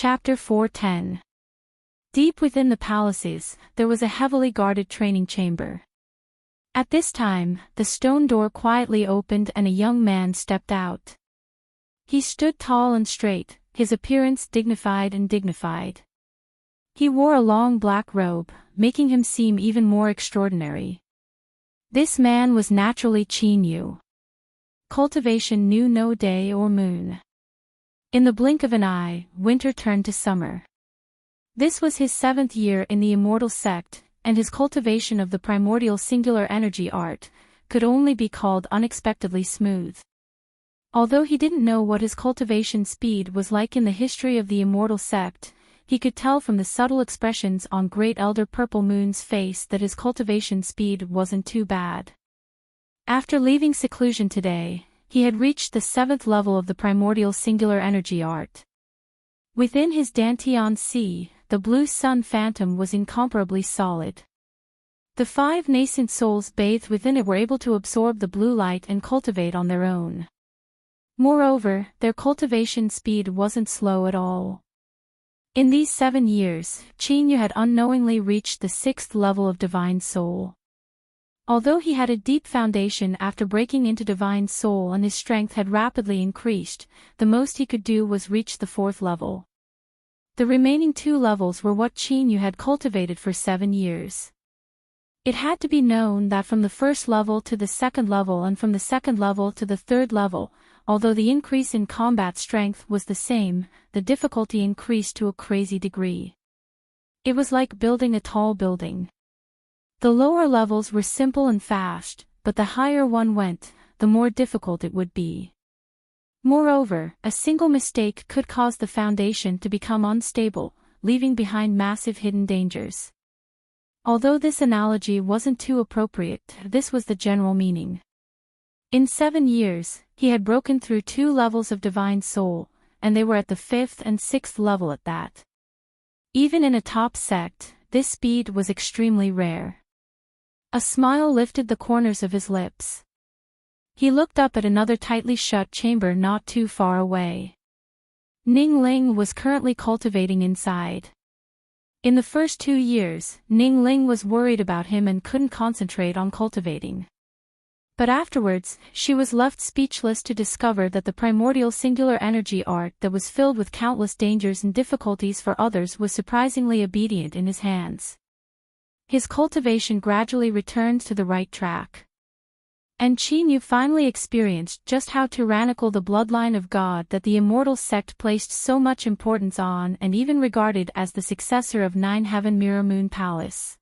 Chapter 410. Deep within the palaces, there was a heavily guarded training chamber. At this time, the stone door quietly opened and a young man stepped out. He stood tall and straight, his appearance dignified and dignified. He wore a long black robe, making him seem even more extraordinary. This man was naturally Qin Yu. Cultivation knew no day or moon. In the blink of an eye, winter turned to summer. This was his 7th year in the immortal sect, and his cultivation of the primordial singular energy art could only be called unexpectedly smooth. Although he didn't know what his cultivation speed was like in the history of the immortal sect, he could tell from the subtle expressions on Great Elder Purple Moon's face that his cultivation speed wasn't too bad. After leaving seclusion today, he had reached the 7th level of the primordial singular energy art. Within his Dantian Sea, the blue sun phantom was incomparably solid. The 5 nascent souls bathed within it were able to absorb the blue light and cultivate on their own. Moreover, their cultivation speed wasn't slow at all. In these 7 years, Qin Yu had unknowingly reached the 6th level of Divine Soul. Although he had a deep foundation after breaking into Divine Soul and his strength had rapidly increased, the most he could do was reach the 4th level. The remaining 2 levels were what Qin Yu had cultivated for 7 years. It had to be known that from the 1st level to the 2nd level and from the 2nd level to the 3rd level, although the increase in combat strength was the same, the difficulty increased to a crazy degree. It was like building a tall building. The lower levels were simple and fast, but the higher one went, the more difficult it would be. Moreover, a single mistake could cause the foundation to become unstable, leaving behind massive hidden dangers. Although this analogy wasn't too appropriate, this was the general meaning. In 7 years, he had broken through 2 levels of Divine Soul, and they were at the 5th and 6th level at that. Even in a top sect, this speed was extremely rare. A smile lifted the corners of his lips. He looked up at another tightly shut chamber not too far away. Ning Ling was currently cultivating inside. In the first 2 years, Ning Ling was worried about him and couldn't concentrate on cultivating. But afterwards, she was left speechless to discover that the primordial singular energy art that was filled with countless dangers and difficulties for others was surprisingly obedient in his hands. His cultivation gradually returned to the right track. And Qin Yu finally experienced just how tyrannical the bloodline of God that the immortal sect placed so much importance on and even regarded as the successor of 9 Heaven Mirror Moon Palace.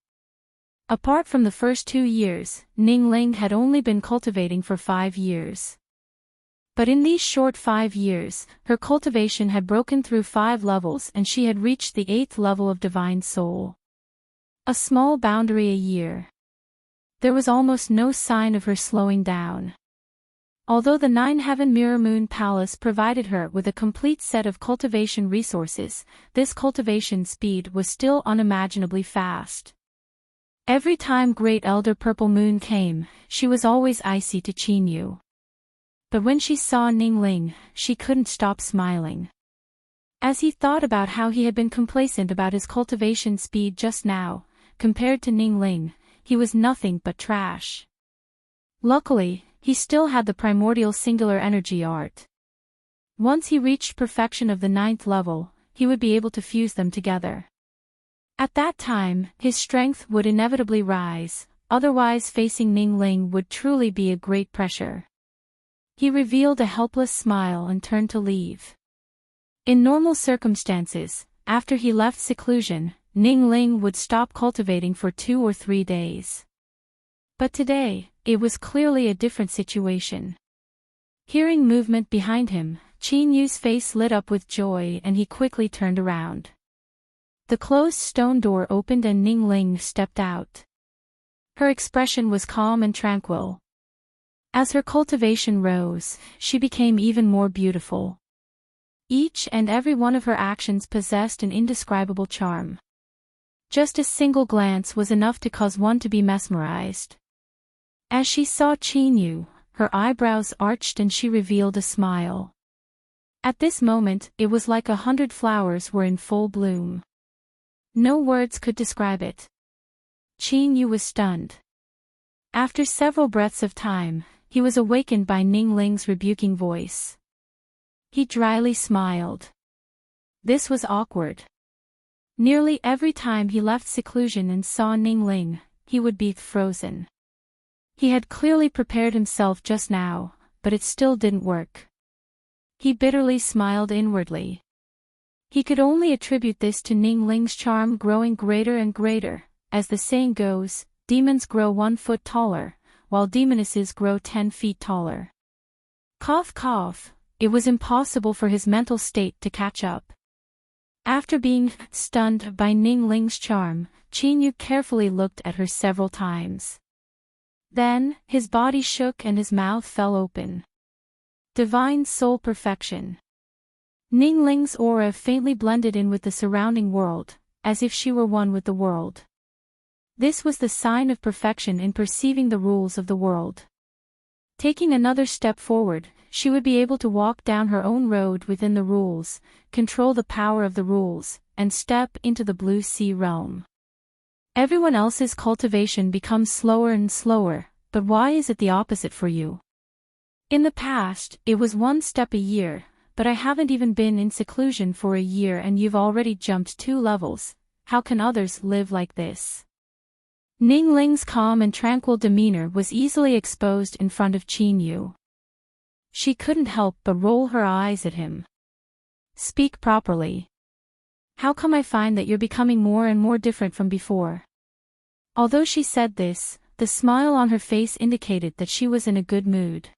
Apart from the first 2 years, Ning Ling had only been cultivating for 5 years. But in these short 5 years, her cultivation had broken through 5 levels and she had reached the 8th level of Divine Soul. A small boundary a year. There was almost no sign of her slowing down. Although the 9 Heaven Mirror Moon Palace provided her with a complete set of cultivation resources, this cultivation speed was still unimaginably fast. Every time Great Elder Purple Moon came, she was always icy to Qin Yu. But when she saw Ning Ling, she couldn't stop smiling. As he thought about how he had been complacent about his cultivation speed just now, compared to Ning Ling, he was nothing but trash. Luckily, he still had the primordial singular energy art. Once he reached perfection of the 9th level, he would be able to fuse them together. At that time, his strength would inevitably rise, otherwise facing Ning Ling would truly be a great pressure. He revealed a helpless smile and turned to leave. In normal circumstances, after he left seclusion, Ning Ling would stop cultivating for 2 or 3 days. But today, it was clearly a different situation. Hearing movement behind him, Qin Yu's face lit up with joy and he quickly turned around. The closed stone door opened and Ning Ling stepped out. Her expression was calm and tranquil. As her cultivation rose, she became even more beautiful. Each and every one of her actions possessed an indescribable charm. Just a single glance was enough to cause one to be mesmerized. As she saw Qin Yu, her eyebrows arched and she revealed a smile. At this moment, it was like 100 flowers were in full bloom. No words could describe it. Qin Yu was stunned. After several breaths of time, he was awakened by Ning Ling's rebuking voice. He dryly smiled. This was awkward. Nearly every time he left seclusion and saw Ning Ling, he would be frozen. He had clearly prepared himself just now, but it still didn't work. He bitterly smiled inwardly. He could only attribute this to Ning Ling's charm growing greater and greater. As the saying goes, demons grow 1 foot taller, while demonesses grow 10 feet taller. Cough cough, it was impossible for his mental state to catch up. After being stunned by Ning Ling's charm, Qin Yu carefully looked at her several times. Then, his body shook and his mouth fell open. Divine soul perfection. Ning Ling's aura faintly blended in with the surrounding world, as if she were one with the world. This was the sign of perfection in perceiving the rules of the world. Taking another step forward, she would be able to walk down her own road within the rules, control the power of the rules, and step into the blue sea realm. Everyone else's cultivation becomes slower and slower, but why is it the opposite for you? In the past, it was 1 step a year, but I haven't even been in seclusion for a year and you've already jumped 2 levels. How can others live like this? Ning Ling's calm and tranquil demeanor was easily exposed in front of Qin Yu. She couldn't help but roll her eyes at him. Speak properly. How come I find that you're becoming more and more different from before? Although she said this, the smile on her face indicated that she was in a good mood.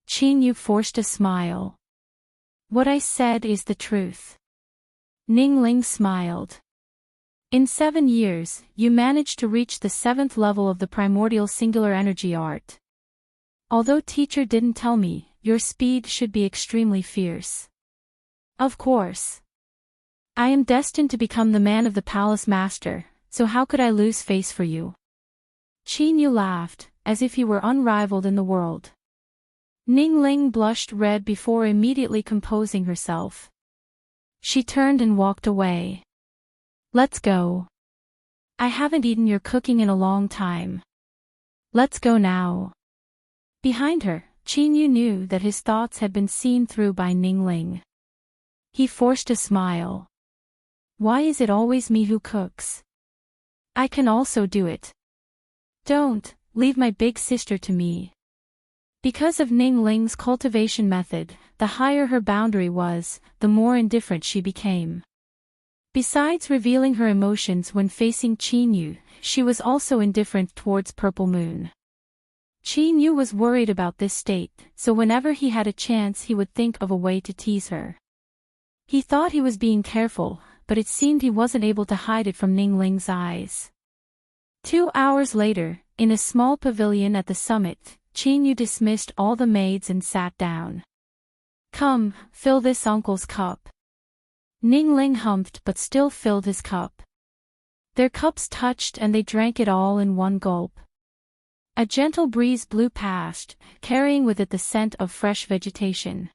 Qin Yu forced a smile. What I said is the truth. Ning Ling smiled. In 7 years, you managed to reach the 7th level of the primordial singular energy art. Although teacher didn't tell me, your speed should be extremely fierce. Of course. I am destined to become the man of the palace master, so how could I lose face for you? Qin Yu laughed, as if he were unrivaled in the world. Ning Ling blushed red before immediately composing herself. She turned and walked away. Let's go. I haven't eaten your cooking in a long time. Let's go now. Behind her, Qin Yu knew that his thoughts had been seen through by Ning Ling. He forced a smile. Why is it always me who cooks? I can also do it. Don't, leave my big sister to me. Because of Ning Ling's cultivation method, the higher her boundary was, the more indifferent she became. Besides revealing her emotions when facing Qin Yu, she was also indifferent towards Purple Moon. Qin Yu was worried about this state, so whenever he had a chance he would think of a way to tease her. He thought he was being careful, but it seemed he wasn't able to hide it from Ning Ling's eyes. 2 hours later, in a small pavilion at the summit, Qin Yu dismissed all the maids and sat down. Come, fill this uncle's cup. Ning Ling humphed but still filled his cup. Their cups touched and they drank it all in one gulp. A gentle breeze blew past, carrying with it the scent of fresh vegetation.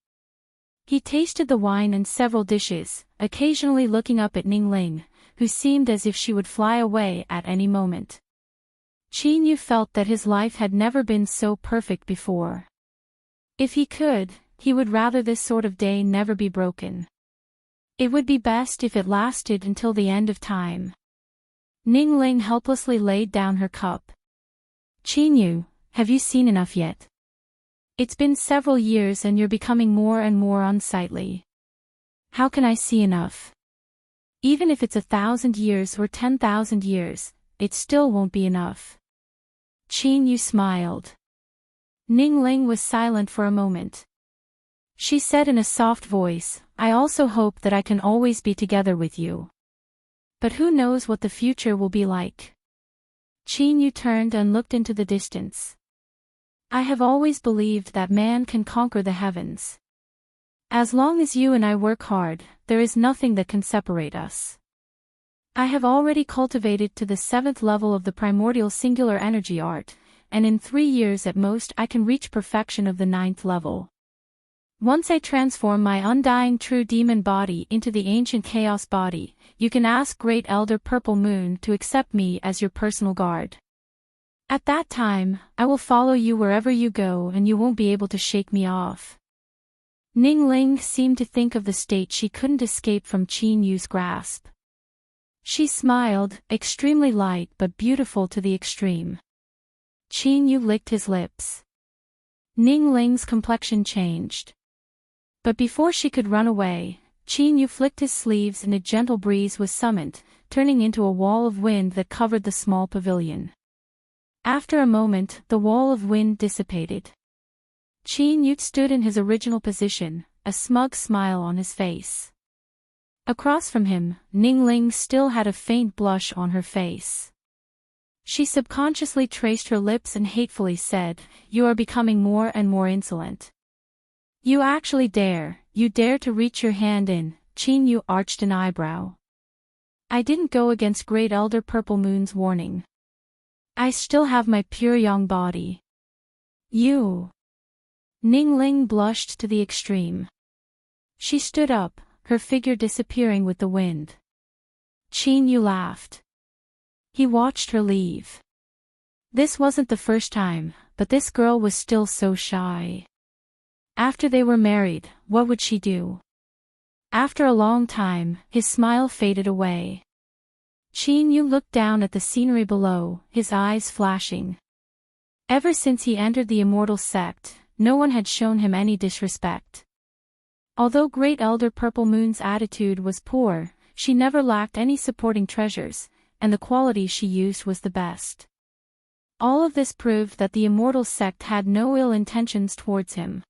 He tasted the wine and several dishes, occasionally looking up at Ning Ling, who seemed as if she would fly away at any moment. Qin Yu felt that his life had never been so perfect before. If he could, he would rather this sort of day never be broken. It would be best if it lasted until the end of time. Ning Ling helplessly laid down her cup. Qin Yu, have you seen enough yet? It's been several years and you're becoming more and more unsightly. How can I see enough? Even if it's 1,000 years or 10,000 years, it still won't be enough. Qin Yu smiled. Ning Ling was silent for a moment. She said in a soft voice, I also hope that I can always be together with you. But who knows what the future will be like? Qin Yu turned and looked into the distance. I have always believed that man can conquer the heavens. As long as you and I work hard, there is nothing that can separate us. I have already cultivated to the 7th level of the primordial singular energy art, and in 3 years at most I can reach perfection of the 9th level. Once I transform my undying true demon body into the ancient chaos body, you can ask Great Elder Purple Moon to accept me as your personal guard. At that time, I will follow you wherever you go and you won't be able to shake me off. Ning Ling seemed to think of the state she couldn't escape from Qin Yu's grasp. She smiled, extremely light but beautiful to the extreme. Qin Yu licked his lips. Ning Ling's complexion changed. But before she could run away, Qin Yu flicked his sleeves and a gentle breeze was summoned, turning into a wall of wind that covered the small pavilion. After a moment, the wall of wind dissipated. Qin Yu stood in his original position, a smug smile on his face. Across from him, Ning Ling still had a faint blush on her face. She subconsciously traced her lips and hatefully said, "You are becoming more and more insolent. You actually dare, you dare to reach your hand in." Qin Yu arched an eyebrow. "I didn't go against Great Elder Purple Moon's warning. I still have my pure young body." "You." Ning Ling blushed to the extreme. She stood up, her figure disappearing with the wind. Qin Yu laughed. He watched her leave. This wasn't the first time, but this girl was still so shy. After they were married, what would she do? After a long time, his smile faded away. Qin Yu looked down at the scenery below, his eyes flashing. Ever since he entered the immortal sect, no one had shown him any disrespect. Although Great Elder Purple Moon's attitude was poor, she never lacked any supporting treasures, and the quality she used was the best. All of this proved that the immortal sect had no ill intentions towards him.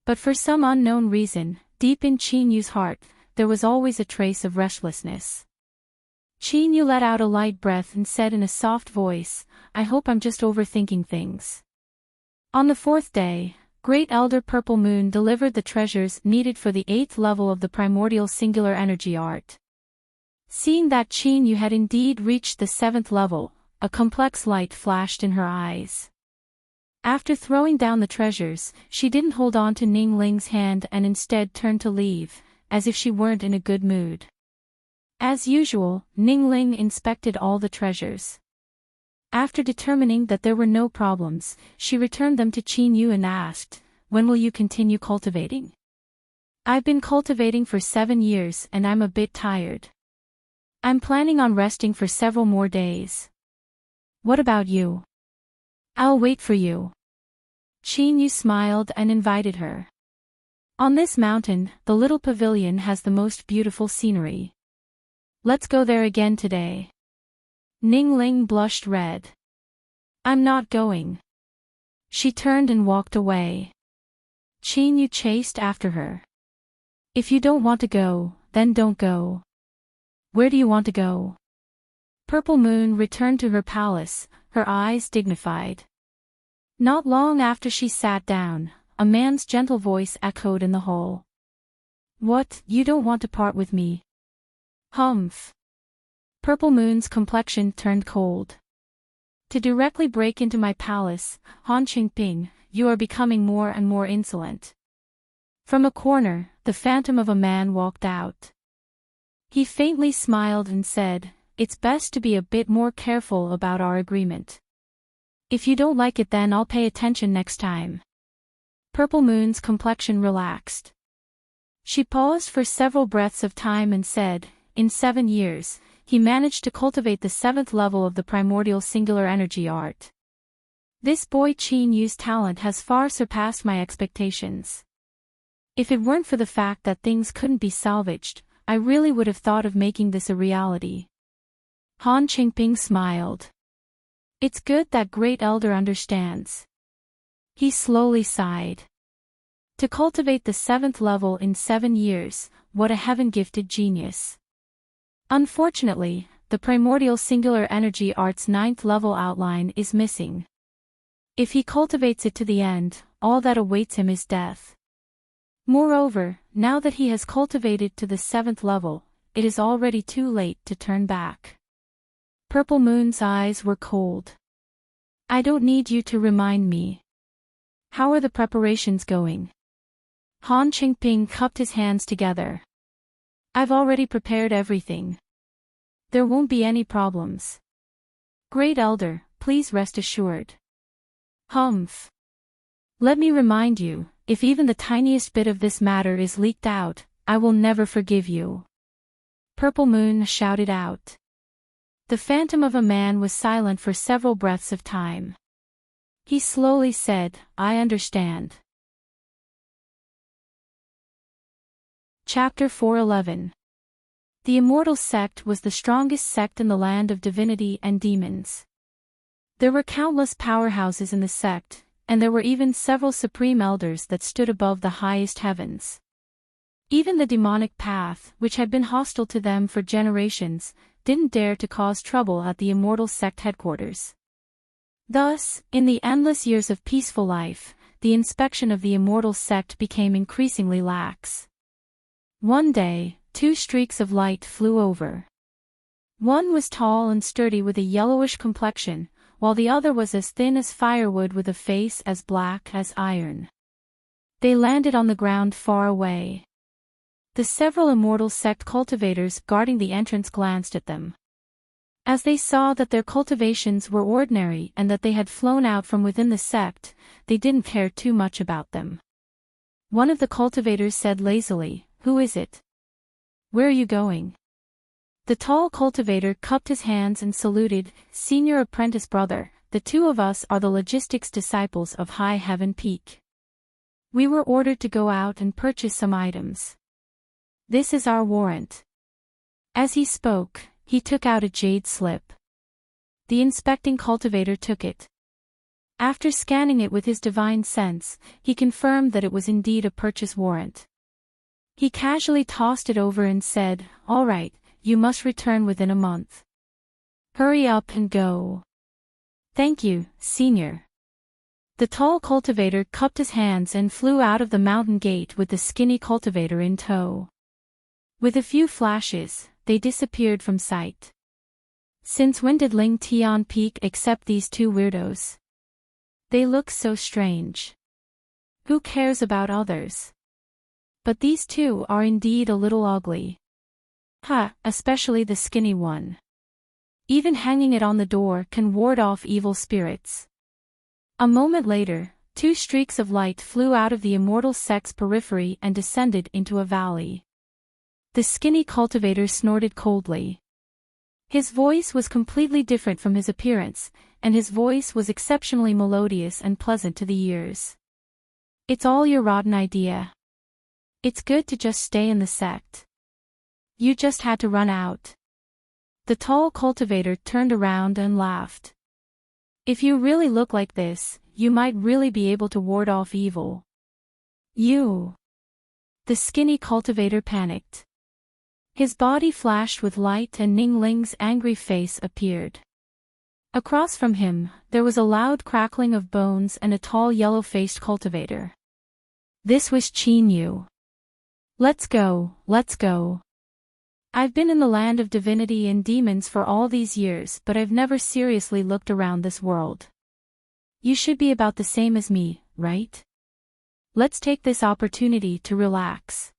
But for some unknown reason, deep in Qin Yu's heart, there was always a trace of restlessness. Qin Yu let out a light breath and said in a soft voice, "I hope I'm just overthinking things." On the fourth day, Great Elder Purple Moon delivered the treasures needed for the 8th level of the primordial singular energy art. Seeing that Qin Yu had indeed reached the 7th level, a complex light flashed in her eyes. After throwing down the treasures, she didn't hold on to Ning Ling's hand and instead turned to leave, as if she weren't in a good mood. As usual, Ning Ling inspected all the treasures. After determining that there were no problems, she returned them to Qin Yu and asked, "When will you continue cultivating?" "I've been cultivating for 7 years and I'm a bit tired. I'm planning on resting for several more days." "What about you?" "I'll wait for you." Qin Yu smiled and invited her. "On this mountain, the little pavilion has the most beautiful scenery. Let's go there again today." Ning Ling blushed red. "I'm not going." She turned and walked away. Qin Yu chased after her. "If you don't want to go, then don't go." "Where do you want to go?" Purple Moon returned to her palace, her eyes dignified. Not long after she sat down, a man's gentle voice echoed in the hall. "What, you don't want to part with me?" "Humph." Purple Moon's complexion turned cold. "To directly break into my palace, Han Qingping, you are becoming more and more insolent." From a corner, the phantom of a man walked out. He faintly smiled and said, "It's best to be a bit more careful about our agreement. If you don't like it then I'll pay attention next time." Purple Moon's complexion relaxed. She paused for several breaths of time and said, "In 7 years, he managed to cultivate the 7th level of the primordial singular energy art. This boy Qin Yu's talent has far surpassed my expectations. If it weren't for the fact that things couldn't be salvaged, I really would have thought of making this a reality." Han Qingping smiled. "It's good that Great Elder understands." He slowly sighed. To cultivate the 7th level in 7 years, what a heaven-gifted genius. Unfortunately, the primordial singular energy art's 9th level outline is missing. If he cultivates it to the end, all that awaits him is death. Moreover, now that he has cultivated to the 7th level, it is already too late to turn back. Purple Moon's eyes were cold. "I don't need you to remind me. How are the preparations going?" Han Qingping cupped his hands together. I've already prepared everything. There won't be any problems. Great Elder, please rest assured. Humph. Let me remind you, if even the tiniest bit of this matter is leaked out, I will never forgive you. Purple Moon shouted out. The phantom of a man was silent for several breaths of time. He slowly said, I understand. Chapter 411. The Immortal Sect was the strongest sect in the land of divinity and demons. There were countless powerhouses in the sect, and there were even several supreme elders that stood above the highest heavens. Even the demonic path, which had been hostile to them for generations, didn't dare to cause trouble at the Immortal Sect headquarters. Thus, in the endless years of peaceful life, the inspection of the Immortal Sect became increasingly lax. One day, two streaks of light flew over. One was tall and sturdy with a yellowish complexion, while the other was as thin as firewood with a face as black as iron. They landed on the ground far away. The several Immortal Sect cultivators guarding the entrance glanced at them. As they saw that their cultivations were ordinary and that they had flown out from within the sect, they didn't care too much about them. One of the cultivators said lazily, Who is it? Where are you going? The tall cultivator cupped his hands and saluted, Senior Apprentice Brother, the two of us are the logistics disciples of High Heaven Peak. We were ordered to go out and purchase some items. This is our warrant. As he spoke, he took out a jade slip. The inspecting cultivator took it. After scanning it with his divine sense, he confirmed that it was indeed a purchase warrant. He casually tossed it over and said, All right, you must return within a month. Hurry up and go. Thank you, Senior. The tall cultivator cupped his hands and flew out of the mountain gate with the skinny cultivator in tow. With a few flashes, they disappeared from sight. Since when did Ling Tian Peak accept these two weirdos? They look so strange. Who cares about others? But these two are indeed a little ugly. Especially the skinny one. Even hanging it on the door can ward off evil spirits. A moment later, two streaks of light flew out of the Immortal Sect's periphery and descended into a valley. The skinny cultivator snorted coldly. His voice was completely different from his appearance, and his voice was exceptionally melodious and pleasant to the ears. It's all your rotten idea. It's good to just stay in the sect. You just had to run out. The tall cultivator turned around and laughed. If you really look like this, you might really be able to ward off evil. You. The skinny cultivator panicked. His body flashed with light and Ning Ling's angry face appeared. Across from him, there was a loud crackling of bones and a tall yellow-faced cultivator. This was Qin Yu. Let's go, let's go. I've been in the land of divinity and demons for all these years, but I've never seriously looked around this world. You should be about the same as me, right? Let's take this opportunity to relax.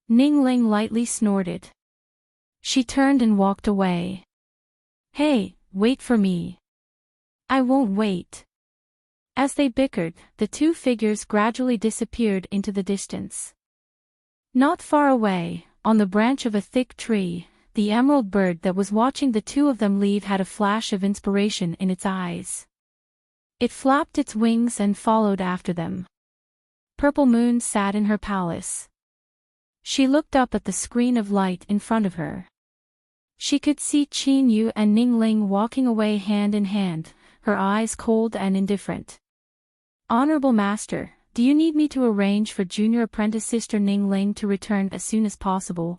Ning Ling lightly snorted. She turned and walked away. Hey, wait for me. I won't wait. As they bickered, the two figures gradually disappeared into the distance. Not far away, on the branch of a thick tree, the emerald bird that was watching the two of them leave had a flash of inspiration in its eyes. It flapped its wings and followed after them. Purple Moon sat in her palace. She looked up at the screen of light in front of her. She could see Qin Yu and Ning Ling walking away hand in hand, her eyes cold and indifferent. Honorable Master, do you need me to arrange for junior apprentice sister Ning Ling to return as soon as possible?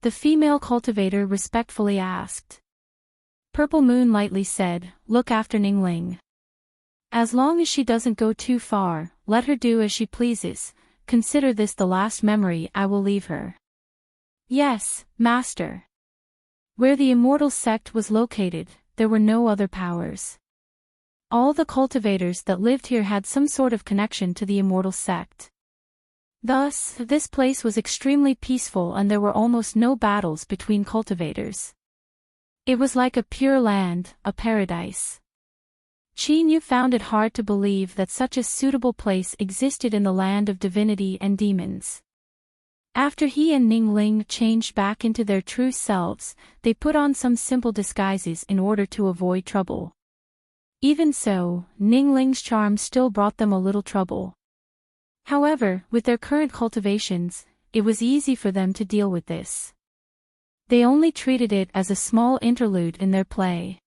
The female cultivator respectfully asked. Purple Moon lightly said, Look after Ning Ling. As long as she doesn't go too far, let her do as she pleases. Consider this the last memory I will leave her. Yes, Master. Where the Immortal Sect was located, there were no other powers. All the cultivators that lived here had some sort of connection to the Immortal Sect. Thus, this place was extremely peaceful and there were almost no battles between cultivators. It was like a pure land, a paradise. Qin Yu found it hard to believe that such a suitable place existed in the land of divinity and demons. After he and Ning Ling changed back into their true selves, they put on some simple disguises in order to avoid trouble. Even so, Ning Ling's charm still brought them a little trouble. However, with their current cultivations, it was easy for them to deal with this. They only treated it as a small interlude in their play.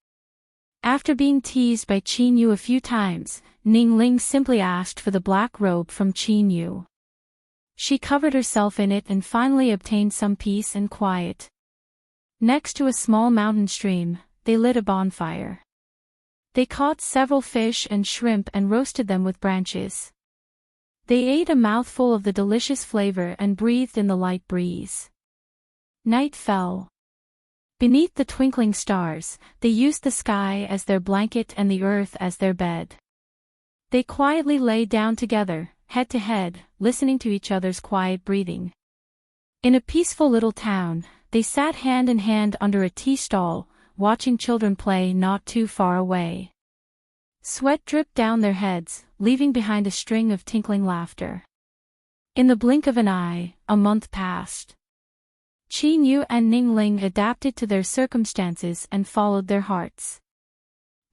After being teased by Qin Yu a few times, Ning Ling simply asked for the black robe from Qin Yu. She covered herself in it and finally obtained some peace and quiet. Next to a small mountain stream, they lit a bonfire. They caught several fish and shrimp and roasted them with branches. They ate a mouthful of the delicious flavor and breathed in the light breeze. Night fell. Beneath the twinkling stars, they used the sky as their blanket and the earth as their bed. They quietly lay down together, head to head, listening to each other's quiet breathing. In a peaceful little town, they sat hand in hand under a tea stall, watching children play not too far away. Sweat dripped down their heads, leaving behind a string of tinkling laughter. In the blink of an eye, a month passed. Qin Yu and Ning Ling adapted to their circumstances and followed their hearts.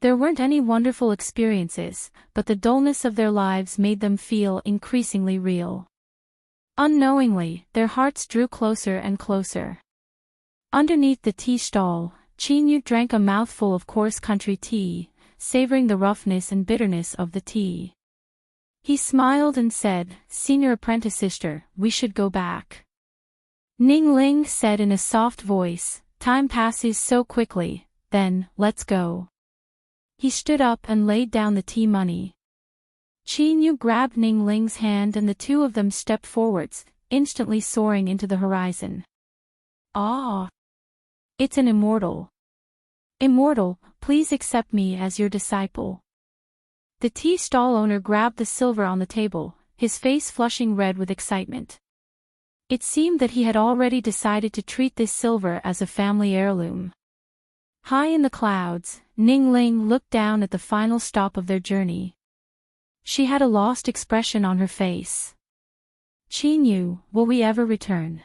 There weren't any wonderful experiences, but the dullness of their lives made them feel increasingly real. Unknowingly, their hearts drew closer and closer. Underneath the tea stall, Qin Yu drank a mouthful of coarse country tea, savoring the roughness and bitterness of the tea. He smiled and said, "Senior apprentice sister, we should go back." Ning Ling said in a soft voice, "Time passes so quickly, then, let's go." He stood up and laid down the tea money. Qin Yu grabbed Ning Ling's hand and the two of them stepped forwards, instantly soaring into the horizon. Ah! It's an immortal. Immortal, please accept me as your disciple. The tea stall owner grabbed the silver on the table, his face flushing red with excitement. It seemed that he had already decided to treat this silver as a family heirloom. High in the clouds, Ning Ling looked down at the final stop of their journey. She had a lost expression on her face. "Qin Yu, will we ever return?"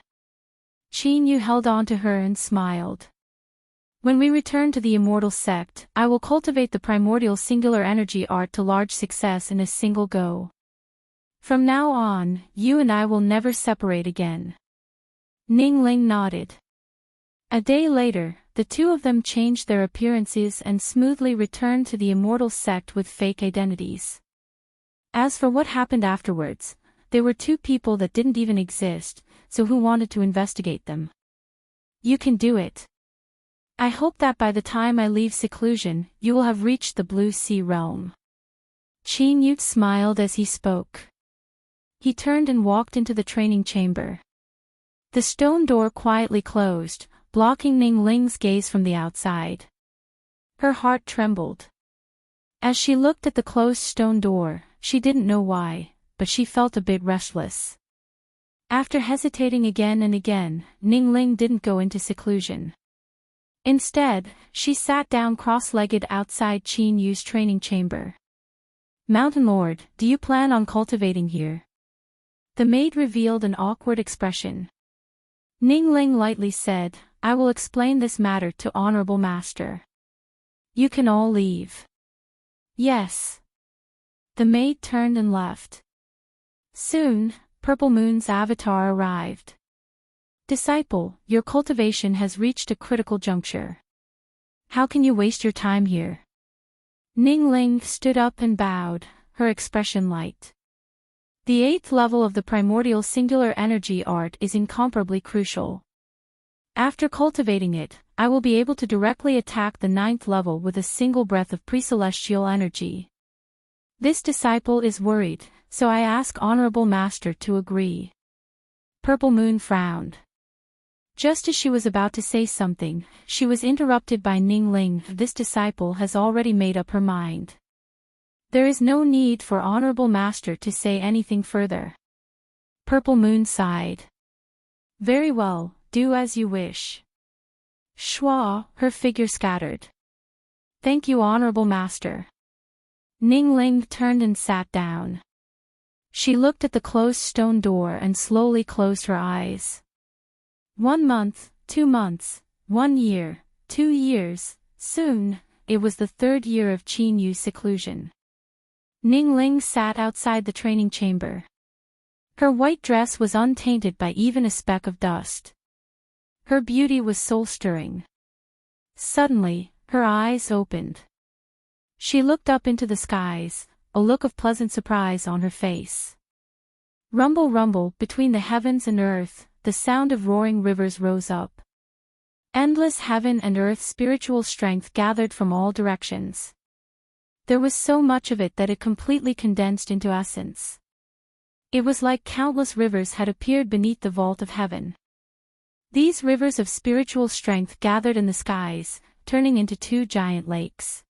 Qin Yu held on to her and smiled. "When we return to the immortal sect, I will cultivate the primordial singular energy art to large success in a single go. From now on, you and I will never separate again." Ning Ling nodded. A day later, the two of them changed their appearances and smoothly returned to the immortal sect with fake identities. As for what happened afterwards, they were two people that didn't even exist, so who wanted to investigate them? You can do it. I hope that by the time I leave seclusion, you will have reached the Blue Sea realm. Qin Yu smiled as he spoke. He turned and walked into the training chamber. The stone door quietly closed, blocking Ning Ling's gaze from the outside. Her heart trembled. As she looked at the closed stone door, she didn't know why, but she felt a bit restless. After hesitating again and again, Ning Ling didn't go into seclusion. Instead, she sat down cross-legged outside Qin Yu's training chamber. "Mountain Lord, do you plan on cultivating here?" The maid revealed an awkward expression. Ning Ling lightly said, "I will explain this matter to Honorable Master. You can all leave." "Yes." The maid turned and left. Soon, Purple Moon's avatar arrived. "Disciple, your cultivation has reached a critical juncture. How can you waste your time here?" Ning Ling stood up and bowed, her expression light. "The 8th level of the primordial singular energy art is incomparably crucial. After cultivating it, I will be able to directly attack the 9th level with a single breath of pre-celestial energy. This disciple is worried, so I ask Honorable Master to agree." Purple Moon frowned. Just as she was about to say something, she was interrupted by Ning Ling. "This disciple has already made up her mind. There is no need for Honorable Master to say anything further." Purple Moon sighed. Very well, do as you wish. Schwa, her figure scattered. Thank you, Honorable Master. Ningling turned and sat down. She looked at the closed stone door and slowly closed her eyes. 1 month, 2 months, 1 year, 2 years, soon, it was the 3rd year of Qin Yu's seclusion. Ningling sat outside the training chamber. Her white dress was untainted by even a speck of dust. Her beauty was soul-stirring. Suddenly, her eyes opened. She looked up into the skies, a look of pleasant surprise on her face. Rumble, rumble, between the heavens and earth, the sound of roaring rivers rose up. Endless heaven and earth spiritual strength gathered from all directions. There was so much of it that it completely condensed into essence. It was like countless rivers had appeared beneath the vault of heaven. These rivers of spiritual strength gathered in the skies, turning into 2 giant lakes.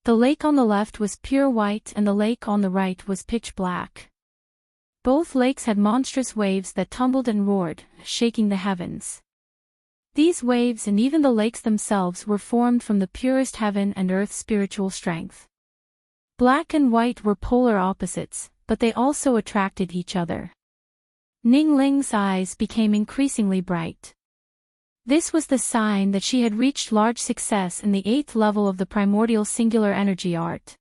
The lake on the left was pure white and the lake on the right was pitch black. Both lakes had monstrous waves that tumbled and roared, shaking the heavens. These waves and even the lakes themselves were formed from the purest heaven and earth spiritual strength. Black and white were polar opposites, but they also attracted each other. Ningling's eyes became increasingly bright. This was the sign that she had reached large success in the 8th level of the primordial singular energy art.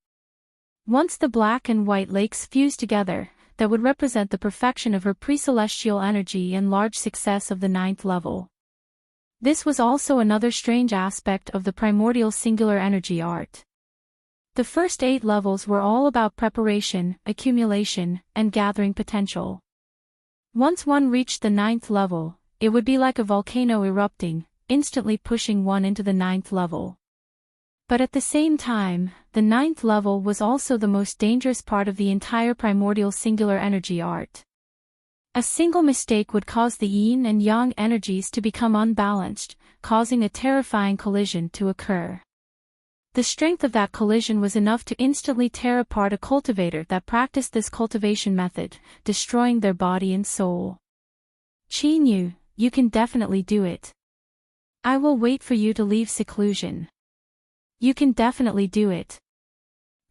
Once the black and white lakes fused together, that would represent the perfection of her pre-celestial energy and large success of the 9th level. This was also another strange aspect of the primordial singular energy art. The first 8 levels were all about preparation, accumulation, and gathering potential. Once one reached the 9th level, it would be like a volcano erupting, instantly pushing one into the 9th level. But at the same time, the 9th level was also the most dangerous part of the entire primordial singular energy art. A single mistake would cause the yin and yang energies to become unbalanced, causing a terrifying collision to occur. The strength of that collision was enough to instantly tear apart a cultivator that practiced this cultivation method, destroying their body and soul. Qin Yu, you can definitely do it. I will wait for you to leave seclusion. You can definitely do it.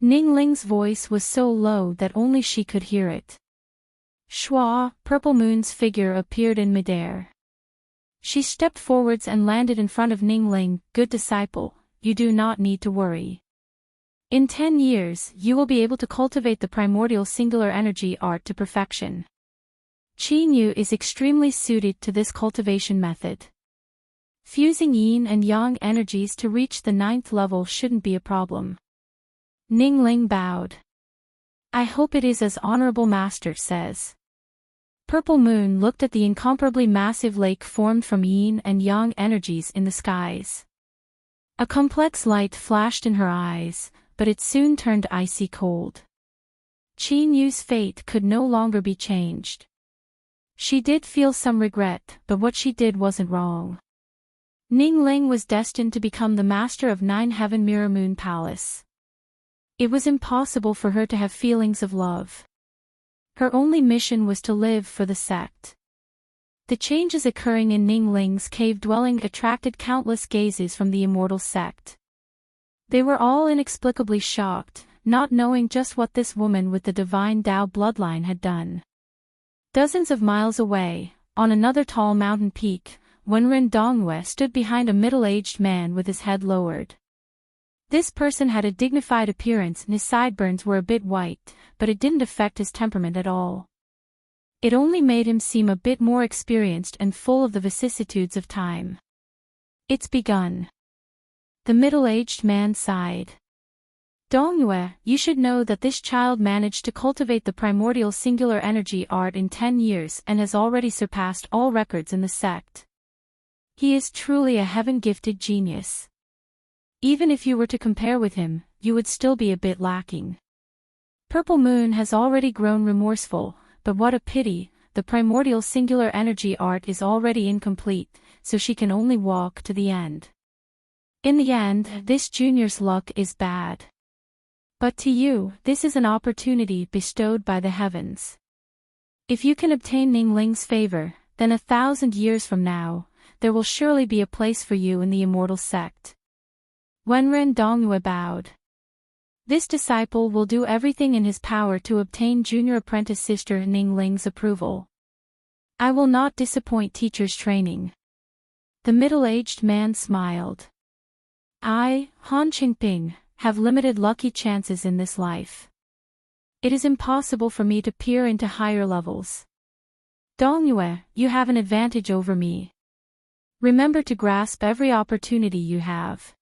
Ningling's voice was so low that only she could hear it. Schwa, Purple Moon's figure appeared in midair. She stepped forwards and landed in front of Ningling. Good disciple, you do not need to worry. In 10 years, you will be able to cultivate the primordial singular energy art to perfection. Qin Yu is extremely suited to this cultivation method. Fusing yin and yang energies to reach the 9th level shouldn't be a problem. Ningling bowed. I hope it is as Honorable Master says. Purple Moon looked at the incomparably massive lake formed from yin and yang energies in the skies. A complex light flashed in her eyes, but it soon turned icy cold. Qin Yu's fate could no longer be changed. She did feel some regret, but what she did wasn't wrong. Ningling was destined to become the master of 9 Heaven Mirror Moon Palace. It was impossible for her to have feelings of love. Her only mission was to live for the sect. The changes occurring in Ningling's cave dwelling attracted countless gazes from the immortal sect. They were all inexplicably shocked, not knowing just what this woman with the divine Dao bloodline had done. Dozens of miles away, on another tall mountain peak, Wenren Dongyue stood behind a middle-aged man with his head lowered. This person had a dignified appearance and his sideburns were a bit white, but it didn't affect his temperament at all. It only made him seem a bit more experienced and full of the vicissitudes of time. It's begun. The middle-aged man sighed. Dongyue, you should know that this child managed to cultivate the primordial singular energy art in 10 years and has already surpassed all records in the sect. He is truly a heaven-gifted genius. Even if you were to compare with him, you would still be a bit lacking. Purple Moon has already grown remorseful, but what a pity, the primordial singular energy art is already incomplete, so she can only walk to the end. In the end, this junior's luck is bad. But to you, this is an opportunity bestowed by the heavens. If you can obtain Ning Ling's favor, then 1,000 years from now, there will surely be a place for you in the immortal sect. Wenren Dongyue bowed. This disciple will do everything in his power to obtain junior apprentice sister Ning Ling's approval. I will not disappoint teacher's training. The middle-aged man smiled. I, Han Qingping, have limited lucky chances in this life. It is impossible for me to peer into higher levels. Dongyue, you have an advantage over me. Remember to grasp every opportunity you have.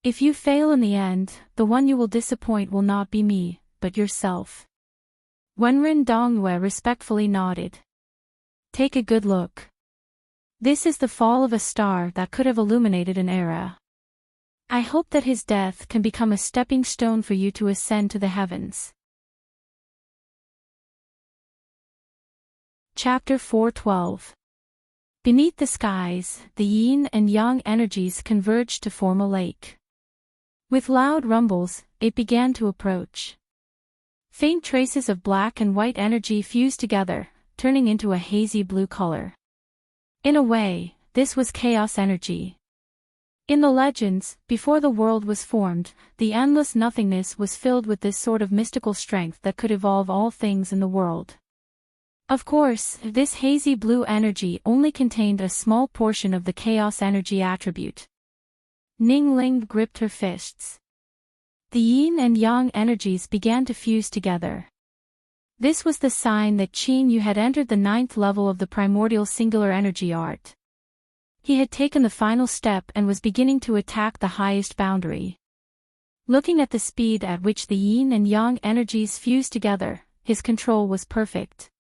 If you fail in the end, the one you will disappoint will not be me, but yourself. Wenren Dongyue respectfully nodded. Take a good look. This is the fall of a star that could have illuminated an era. I hope that his death can become a stepping stone for you to ascend to the heavens. Chapter 4:12. Beneath the skies, the yin and yang energies converged to form a lake. With loud rumbles, it began to approach. Faint traces of black and white energy fused together, turning into a hazy blue color. In a way, this was chaos energy. In the legends, before the world was formed, the endless nothingness was filled with this sort of mystical strength that could evolve all things in the world. Of course, this hazy blue energy only contained a small portion of the chaos energy attribute. Ning Ling gripped her fists. The yin and yang energies began to fuse together. This was the sign that Qin Yu had entered the 9th level of the primordial singular energy art. He had taken the final step and was beginning to attack the highest boundary. Looking at the speed at which the yin and yang energies fused together, his control was perfect.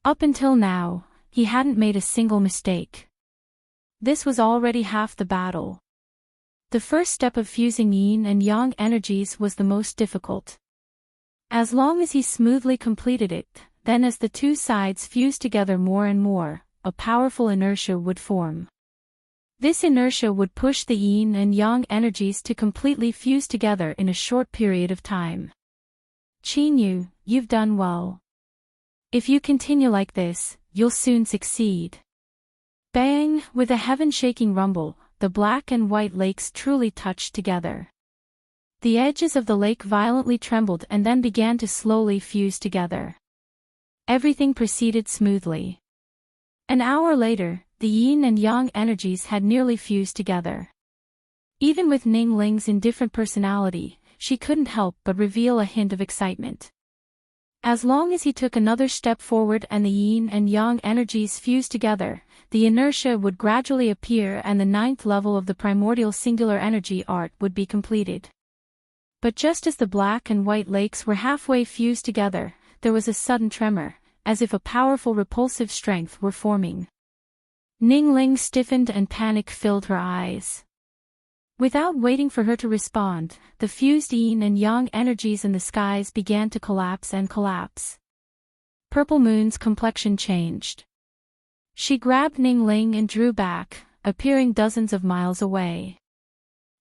Up until now, he hadn't made a single mistake. This was already half the battle. The first step of fusing yin and yang energies was the most difficult. As long as he smoothly completed it, then as the two sides fused together more and more, a powerful inertia would form. This inertia would push the yin and yang energies to completely fuse together in a short period of time. Qin Yu, you've done well. If you continue like this, you'll soon succeed. Bang! With a heaven-shaking rumble, the black and white lakes truly touched together. The edges of the lake violently trembled and then began to slowly fuse together. Everything proceeded smoothly. An hour later, the yin and yang energies had nearly fused together. Even with Ning Ling's indifferent personality, she couldn't help but reveal a hint of excitement. As long as he took another step forward and the yin and yang energies fused together, the inertia would gradually appear and the 9th level of the primordial singular energy art would be completed. But just as the black and white lakes were halfway fused together, there was a sudden tremor, as if a powerful repulsive strength were forming. Ning Ling stiffened and panic filled her eyes. Without waiting for her to respond, the fused yin and yang energies in the skies began to collapse and collapse. Purple Moon's complexion changed. She grabbed Ning Ling and drew back, appearing dozens of miles away.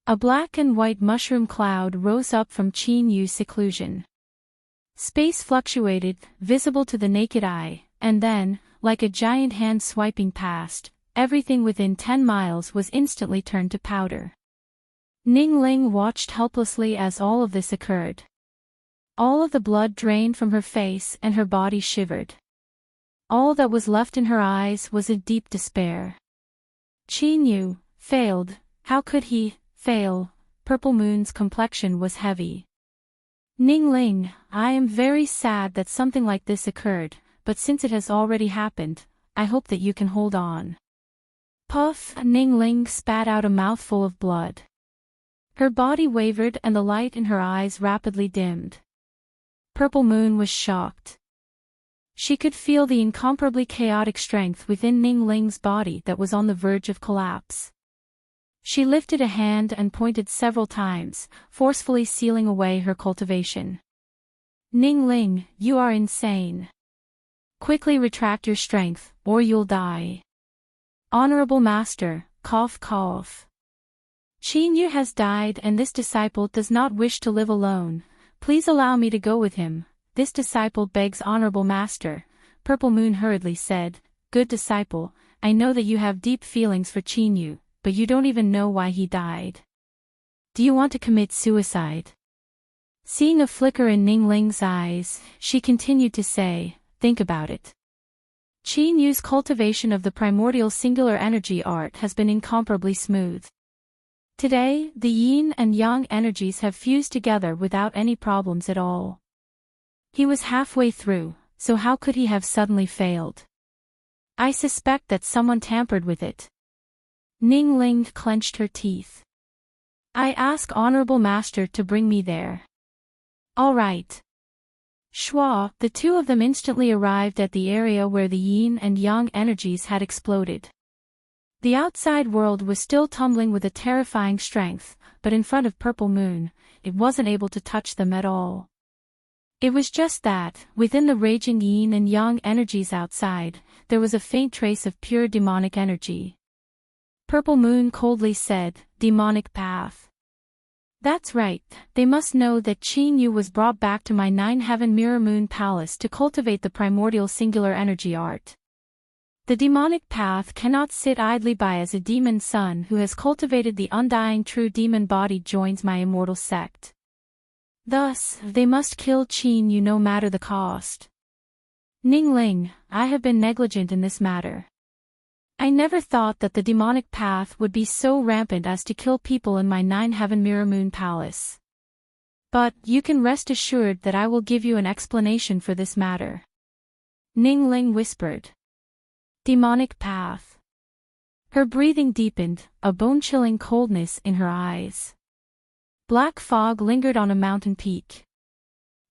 A black and white mushroom cloud rose up from Qin Yu's seclusion. Space fluctuated, visible to the naked eye, and then, like a giant hand swiping past, everything within 10 miles was instantly turned to powder. Ning Ling watched helplessly as all of this occurred. All of the blood drained from her face and her body shivered. All that was left in her eyes was a deep despair. Qin Yu failed. How could he fail? Purple Moon's complexion was heavy. Ning Ling, I am very sad that something like this occurred, but since it has already happened, I hope that you can hold on. Puff! Ning Ling spat out a mouthful of blood. Her body wavered and the light in her eyes rapidly dimmed. Purple Moon was shocked. She could feel the incomparably chaotic strength within Ning Ling's body that was on the verge of collapse. She lifted a hand and pointed several times, forcefully sealing away her cultivation. Ning Ling, you are insane. Quickly retract your strength, or you'll die. Honorable Master, cough cough. Qin Yu has died and this disciple does not wish to live alone. Please allow me to go with him. This disciple begs Honorable Master. Purple Moon hurriedly said, "Good disciple, I know that you have deep feelings for Qinyu, but you don't even know why he died. Do you want to commit suicide?" Seeing a flicker in Ningling's eyes, she continued to say, "Think about it. Qinyu's cultivation of the primordial singular energy art has been incomparably smooth. Today, the yin and yang energies have fused together without any problems at all. He was halfway through, so how could he have suddenly failed? I suspect that someone tampered with it." Ningling clenched her teeth. "I ask Honorable Master to bring me there." "All right." Schwa, the two of them instantly arrived at the area where the yin and yang energies had exploded. The outside world was still tumbling with a terrifying strength, but in front of Purple Moon, it wasn't able to touch them at all. It was just that, within the raging yin and yang energies outside, there was a faint trace of pure demonic energy. Purple Moon coldly said, "Demonic path." "That's right, they must know that Qinyu was brought back to my Nine-Heaven Mirror Moon Palace to cultivate the primordial singular energy art. The demonic path cannot sit idly by as a demon son who has cultivated the undying true demon body joins my immortal sect. Thus, they must kill Qinyu no matter the cost. Ningling, I have been negligent in this matter. I never thought that the demonic path would be so rampant as to kill people in my Nine-Heaven Mirror Moon Palace. But, you can rest assured that I will give you an explanation for this matter." Ningling whispered. "Demonic path." Her breathing deepened, a bone-chilling coldness in her eyes. Black fog lingered on a mountain peak.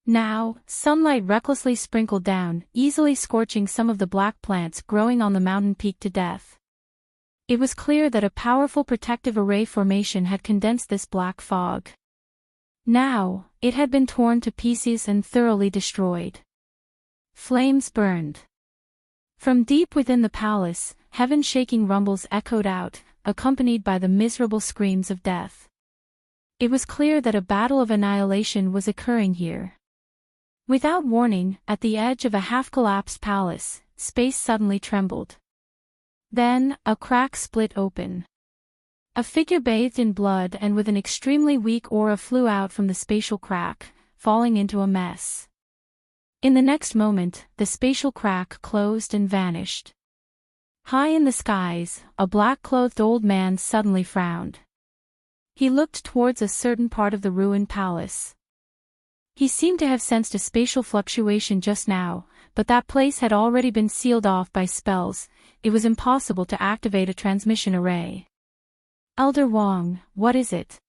Now, sunlight recklessly sprinkled down, easily scorching some of the black plants growing on the mountain peak to death. It was clear that a powerful protective array formation had condensed this black fog. Now, it had been torn to pieces and thoroughly destroyed. Flames burned. From deep within the palace, heaven-shaking rumbles echoed out, accompanied by the miserable screams of death. It was clear that a battle of annihilation was occurring here. Without warning, at the edge of a half-collapsed palace, space suddenly trembled. Then, a crack split open. A figure bathed in blood and with an extremely weak aura flew out from the spatial crack, falling into a mess. In the next moment, the spatial crack closed and vanished. High in the skies, a black-clothed old man suddenly frowned. He looked towards a certain part of the ruined palace. He seemed to have sensed a spatial fluctuation just now, but that place had already been sealed off by spells. It was impossible to activate a transmission array. "Elder Wang, what is it?"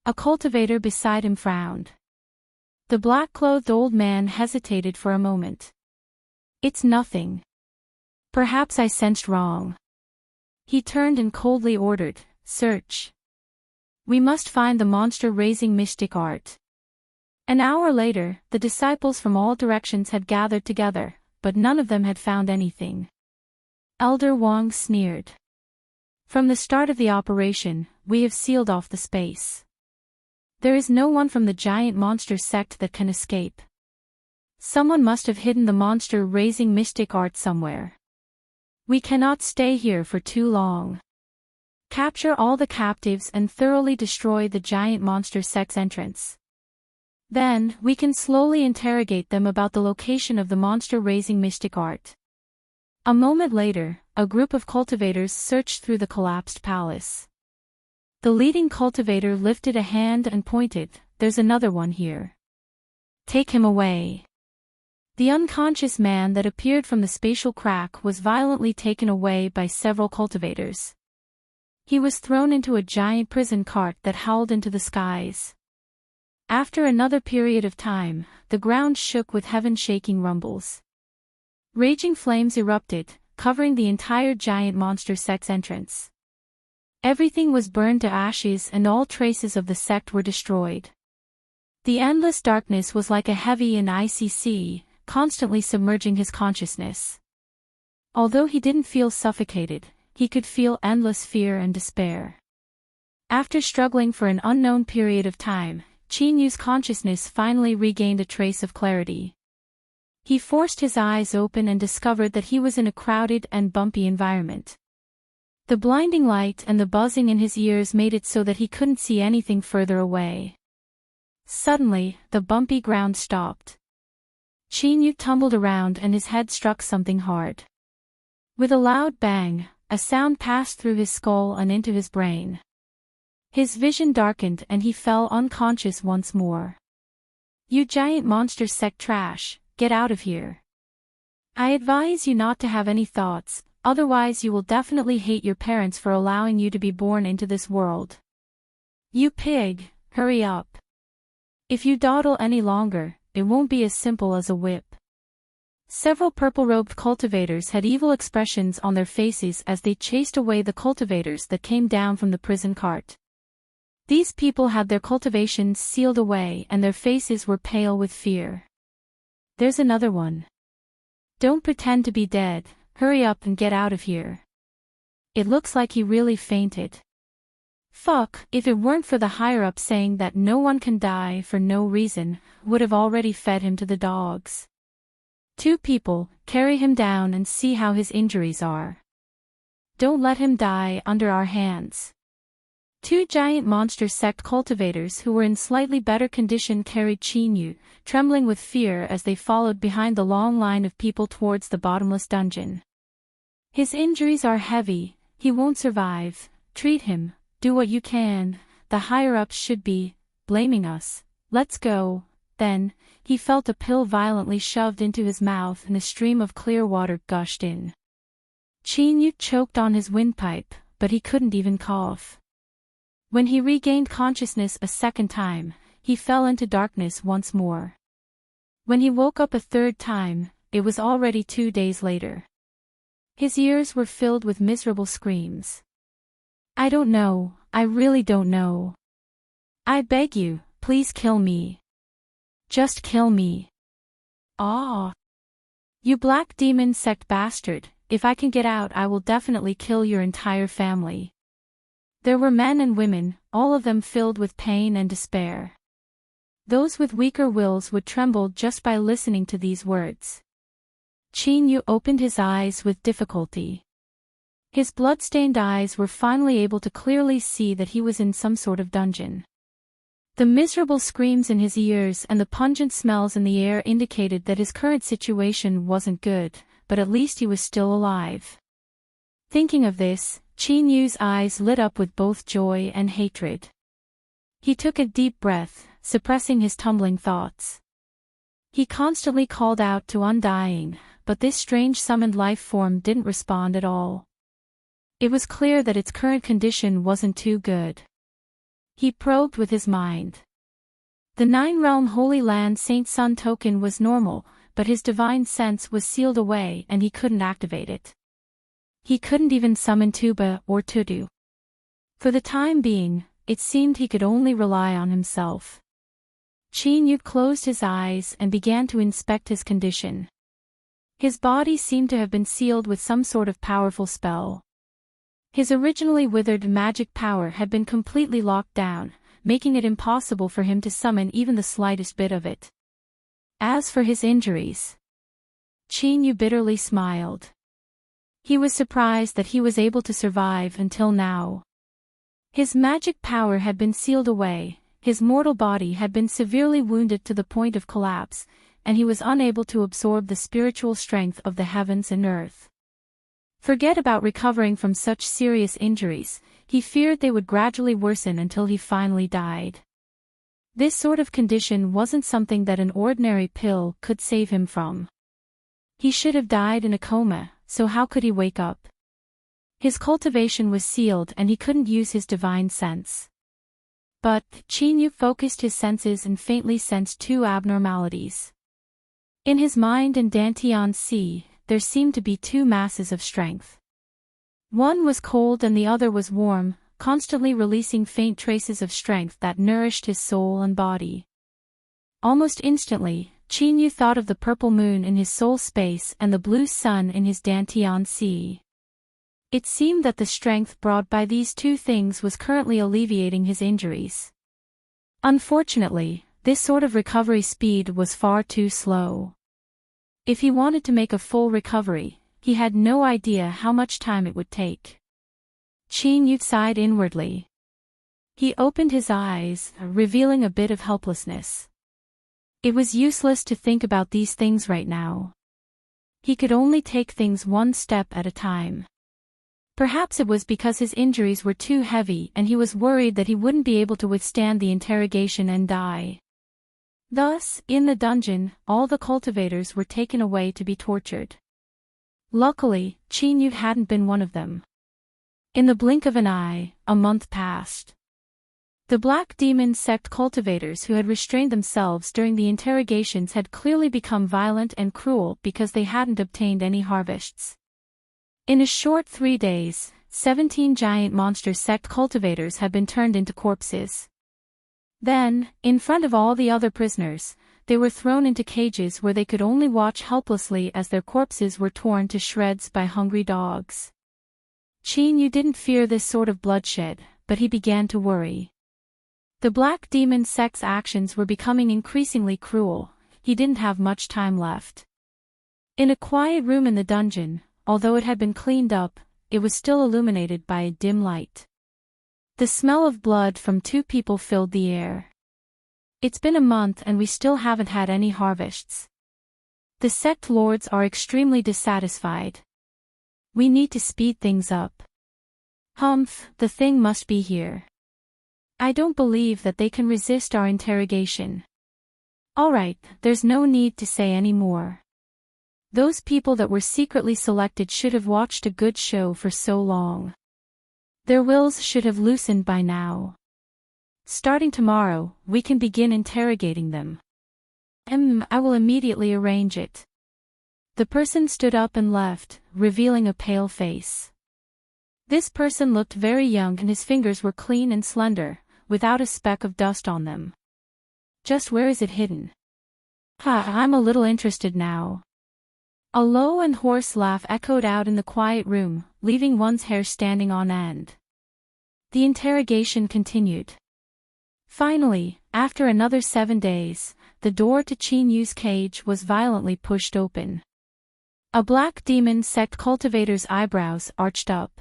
A cultivator beside him frowned. The black-clothed old man hesitated for a moment. "It's nothing. Perhaps I sensed wrong." He turned and coldly ordered, "Search. We must find the monster-raising mystic art." An hour later, the disciples from all directions had gathered together, but none of them had found anything. Elder Wang sneered. "From the start of the operation, we have sealed off the space. There is no one from the giant monster sect that can escape. Someone must have hidden the monster-raising mystic art somewhere. We cannot stay here for too long. Capture all the captives and thoroughly destroy the giant monster sect's entrance. Then, we can slowly interrogate them about the location of the monster-raising mystic art." A moment later, a group of cultivators searched through the collapsed palace. The leading cultivator lifted a hand and pointed, "There's another one here. Take him away." The unconscious man that appeared from the spatial crack was violently taken away by several cultivators. He was thrown into a giant prison cart that howled into the skies. After another period of time, the ground shook with heaven-shaking rumbles. Raging flames erupted, covering the entire giant monster sect's entrance. Everything was burned to ashes and all traces of the sect were destroyed. The endless darkness was like a heavy and icy sea, constantly submerging his consciousness. Although he didn't feel suffocated, he could feel endless fear and despair. After struggling for an unknown period of time, Qinyu's consciousness finally regained a trace of clarity. He forced his eyes open and discovered that he was in a crowded and bumpy environment. The blinding light and the buzzing in his ears made it so that he couldn't see anything further away. Suddenly, the bumpy ground stopped. Chinyu tumbled around and his head struck something hard. With a loud bang, a sound passed through his skull and into his brain. His vision darkened and he fell unconscious once more. "You giant monster sect trash, get out of here. I advise you not to have any thoughts, otherwise you will definitely hate your parents for allowing you to be born into this world. You pig, hurry up. If you dawdle any longer, it won't be as simple as a whip." Several purple-robed cultivators had evil expressions on their faces as they chased away the cultivators that came down from the prison cart. These people had their cultivations sealed away and their faces were pale with fear. "There's another one. Don't pretend to be dead, hurry up and get out of here. It looks like he really fainted. Fuck, if it weren't for the higher-up saying that no one can die for no reason, would have already fed him to the dogs. 2 people, carry him down and see how his injuries are. Don't let him die under our hands." 2 giant monster sect cultivators who were in slightly better condition carried Chinyu, trembling with fear as they followed behind the long line of people towards the bottomless dungeon. "His injuries are heavy, he won't survive, treat him, do what you can, the higher-ups should be blaming us, let's go." Then, he felt a pill violently shoved into his mouth and a stream of clear water gushed in. Chinyu choked on his windpipe, but he couldn't even cough. When he regained consciousness a second time, he fell into darkness once more. When he woke up a third time, it was already 2 days later. His ears were filled with miserable screams. "I don't know, I really don't know. I beg you, please kill me. Just kill me. Aw. You black demon sect bastard, if I can get out I will definitely kill your entire family." There were men and women, all of them filled with pain and despair. Those with weaker wills would tremble just by listening to these words. Chinyu opened his eyes with difficulty. His blood-stained eyes were finally able to clearly see that he was in some sort of dungeon. The miserable screams in his ears and the pungent smells in the air indicated that his current situation wasn't good, but at least he was still alive. Thinking of this, Chinyu's eyes lit up with both joy and hatred. He took a deep breath, suppressing his tumbling thoughts. He constantly called out to Undying, but this strange summoned life form didn't respond at all. It was clear that its current condition wasn't too good. He probed with his mind. The 9-realm Holy Land Saint Sun token was normal, but his divine sense was sealed away and he couldn't activate it. He couldn't even summon Tuba or Tudu. For the time being, it seemed he could only rely on himself. Chinyu closed his eyes and began to inspect his condition. His body seemed to have been sealed with some sort of powerful spell. His originally withered magic power had been completely locked down, making it impossible for him to summon even the slightest bit of it. As for his injuries, Chinyu bitterly smiled. He was surprised that he was able to survive until now. His magic power had been sealed away, his mortal body had been severely wounded to the point of collapse, and he was unable to absorb the spiritual strength of the heavens and earth. Forget about recovering from such serious injuries, he feared they would gradually worsen until he finally died. This sort of condition wasn't something that an ordinary pill could save him from. He should have died in a coma, so how could he wake up? His cultivation was sealed and he couldn't use his divine sense. But, Chinyu focused his senses and faintly sensed 2 abnormalities. In his mind and Dantian Sea, there seemed to be 2 masses of strength. One was cold and the other was warm, constantly releasing faint traces of strength that nourished his soul and body. Almost instantly, Chinyu thought of the purple moon in his soul space and the blue sun in his Dantian Sea. It seemed that the strength brought by these 2 things was currently alleviating his injuries. Unfortunately, this sort of recovery speed was far too slow. If he wanted to make a full recovery, he had no idea how much time it would take. Qin Yu sighed inwardly. He opened his eyes, revealing a bit of helplessness. It was useless to think about these things right now. He could only take things one step at a time. Perhaps it was because his injuries were too heavy and he was worried that he wouldn't be able to withstand the interrogation and die. Thus, in the dungeon, all the cultivators were taken away to be tortured. Luckily, Qin Yu hadn't been one of them. In the blink of an eye, a month passed. The Black Demon sect cultivators who had restrained themselves during the interrogations had clearly become violent and cruel because they hadn't obtained any harvests. In a short 3 days, 17 giant monster sect cultivators had been turned into corpses. Then, in front of all the other prisoners, they were thrown into cages where they could only watch helplessly as their corpses were torn to shreds by hungry dogs. Qin Yu didn't fear this sort of bloodshed, but he began to worry. The Black Demon sect's actions were becoming increasingly cruel. He didn't have much time left. In a quiet room in the dungeon, although it had been cleaned up, it was still illuminated by a dim light. The smell of blood from 2 people filled the air. It's been a month and we still haven't had any harvests. The sect lords are extremely dissatisfied. We need to speed things up. Humph, the thing must be here. I don't believe that they can resist our interrogation. Alright, there's no need to say any more. Those people that were secretly selected should have watched a good show for so long. Their wills should have loosened by now. Starting tomorrow, we can begin interrogating them. I will immediately arrange it. The person stood up and left, revealing a pale face. This person looked very young and his fingers were clean and slender, without a speck of dust on them. Just where is it hidden? I'm a little interested now. A low and hoarse laugh echoed out in the quiet room, leaving one's hair standing on end. The interrogation continued. Finally, after another 7 days, the door to Qin Yu's cage was violently pushed open. A Black Demon sect cultivator's eyebrows arched up.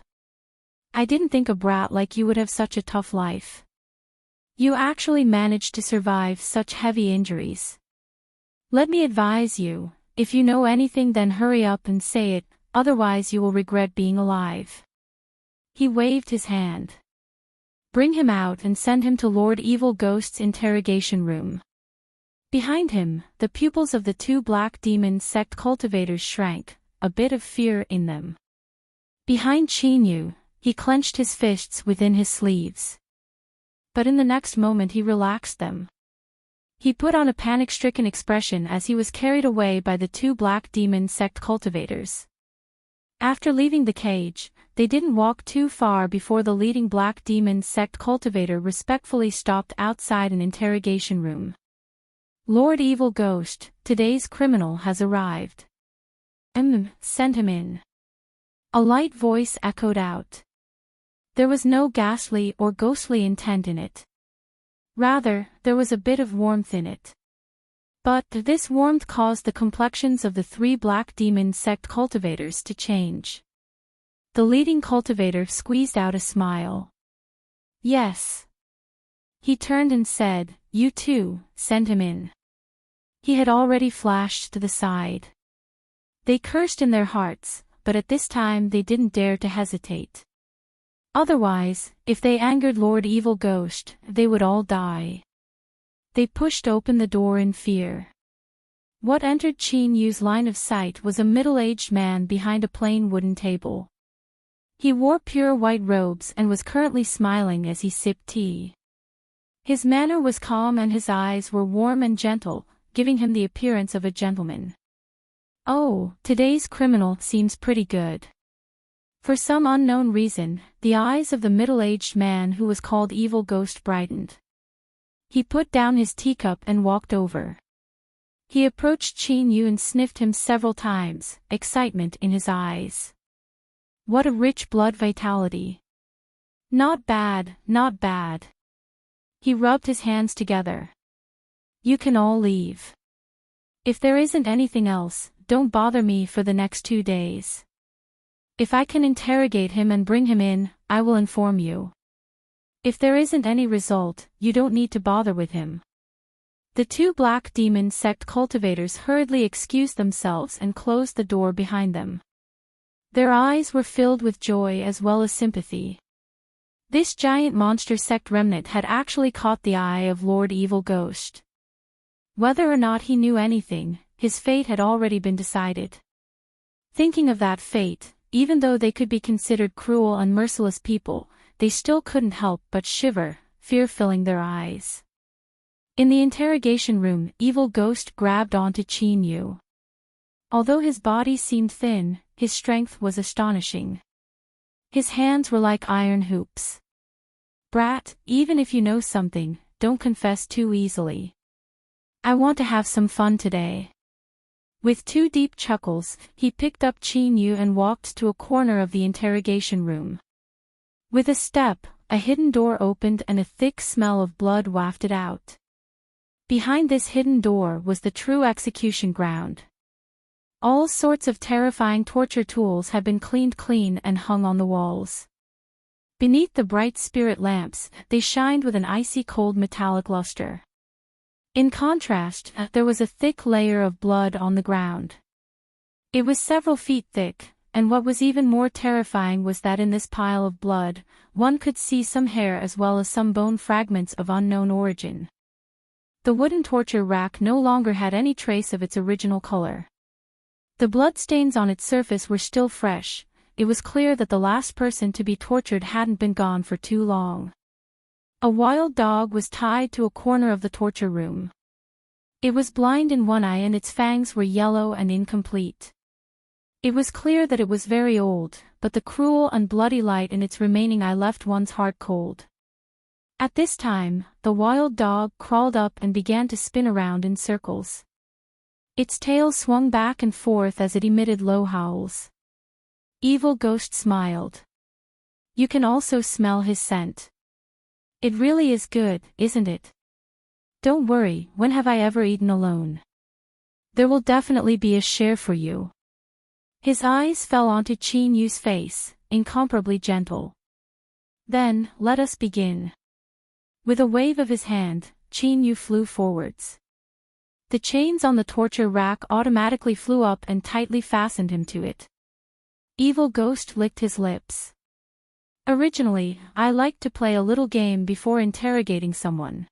I didn't think a brat like you would have such a tough life. You actually managed to survive such heavy injuries. Let me advise you, if you know anything then hurry up and say it, otherwise you will regret being alive. He waved his hand. Bring him out and send him to Lord Evil Ghost's interrogation room. Behind him, the pupils of the 2 Black Demon sect cultivators shrank, a bit of fear in them. Behind Qin Yu, he clenched his fists within his sleeves. But in the next moment he relaxed them. He put on a panic-stricken expression as he was carried away by the 2 Black Demon sect cultivators. After leaving the cage, they didn't walk too far before the leading Black Demon sect cultivator respectfully stopped outside an interrogation room. Lord Evil Ghost, today's criminal has arrived. Send him in. A light voice echoed out. There was no ghastly or ghostly intent in it. Rather, there was a bit of warmth in it. But this warmth caused the complexions of the 3 Black Demon sect cultivators to change. The leading cultivator squeezed out a smile. Yes. He turned and said, You too, send him in. He had already flashed to the side. They cursed in their hearts, but at this time they didn't dare to hesitate. Otherwise, if they angered Lord Evil Ghost, they would all die. They pushed open the door in fear. What entered Qin Yu's line of sight was a middle-aged man behind a plain wooden table. He wore pure white robes and was currently smiling as he sipped tea. His manner was calm and his eyes were warm and gentle, giving him the appearance of a gentleman. Oh, today's criminal seems pretty good. For some unknown reason, the eyes of the middle-aged man who was called Evil Ghost brightened. He put down his teacup and walked over. He approached Qin Yu and sniffed him several times, excitement in his eyes. What a rich blood vitality. Not bad, not bad. He rubbed his hands together. You can all leave. If there isn't anything else, don't bother me for the next 2 days. If I can interrogate him and bring him in, I will inform you. If there isn't any result, you don't need to bother with him." The 2 black demon sect cultivators hurriedly excused themselves and closed the door behind them. Their eyes were filled with joy as well as sympathy. This giant monster sect remnant had actually caught the eye of Lord Evil Ghost. Whether or not he knew anything, his fate had already been decided. Thinking of that fate, even though they could be considered cruel and merciless people, they still couldn't help but shiver, fear filling their eyes. In the interrogation room, Evil Ghost grabbed onto Chin Yu. Although his body seemed thin, his strength was astonishing. His hands were like iron hoops. "Brat, even if you know something, don't confess too easily. I want to have some fun today." With 2 deep chuckles, he picked up Chin Yu and walked to a corner of the interrogation room. With a step, a hidden door opened and a thick smell of blood wafted out. Behind this hidden door was the true execution ground. All sorts of terrifying torture tools had been cleaned clean and hung on the walls. Beneath the bright spirit lamps, they shined with an icy cold metallic luster. In contrast, there was a thick layer of blood on the ground. It was several feet thick, and what was even more terrifying was that in this pile of blood, one could see some hair as well as some bone fragments of unknown origin. The wooden torture rack no longer had any trace of its original color. The bloodstains on its surface were still fresh. It was clear that the last person to be tortured hadn't been gone for too long. A wild dog was tied to a corner of the torture room. It was blind in one eye and its fangs were yellow and incomplete. It was clear that it was very old, but the cruel and bloody light in its remaining eye left one's heart cold. At this time, the wild dog crawled up and began to spin around in circles. Its tail swung back and forth as it emitted low howls. Evil Ghost smiled. "You can also smell his scent. It really is good, isn't it? Don't worry, when have I ever eaten alone? There will definitely be a share for you." His eyes fell onto Chin Yu's face, incomparably gentle. "Then, let us begin." With a wave of his hand, Chin Yu flew forwards. The chains on the torture rack automatically flew up and tightly fastened him to it. Evil Ghost licked his lips. "Originally, I liked to play a little game before interrogating someone.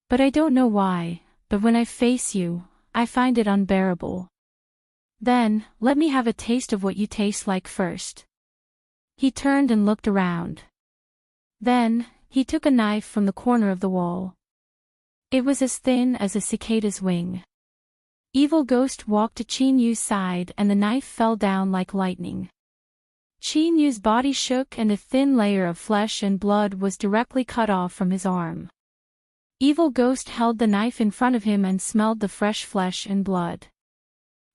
But I don't know why, but when I face you, I find it unbearable. Then, let me have a taste of what you taste like first." He turned and looked around. Then, he took a knife from the corner of the wall. It was as thin as a cicada's wing. Evil Ghost walked to Chin Yu's side and the knife fell down like lightning. Chin Yu's body shook and a thin layer of flesh and blood was directly cut off from his arm. Evil Ghost held the knife in front of him and smelled the fresh flesh and blood.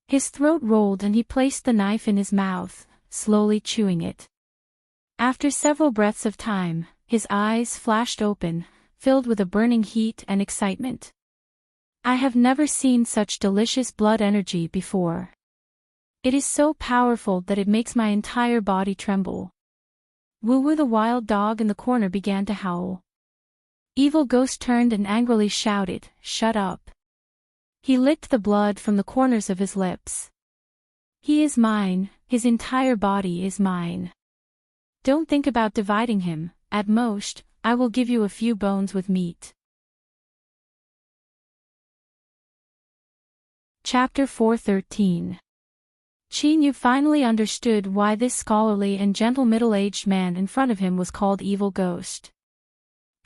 His throat rolled and he placed the knife in his mouth, slowly chewing it. After several breaths of time, his eyes flashed open, filled with a burning heat and excitement. "I have never seen such delicious blood energy before. It is so powerful that it makes my entire body tremble." Woo-woo, the wild dog in the corner, began to howl. Evil Ghost turned and angrily shouted, "Shut up." He licked the blood from the corners of his lips. "He is mine, his entire body is mine. Don't think about dividing him, at most, I will give you a few bones with meat." Chapter 413. Chin Yu finally understood why this scholarly and gentle middle-aged man in front of him was called Evil Ghost.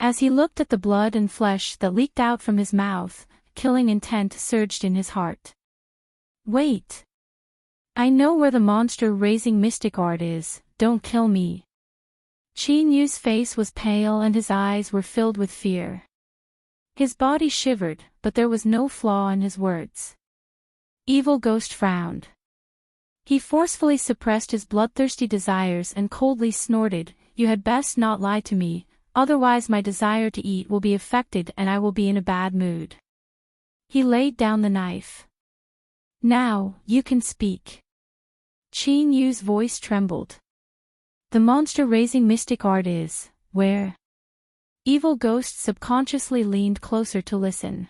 As he looked at the blood and flesh that leaked out from his mouth, killing intent surged in his heart. "Wait! I know where the monster-raising mystic art is, don't kill me." Chin Yu's face was pale and his eyes were filled with fear. His body shivered, but there was no flaw in his words. Evil Ghost frowned. He forcefully suppressed his bloodthirsty desires and coldly snorted, "You had best not lie to me, otherwise my desire to eat will be affected and I will be in a bad mood." He laid down the knife. Now, you can speak. Qin Yu's voice trembled. The monster-raising mystic art is, where? Evil Ghost subconsciously leaned closer to listen.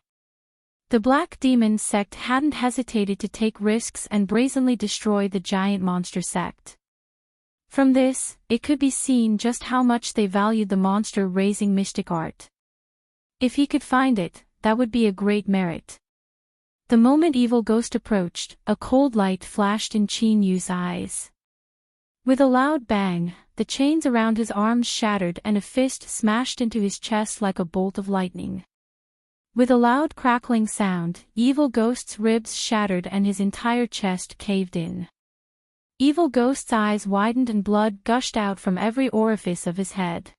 The Black Demon sect hadn't hesitated to take risks and brazenly destroy the giant monster sect. From this, it could be seen just how much they valued the monster-raising mystic art. If he could find it, that would be a great merit. The moment Evil Ghost approached, a cold light flashed in Qin Yu's eyes. With a loud bang, the chains around his arms shattered and a fist smashed into his chest like a bolt of lightning. With a loud crackling sound, Evil Ghost's ribs shattered and his entire chest caved in. Evil Ghost's eyes widened and blood gushed out from every orifice of his head.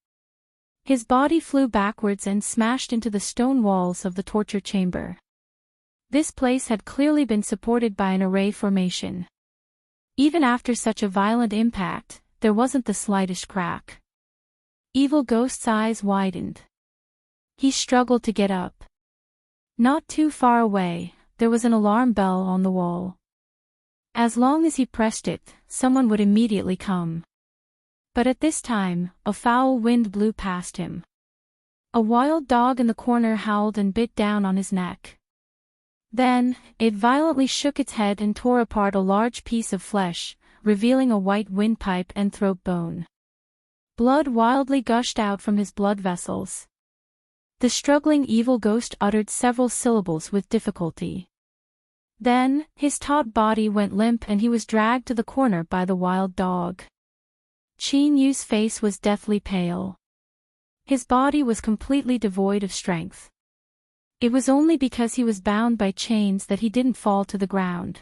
His body flew backwards and smashed into the stone walls of the torture chamber. This place had clearly been supported by an array formation. Even after such a violent impact, there wasn't the slightest crack. Evil Ghost's eyes widened. He struggled to get up. Not too far away, there was an alarm bell on the wall. As long as he pressed it, someone would immediately come. But at this time, a foul wind blew past him. A wild dog in the corner howled and bit down on his neck. Then, it violently shook its head and tore apart a large piece of flesh, revealing a white windpipe and throat bone. Blood wildly gushed out from his blood vessels. The struggling Evil Ghost uttered several syllables with difficulty. Then, his taut body went limp and he was dragged to the corner by the wild dog. Qin Yu's face was deathly pale. His body was completely devoid of strength. It was only because he was bound by chains that he didn't fall to the ground.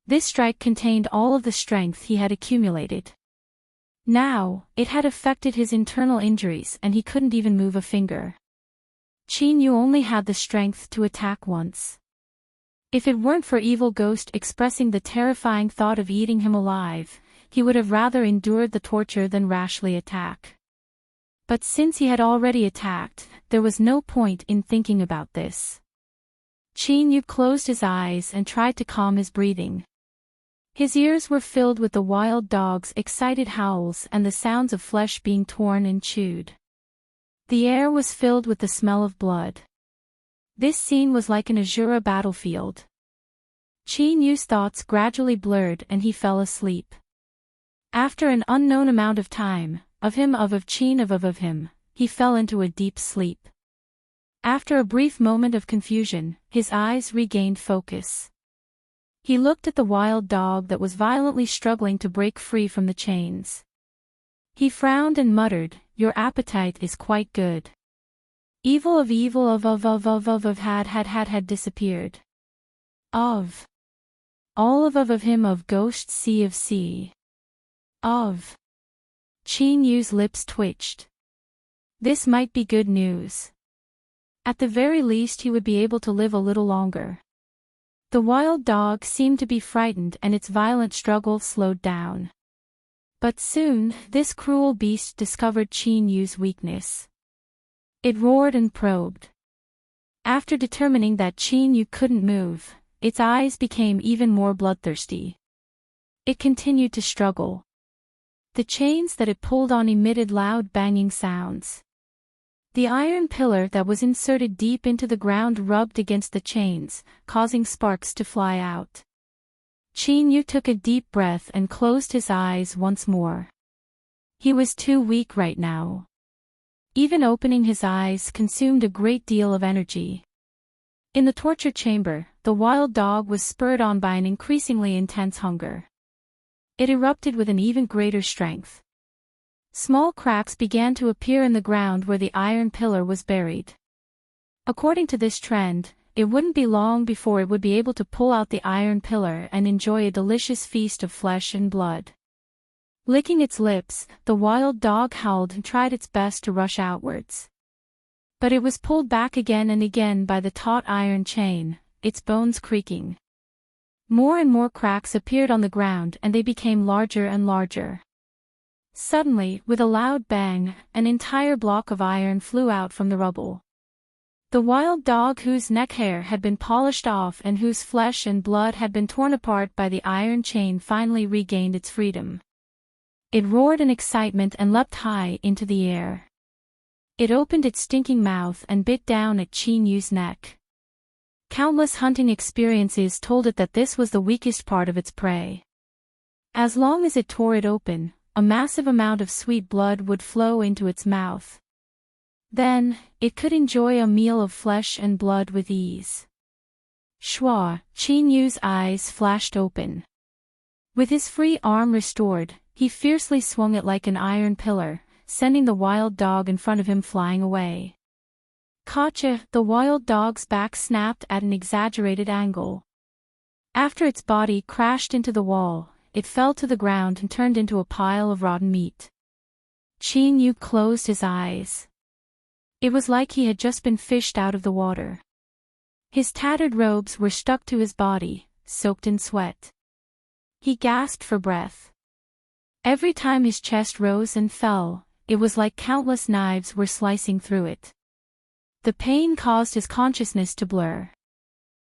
This strike contained all of the strength he had accumulated. Now, it had affected his internal injuries and he couldn't even move a finger. Qin Yu only had the strength to attack once. If it weren't for Evil Ghost expressing the terrifying thought of eating him alive, he would have rather endured the torture than rashly attack. But since he had already attacked, there was no point in thinking about this. Qin Yu closed his eyes and tried to calm his breathing. His ears were filled with the wild dog's excited howls and the sounds of flesh being torn and chewed. The air was filled with the smell of blood. This scene was like an Azura battlefield. Qin Yu's thoughts gradually blurred and he fell asleep. After an unknown amount of time, of him, he fell into a deep sleep. After a brief moment of confusion, his eyes regained focus. He looked at the wild dog that was violently struggling to break free from the chains. He frowned and muttered, "Your appetite is quite good." Evil of had disappeared. Of. All of him of Ghost Sea of Sea. Of. Qin Yu's lips twitched. This might be good news. At the very least he would be able to live a little longer. The wild dog seemed to be frightened and its violent struggle slowed down. But soon, this cruel beast discovered Qin Yu's weakness. It roared and probed. After determining that Qin Yu couldn't move, its eyes became even more bloodthirsty. It continued to struggle. The chains that it pulled on emitted loud banging sounds. The iron pillar that was inserted deep into the ground rubbed against the chains, causing sparks to fly out. Qin Yu took a deep breath and closed his eyes once more. He was too weak right now. Even opening his eyes consumed a great deal of energy. In the torture chamber, the wild dog was spurred on by an increasingly intense hunger. It erupted with an even greater strength. Small cracks began to appear in the ground where the iron pillar was buried. According to this trend, it wouldn't be long before it would be able to pull out the iron pillar and enjoy a delicious feast of flesh and blood. Licking its lips, the wild dog howled and tried its best to rush outwards. But it was pulled back again and again by the taut iron chain, its bones creaking. More and more cracks appeared on the ground and they became larger and larger. Suddenly, with a loud bang, an entire block of iron flew out from the rubble. The wild dog whose neck hair had been polished off and whose flesh and blood had been torn apart by the iron chain finally regained its freedom. It roared in excitement and leapt high into the air. It opened its stinking mouth and bit down at Chin Yu's neck. Countless hunting experiences told it that this was the weakest part of its prey. As long as it tore it open, a massive amount of sweet blood would flow into its mouth. Then, it could enjoy a meal of flesh and blood with ease. Shwa, Chin Yu's eyes flashed open. With his free arm restored, he fiercely swung it like an iron pillar, sending the wild dog in front of him flying away. Gotcha! The wild dog's back snapped at an exaggerated angle. After its body crashed into the wall, it fell to the ground and turned into a pile of rotten meat. Chin Yu closed his eyes. It was like he had just been fished out of the water. His tattered robes were stuck to his body, soaked in sweat. He gasped for breath. Every time his chest rose and fell, it was like countless knives were slicing through it. The pain caused his consciousness to blur.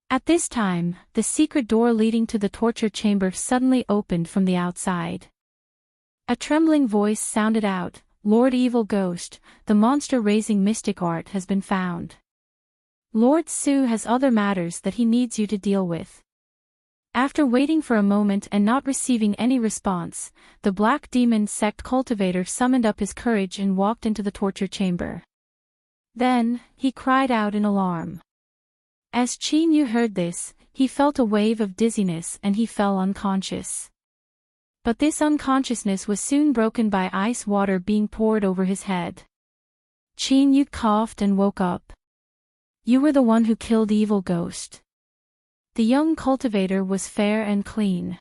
At this time, the secret door leading to the torture chamber suddenly opened from the outside. A trembling voice sounded out, "Lord Evil Ghost, the monster-raising mystic art has been found. Lord Su has other matters that he needs you to deal with." After waiting for a moment and not receiving any response, the Black Demon Sect cultivator summoned up his courage and walked into the torture chamber. Then, he cried out in alarm. As Chin Yu heard this, he felt a wave of dizziness and he fell unconscious. But this unconsciousness was soon broken by ice water being poured over his head. Chin Yu coughed and woke up. "You were the one who killed Evil Ghost." The young cultivator was fair and clean.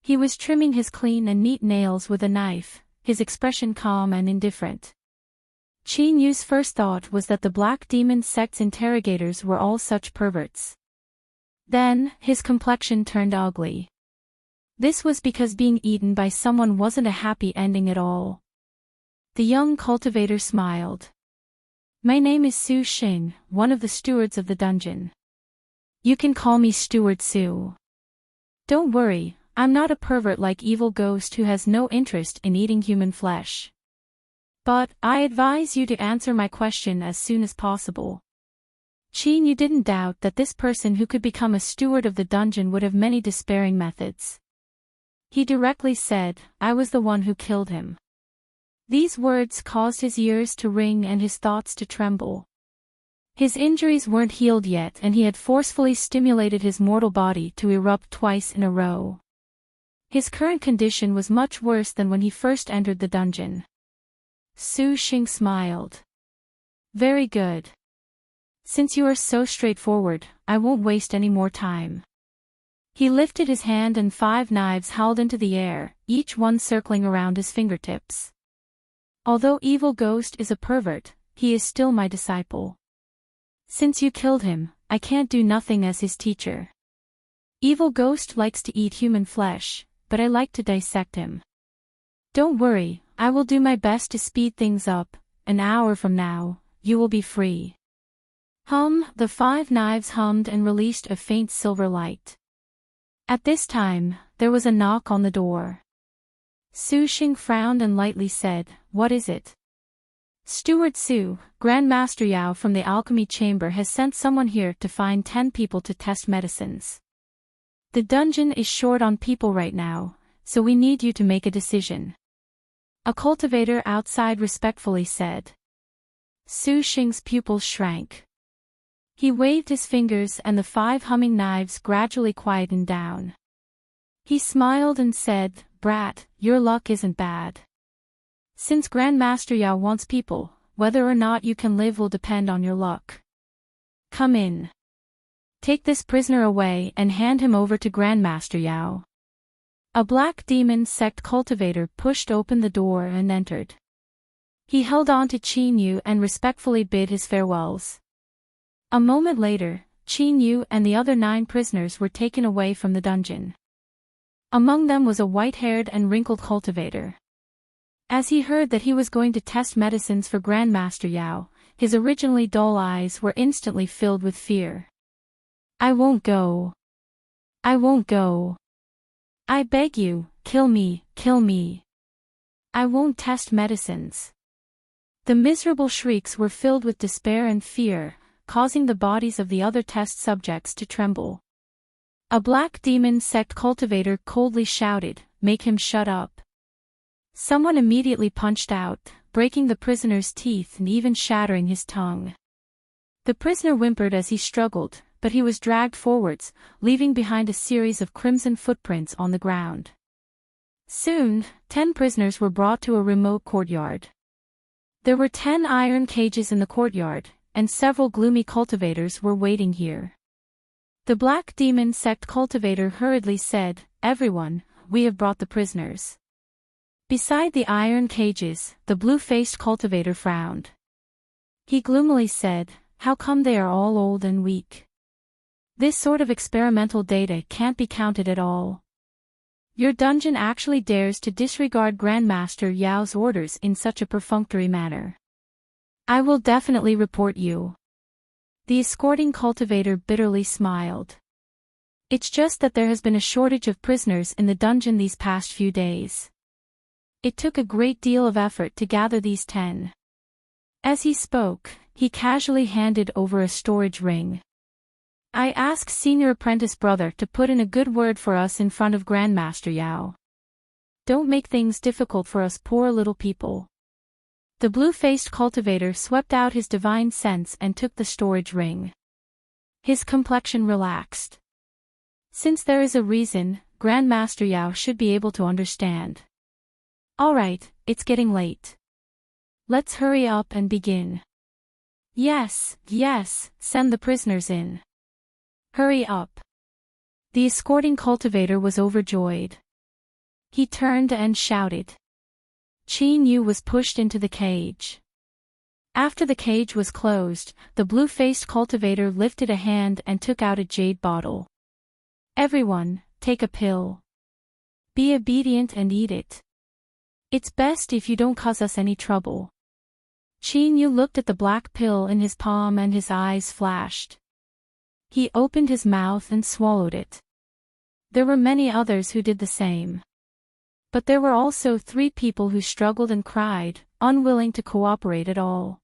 He was trimming his clean and neat nails with a knife, his expression calm and indifferent. Chin Yu's first thought was that the Black Demon Sect's interrogators were all such perverts. Then, his complexion turned ugly. This was because being eaten by someone wasn't a happy ending at all. The young cultivator smiled. "My name is Su Xing, one of the stewards of the dungeon. You can call me Steward Su. Don't worry, I'm not a pervert like Evil Ghost who has no interest in eating human flesh. But, I advise you to answer my question as soon as possible." Chin Yu didn't doubt that this person who could become a steward of the dungeon would have many despairing methods. He directly said, "I was the one who killed him." These words caused his ears to ring and his thoughts to tremble. His injuries weren't healed yet and he had forcefully stimulated his mortal body to erupt twice in a row. His current condition was much worse than when he first entered the dungeon. Su Xing smiled. "Very good. Since you are so straightforward, I won't waste any more time." He lifted his hand and 5 knives howled into the air, each one circling around his fingertips. "Although Evil Ghost is a pervert, he is still my disciple. Since you killed him, I can't do nothing as his teacher. Evil Ghost likes to eat human flesh, but I like to dissect him. Don't worry, I will do my best to speed things up. An hour from now, you will be free." The 5 knives hummed and released a faint silver light. At this time, there was a knock on the door. Su Xing frowned and lightly said, "What is it?" "Steward Su, Grandmaster Yao from the alchemy chamber has sent someone here to find 10 people to test medicines. The dungeon is short on people right now, so we need you to make a decision." A cultivator outside respectfully said. Su Xing's pupils shrank. He waved his fingers and the 5 humming knives gradually quietened down. He smiled and said, "Brat, your luck isn't bad. Since Grandmaster Yao wants people, whether or not you can live will depend on your luck. Come in. Take this prisoner away and hand him over to Grandmaster Yao." A Black Demon Sect cultivator pushed open the door and entered. He held on to Chin Yu and respectfully bid his farewells. A moment later, Chin Yu and the other 9 prisoners were taken away from the dungeon. Among them was a white-haired and wrinkled cultivator. As he heard that he was going to test medicines for Grandmaster Yao, his originally dull eyes were instantly filled with fear. "I won't go. I won't go. I beg you, kill me, kill me. I won't test medicines." The miserable shrieks were filled with despair and fear, causing the bodies of the other test subjects to tremble. A black demon sect cultivator coldly shouted, "Make him shut up." Someone immediately punched out, breaking the prisoner's teeth and even shattering his tongue. The prisoner whimpered as he struggled, but he was dragged forwards, leaving behind a series of crimson footprints on the ground. Soon, 10 prisoners were brought to a remote courtyard. There were 10 iron cages in the courtyard, and several gloomy cultivators were waiting here. The black demon sect cultivator hurriedly said, "Everyone, we have brought the prisoners." Beside the iron cages, the blue-faced cultivator frowned. He gloomily said, "How come they are all old and weak? This sort of experimental data can't be counted at all. Your dungeon actually dares to disregard Grandmaster Yao's orders in such a perfunctory manner. I will definitely report you." The escorting cultivator bitterly smiled. "It's just that there has been a shortage of prisoners in the dungeon these past few days. It took a great deal of effort to gather these 10. As he spoke, he casually handed over a storage ring. "I ask Senior Apprentice Brother to put in a good word for us in front of Grandmaster Yao. Don't make things difficult for us poor little people." The blue-faced cultivator swept out his divine sense and took the storage ring. His complexion relaxed. "Since there is a reason, Grandmaster Yao should be able to understand. All right, it's getting late. Let's hurry up and begin." Yes, send the prisoners in. Hurry up." The escorting cultivator was overjoyed. He turned and shouted. Qin Yu was pushed into the cage. After the cage was closed, the blue-faced cultivator lifted a hand and took out a jade bottle. "Everyone, take a pill. Be obedient and eat it. It's best if you don't cause us any trouble." Qin Yu looked at the black pill in his palm and his eyes flashed. He opened his mouth and swallowed it. There were many others who did the same. But there were also 3 people who struggled and cried, unwilling to cooperate at all.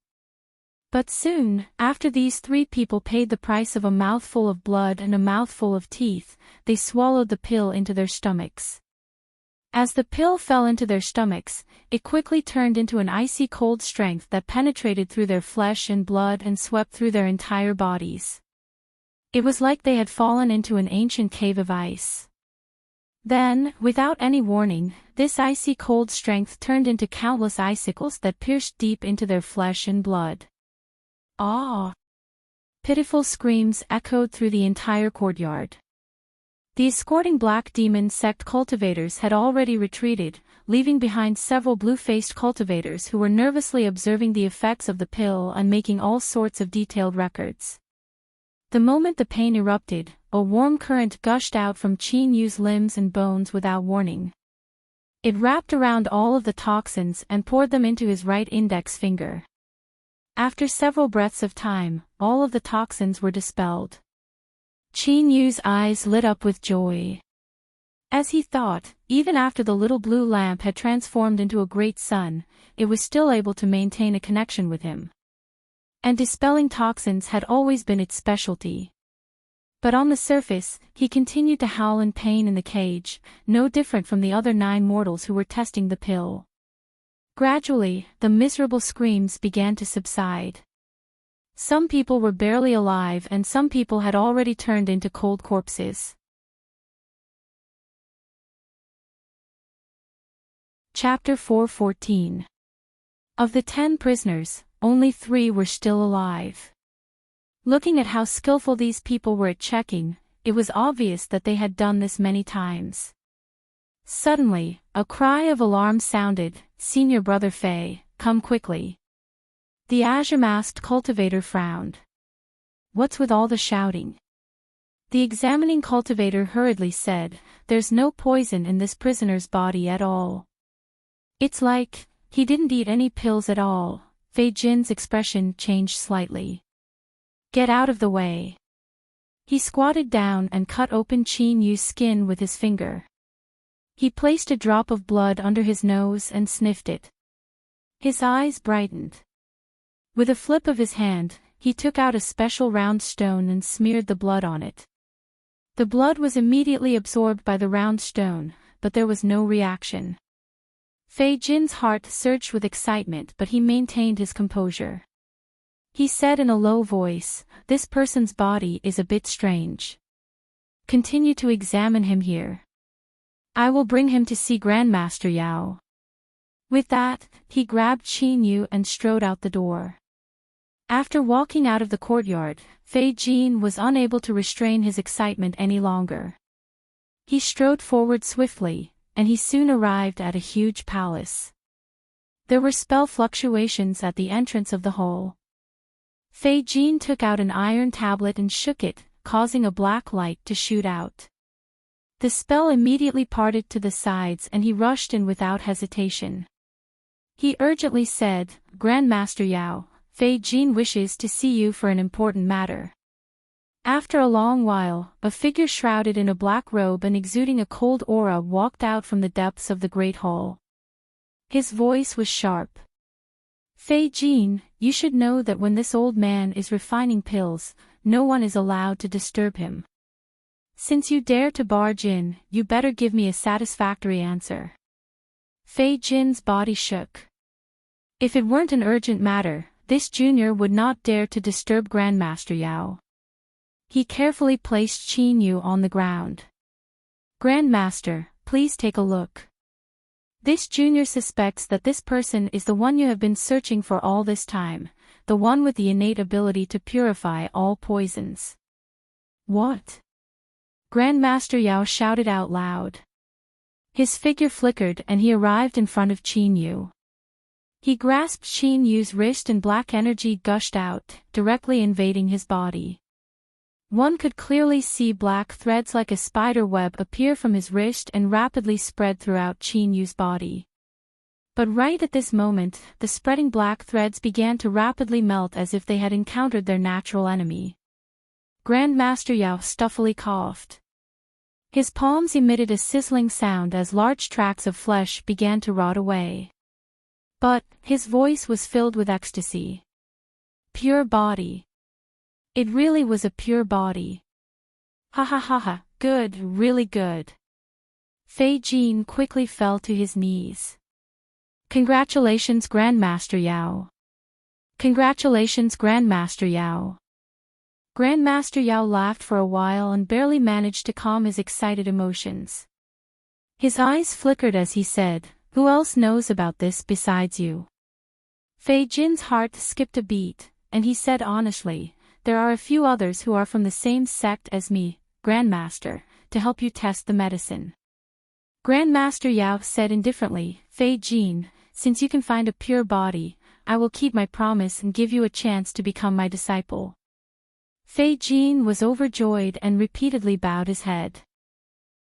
But soon, after these 3 people paid the price of a mouthful of blood and a mouthful of teeth, they swallowed the pill into their stomachs. As the pill fell into their stomachs, it quickly turned into an icy cold strength that penetrated through their flesh and blood and swept through their entire bodies. It was like they had fallen into an ancient cave of ice. Then, without any warning, this icy cold strength turned into countless icicles that pierced deep into their flesh and blood. Ah! Pitiful screams echoed through the entire courtyard. The escorting black demon sect cultivators had already retreated, leaving behind several blue-faced cultivators who were nervously observing the effects of the pill and making all sorts of detailed records. The moment the pain erupted, a warm current gushed out from Qin Yu's limbs and bones without warning. It wrapped around all of the toxins and poured them into his right index finger. After several breaths of time, all of the toxins were dispelled. Qin Yu's eyes lit up with joy. As he thought, even after the little blue lamp had transformed into a great sun, it was still able to maintain a connection with him. And dispelling toxins had always been its specialty. But on the surface, he continued to howl in pain in the cage, no different from the other 9 mortals who were testing the pill. Gradually, the miserable screams began to subside. Some people were barely alive and some people had already turned into cold corpses. Chapter 4:14. Of the 10 prisoners, only 3 were still alive. Looking at how skillful these people were at checking, it was obvious that they had done this many times. Suddenly, a cry of alarm sounded, "Senior Brother Fei, come quickly." The azure-masked cultivator frowned. "What's with all the shouting?" The examining cultivator hurriedly said, "There's no poison in this prisoner's body at all. It's like, he didn't eat any pills at all, Fei Jin's expression changed slightly. Get out of the way. He squatted down and cut open Qin Yu's skin with his finger. He placed a drop of blood under his nose and sniffed it. His eyes brightened. With a flip of his hand, he took out a special round stone and smeared the blood on it. The blood was immediately absorbed by the round stone, but there was no reaction. Fei Jin's heart surged with excitement, but he maintained his composure. He said in a low voice, "This person's body is a bit strange. Continue to examine him here. I will bring him to see Grandmaster Yao." With that, he grabbed Qin Yu and strode out the door. After walking out of the courtyard, Fei Jin was unable to restrain his excitement any longer. He strode forward swiftly, and he soon arrived at a huge palace. There were spell fluctuations at the entrance of the hall. Fei Jin took out an iron tablet and shook it, causing a black light to shoot out. The spell immediately parted to the sides and he rushed in without hesitation. He urgently said, "Grandmaster Yao, Fei Jin wishes to see you for an important matter." After a long while, a figure shrouded in a black robe and exuding a cold aura walked out from the depths of the great hall. His voice was sharp. "Fei Jin, you should know that when this old man is refining pills, no one is allowed to disturb him. Since you dare to barge in, you better give me a satisfactory answer." Fei Jin's body shook. If it weren't an urgent matter, this junior would not dare to disturb Grandmaster Yao. He carefully placed Qin Yu on the ground. "Grandmaster, please take a look. This junior suspects that this person is the one you have been searching for all this time, the one with the innate ability to purify all poisons." "What?" Grandmaster Yao shouted out loud. His figure flickered and he arrived in front of Qin Yu. He grasped Qin Yu's wrist and black energy gushed out, directly invading his body. One could clearly see black threads like a spider web appear from his wrist and rapidly spread throughout Qin Yu's body. But right at this moment, the spreading black threads began to rapidly melt as if they had encountered their natural enemy. Grandmaster Yao stuffily coughed. His palms emitted a sizzling sound as large tracts of flesh began to rot away. But his voice was filled with ecstasy. Pure body. It really was a pure body. Ha ha ha ha, good, really good. Fei Jin quickly fell to his knees. Congratulations, Grandmaster Yao. Congratulations, Grandmaster Yao. Grandmaster Yao laughed for a while and barely managed to calm his excited emotions. His eyes flickered as he said, "Who else knows about this besides you?" Fei Jin's heart skipped a beat, and he said honestly, "There are a few others who are from the same sect as me, Grandmaster, to help you test the medicine." Grandmaster Yao said indifferently, "Fei Jin, since you can find a pure body, I will keep my promise and give you a chance to become my disciple." Fei Jin was overjoyed and repeatedly bowed his head.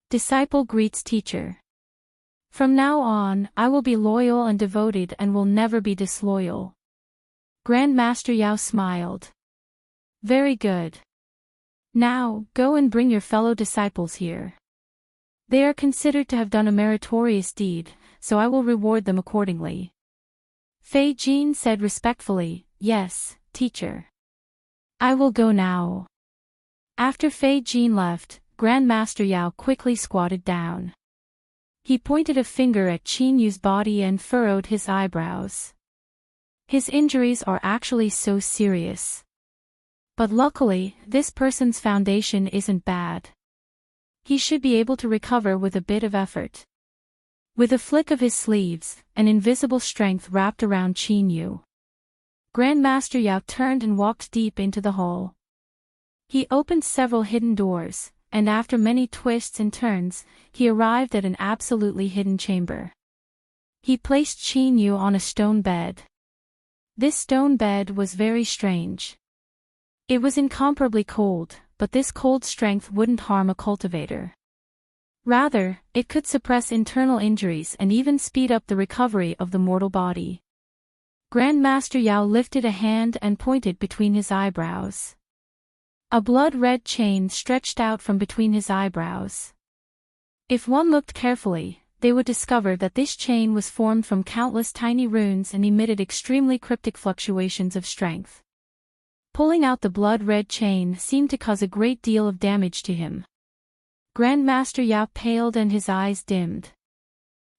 Disciple greets teacher. From now on, I will be loyal and devoted and will never be disloyal. Grandmaster Yao smiled. Very good. Now, go and bring your fellow disciples here. They are considered to have done a meritorious deed, so I will reward them accordingly. Fei Jin said respectfully, "Yes, teacher. I will go now." After Fei Jin left, Grandmaster Yao quickly squatted down. He pointed a finger at Qin Yu's body and furrowed his eyebrows. His injuries are actually so serious. But luckily, this person's foundation isn't bad. He should be able to recover with a bit of effort. With a flick of his sleeves, an invisible strength wrapped around Qin Yu. Grandmaster Yao turned and walked deep into the hall. He opened several hidden doors, and after many twists and turns, he arrived at an absolutely hidden chamber. He placed Qin Yu on a stone bed. This stone bed was very strange. It was incomparably cold, but this cold strength wouldn't harm a cultivator. Rather, it could suppress internal injuries and even speed up the recovery of the mortal body. Grandmaster Yao lifted a hand and pointed between his eyebrows. A blood-red chain stretched out from between his eyebrows. If one looked carefully, they would discover that this chain was formed from countless tiny runes and emitted extremely cryptic fluctuations of strength. Pulling out the blood-red chain seemed to cause a great deal of damage to him. Grandmaster Yao paled and his eyes dimmed.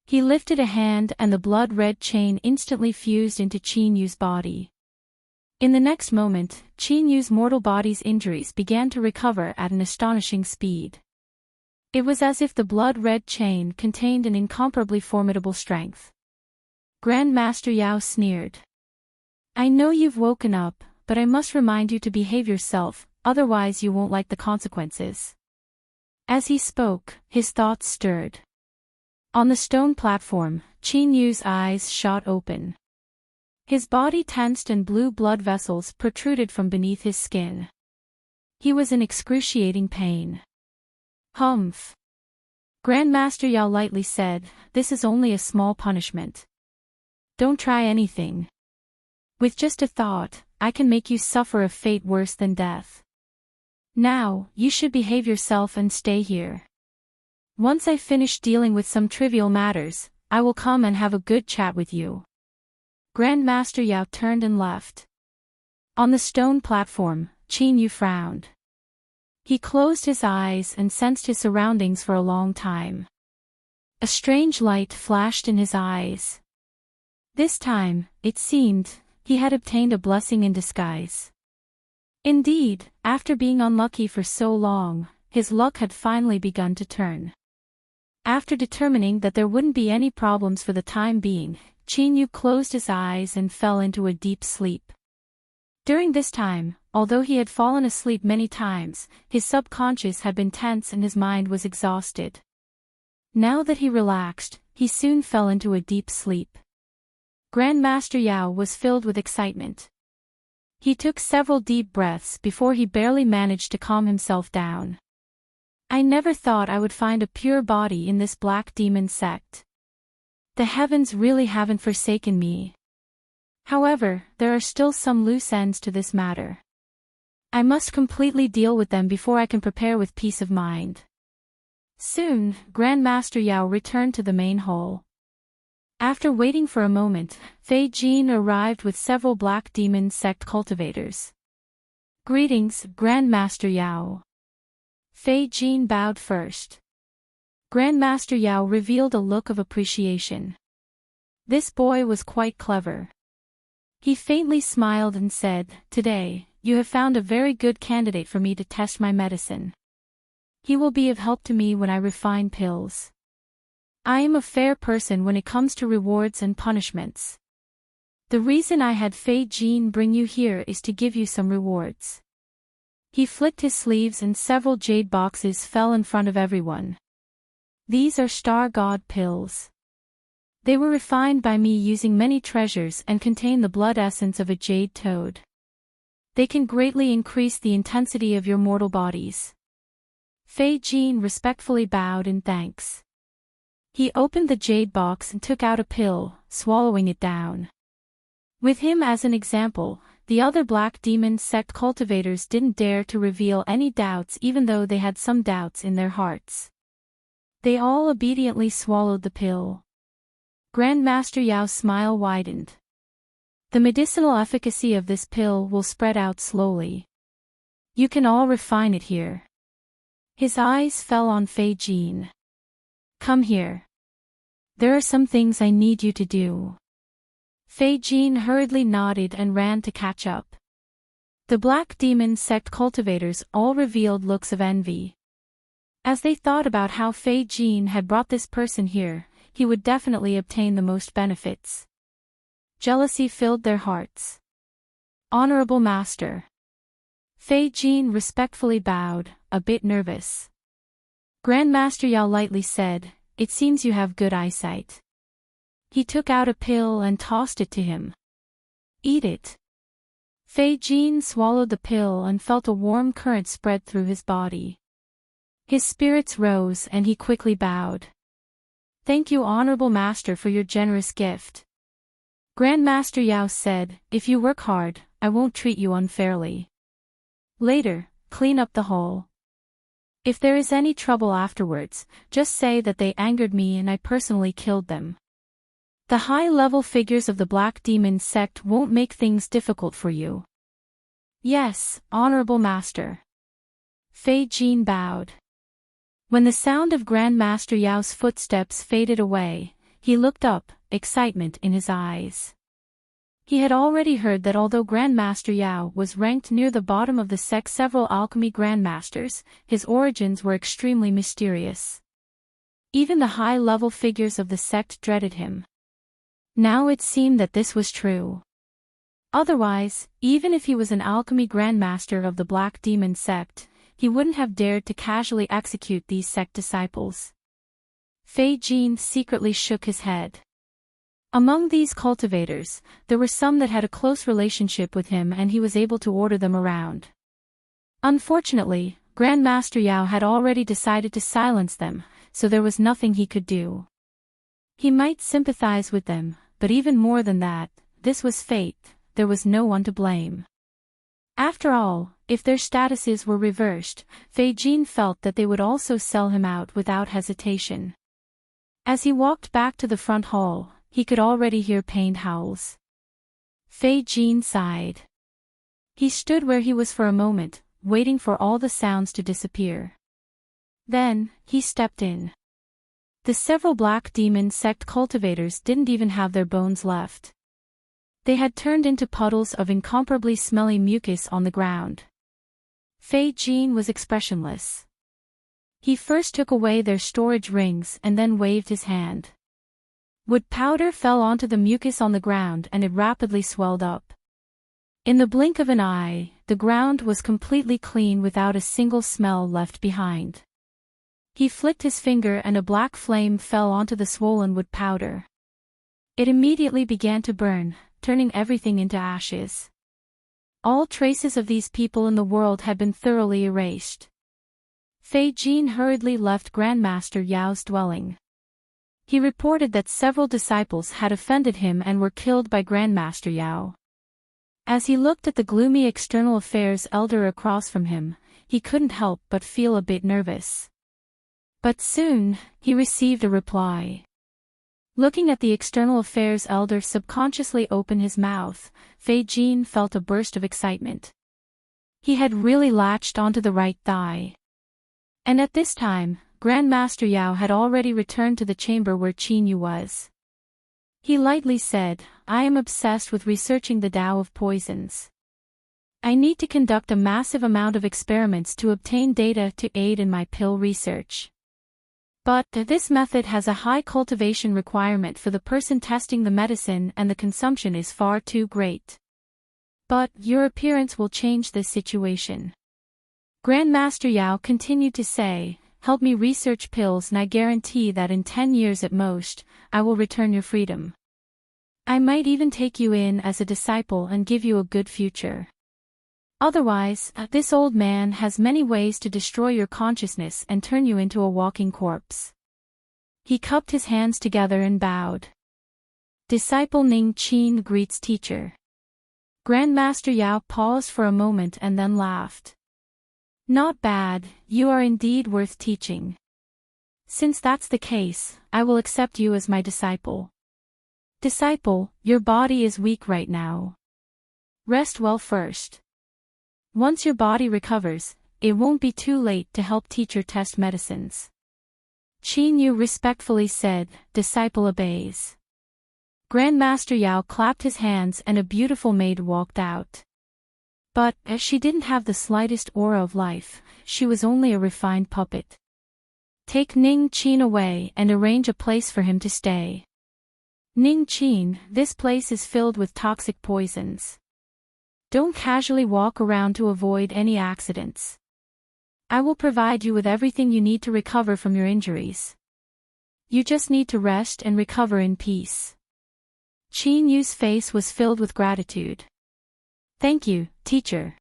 He lifted a hand and the blood-red chain instantly fused into Qin Yu's body. In the next moment, Qin Yu's mortal body's injuries began to recover at an astonishing speed. It was as if the blood-red chain contained an incomparably formidable strength. Grandmaster Yao sneered. "I know you've woken up, but I must remind you to behave yourself, otherwise you won't like the consequences." As he spoke, his thoughts stirred. On the stone platform, Qin Yu's eyes shot open. His body tensed and blue blood vessels protruded from beneath his skin. He was in excruciating pain. "Humph." Grandmaster Yao lightly said, "This is only a small punishment. Don't try anything. With just a thought, I can make you suffer a fate worse than death. Now, you should behave yourself and stay here. Once I finish dealing with some trivial matters, I will come and have a good chat with you." Grandmaster Yao turned and left. On the stone platform, Qin Yu frowned. He closed his eyes and sensed his surroundings for a long time. A strange light flashed in his eyes. This time, it seemed, he had obtained a blessing in disguise. Indeed, after being unlucky for so long, his luck had finally begun to turn. After determining that there wouldn't be any problems for the time being, Qin Yu closed his eyes and fell into a deep sleep. During this time, although he had fallen asleep many times, his subconscious had been tense and his mind was exhausted. Now that he relaxed, he soon fell into a deep sleep. Grandmaster Yao was filled with excitement. He took several deep breaths before he barely managed to calm himself down. "I never thought I would find a pure body in this black demon sect. The heavens really haven't forsaken me. However, there are still some loose ends to this matter. I must completely deal with them before I can prepare with peace of mind." Soon, Grandmaster Yao returned to the main hall. After waiting for a moment, Fei Jin arrived with several Black Demon sect cultivators. "Greetings, Grandmaster Yao." Fei Jin bowed first. Grandmaster Yao revealed a look of appreciation. This boy was quite clever. He faintly smiled and said, "Today, you have found a very good candidate for me to test my medicine. He will be of help to me when I refine pills. I am a fair person when it comes to rewards and punishments. The reason I had Fei Jin bring you here is to give you some rewards." He flicked his sleeves and several jade boxes fell in front of everyone. "These are Star God pills. They were refined by me using many treasures and contain the blood essence of a jade toad. They can greatly increase the intensity of your mortal bodies." Fei Jin respectfully bowed in thanks. He opened the jade box and took out a pill, swallowing it down. With him as an example, the other Black Demon sect cultivators didn't dare to reveal any doubts even though they had some doubts in their hearts. They all obediently swallowed the pill. Grandmaster Yao's smile widened. "The medicinal efficacy of this pill will spread out slowly. You can all refine it here." His eyes fell on Fei Jin. "Come here. There are some things I need you to do." Fei Jin hurriedly nodded and ran to catch up. The Black Demon sect cultivators all revealed looks of envy. As they thought about how Fei Jin had brought this person here, he would definitely obtain the most benefits. Jealousy filled their hearts. "Honorable Master." Fei Jin respectfully bowed, a bit nervous. Grandmaster Yao lightly said, "It seems you have good eyesight." He took out a pill and tossed it to him. "Eat it." Fei Jin swallowed the pill and felt a warm current spread through his body. His spirits rose and he quickly bowed. "Thank you, Honorable Master, for your generous gift." Grandmaster Yao said, if you work hard, I won't treat you unfairly. Later, clean up the hole. If there is any trouble afterwards, just say that they angered me and I personally killed them. The high-level figures of the Black Demon sect won't make things difficult for you. Yes, Honorable Master. Fei Jin bowed. When the sound of Grandmaster Yao's footsteps faded away, he looked up, excitement in his eyes. He had already heard that although Grandmaster Yao was ranked near the bottom of the sect's several alchemy grandmasters, his origins were extremely mysterious. Even the high-level figures of the sect dreaded him. Now it seemed that this was true. Otherwise, even if he was an alchemy grandmaster of the Black Demon sect, he wouldn't have dared to casually execute these sect disciples. Fei Jin secretly shook his head. Among these cultivators, there were some that had a close relationship with him and he was able to order them around. Unfortunately, Grandmaster Yao had already decided to silence them, so there was nothing he could do. He might sympathize with them, but even more than that, this was fate, there was no one to blame. After all, if their statuses were reversed, Fei Jin felt that they would also sell him out without hesitation. As he walked back to the front hall, he could already hear pained howls. Fei Jin sighed. He stood where he was for a moment, waiting for all the sounds to disappear. Then, he stepped in. The several Black Demon sect cultivators didn't even have their bones left. They had turned into puddles of incomparably smelly mucus on the ground. Fei Jin was expressionless. He first took away their storage rings and then waved his hand. Wood powder fell onto the mucus on the ground and it rapidly swelled up. In the blink of an eye, the ground was completely clean without a single smell left behind. He flicked his finger and a black flame fell onto the swollen wood powder. It immediately began to burn, turning everything into ashes. All traces of these people in the world had been thoroughly erased. Fei Jin hurriedly left Grandmaster Yao's dwelling. He reported that several disciples had offended him and were killed by Grandmaster Yao. As he looked at the gloomy external affairs elder across from him, he couldn't help but feel a bit nervous. But soon, he received a reply. Looking at the external affairs elder subconsciously open his mouth, Fei Jin felt a burst of excitement. He had really latched onto the right thigh. And at this time, Grandmaster Yao had already returned to the chamber where Qin Yu was. He lightly said, I am obsessed with researching the Tao of poisons. I need to conduct a massive amount of experiments to obtain data to aid in my pill research. But this method has a high cultivation requirement for the person testing the medicine and the consumption is far too great. But your appearance will change this situation. Grandmaster Yao continued to say, help me research pills and I guarantee that in 10 years at most, I will return your freedom. I might even take you in as a disciple and give you a good future. Otherwise, this old man has many ways to destroy your consciousness and turn you into a walking corpse. He cupped his hands together and bowed. Disciple Ning Qin greets teacher. Grandmaster Yao paused for a moment and then laughed. Not bad, you are indeed worth teaching. Since that's the case, I will accept you as my disciple. Disciple, your body is weak right now. Rest well first. Once your body recovers, it won't be too late to help teacher test medicines. Qin Yu respectfully said, disciple obeys. Grandmaster Yao clapped his hands and a beautiful maid walked out. But, as she didn't have the slightest aura of life, she was only a refined puppet. Take Ning Qin away and arrange a place for him to stay. Ning Qin, this place is filled with toxic poisons. Don't casually walk around to avoid any accidents. I will provide you with everything you need to recover from your injuries. You just need to rest and recover in peace. Qin Yu's face was filled with gratitude. Thank you, teacher.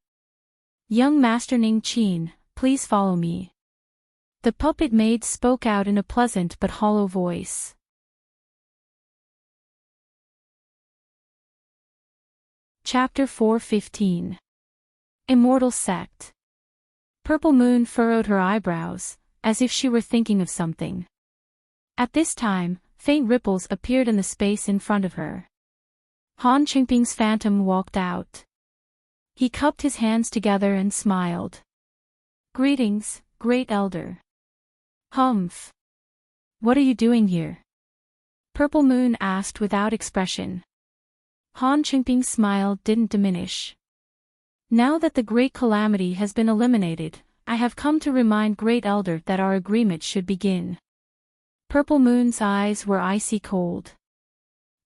Young Master Ning Qin, please follow me. The puppet maid spoke out in a pleasant but hollow voice. Chapter 4:15. Immortal Sect. Purple Moon furrowed her eyebrows, as if she were thinking of something. At this time, faint ripples appeared in the space in front of her. Han Qingping's phantom walked out. He cupped his hands together and smiled. "Greetings, Great Elder." "Humph. What are you doing here?" Purple Moon asked without expression. Han Qingping's smile didn't diminish. "Now that the Great Calamity has been eliminated, I have come to remind Great Elder that our agreement should begin." Purple Moon's eyes were icy cold.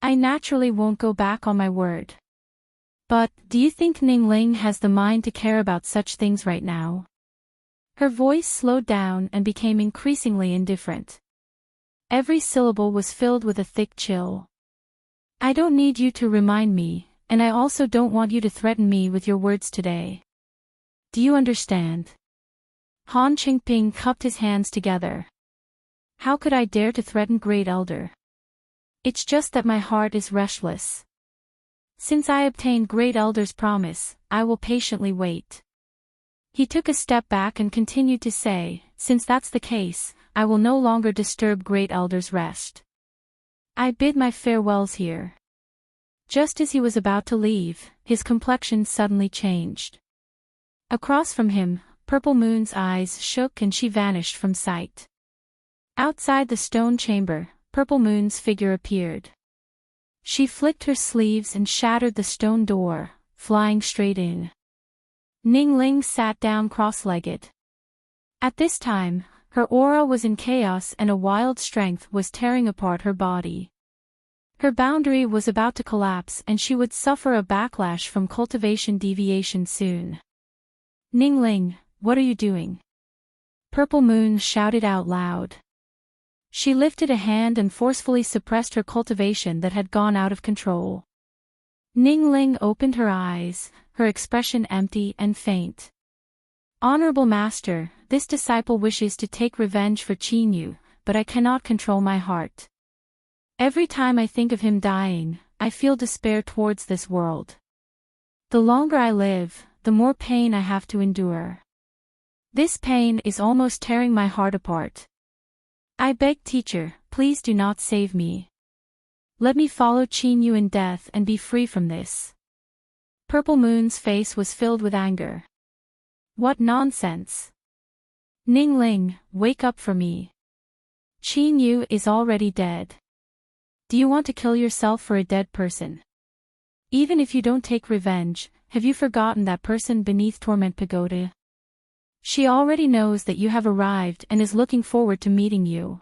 "I naturally won't go back on my word. But, do you think Ningling has the mind to care about such things right now?" Her voice slowed down and became increasingly indifferent. Every syllable was filled with a thick chill. "I don't need you to remind me, and I also don't want you to threaten me with your words today. Do you understand?" Han Qingping cupped his hands together. "How could I dare to threaten Great Elder? It's just that my heart is restless. Since I obtained Great Elder's promise, I will patiently wait." He took a step back and continued to say, "Since that's the case, I will no longer disturb Great Elder's rest. I bid my farewells here." Just as he was about to leave, his complexion suddenly changed. Across from him, Purple Moon's eyes shook and she vanished from sight. Outside the stone chamber, Purple Moon's figure appeared. She flicked her sleeves and shattered the stone door, flying straight in. Ningling sat down cross-legged. At this time, her aura was in chaos and a wild strength was tearing apart her body. Her boundary was about to collapse and she would suffer a backlash from cultivation deviation soon. "Ningling, what are you doing?" Purple Moon shouted out loud. She lifted a hand and forcefully suppressed her cultivation that had gone out of control. Ningling opened her eyes, her expression empty and faint. "Honorable Master, this disciple wishes to take revenge for Qinyu, but I cannot control my heart. Every time I think of him dying, I feel despair towards this world. The longer I live, the more pain I have to endure. This pain is almost tearing my heart apart. I beg, teacher, please do not save me. Let me follow Qinyu in death and be free from this." Purple Moon's face was filled with anger. "What nonsense! Ningling, wake up for me. Qinyu is already dead. Do you want to kill yourself for a dead person? Even if you don't take revenge, have you forgotten that person beneath Torment Pagoda? She already knows that you have arrived and is looking forward to meeting you."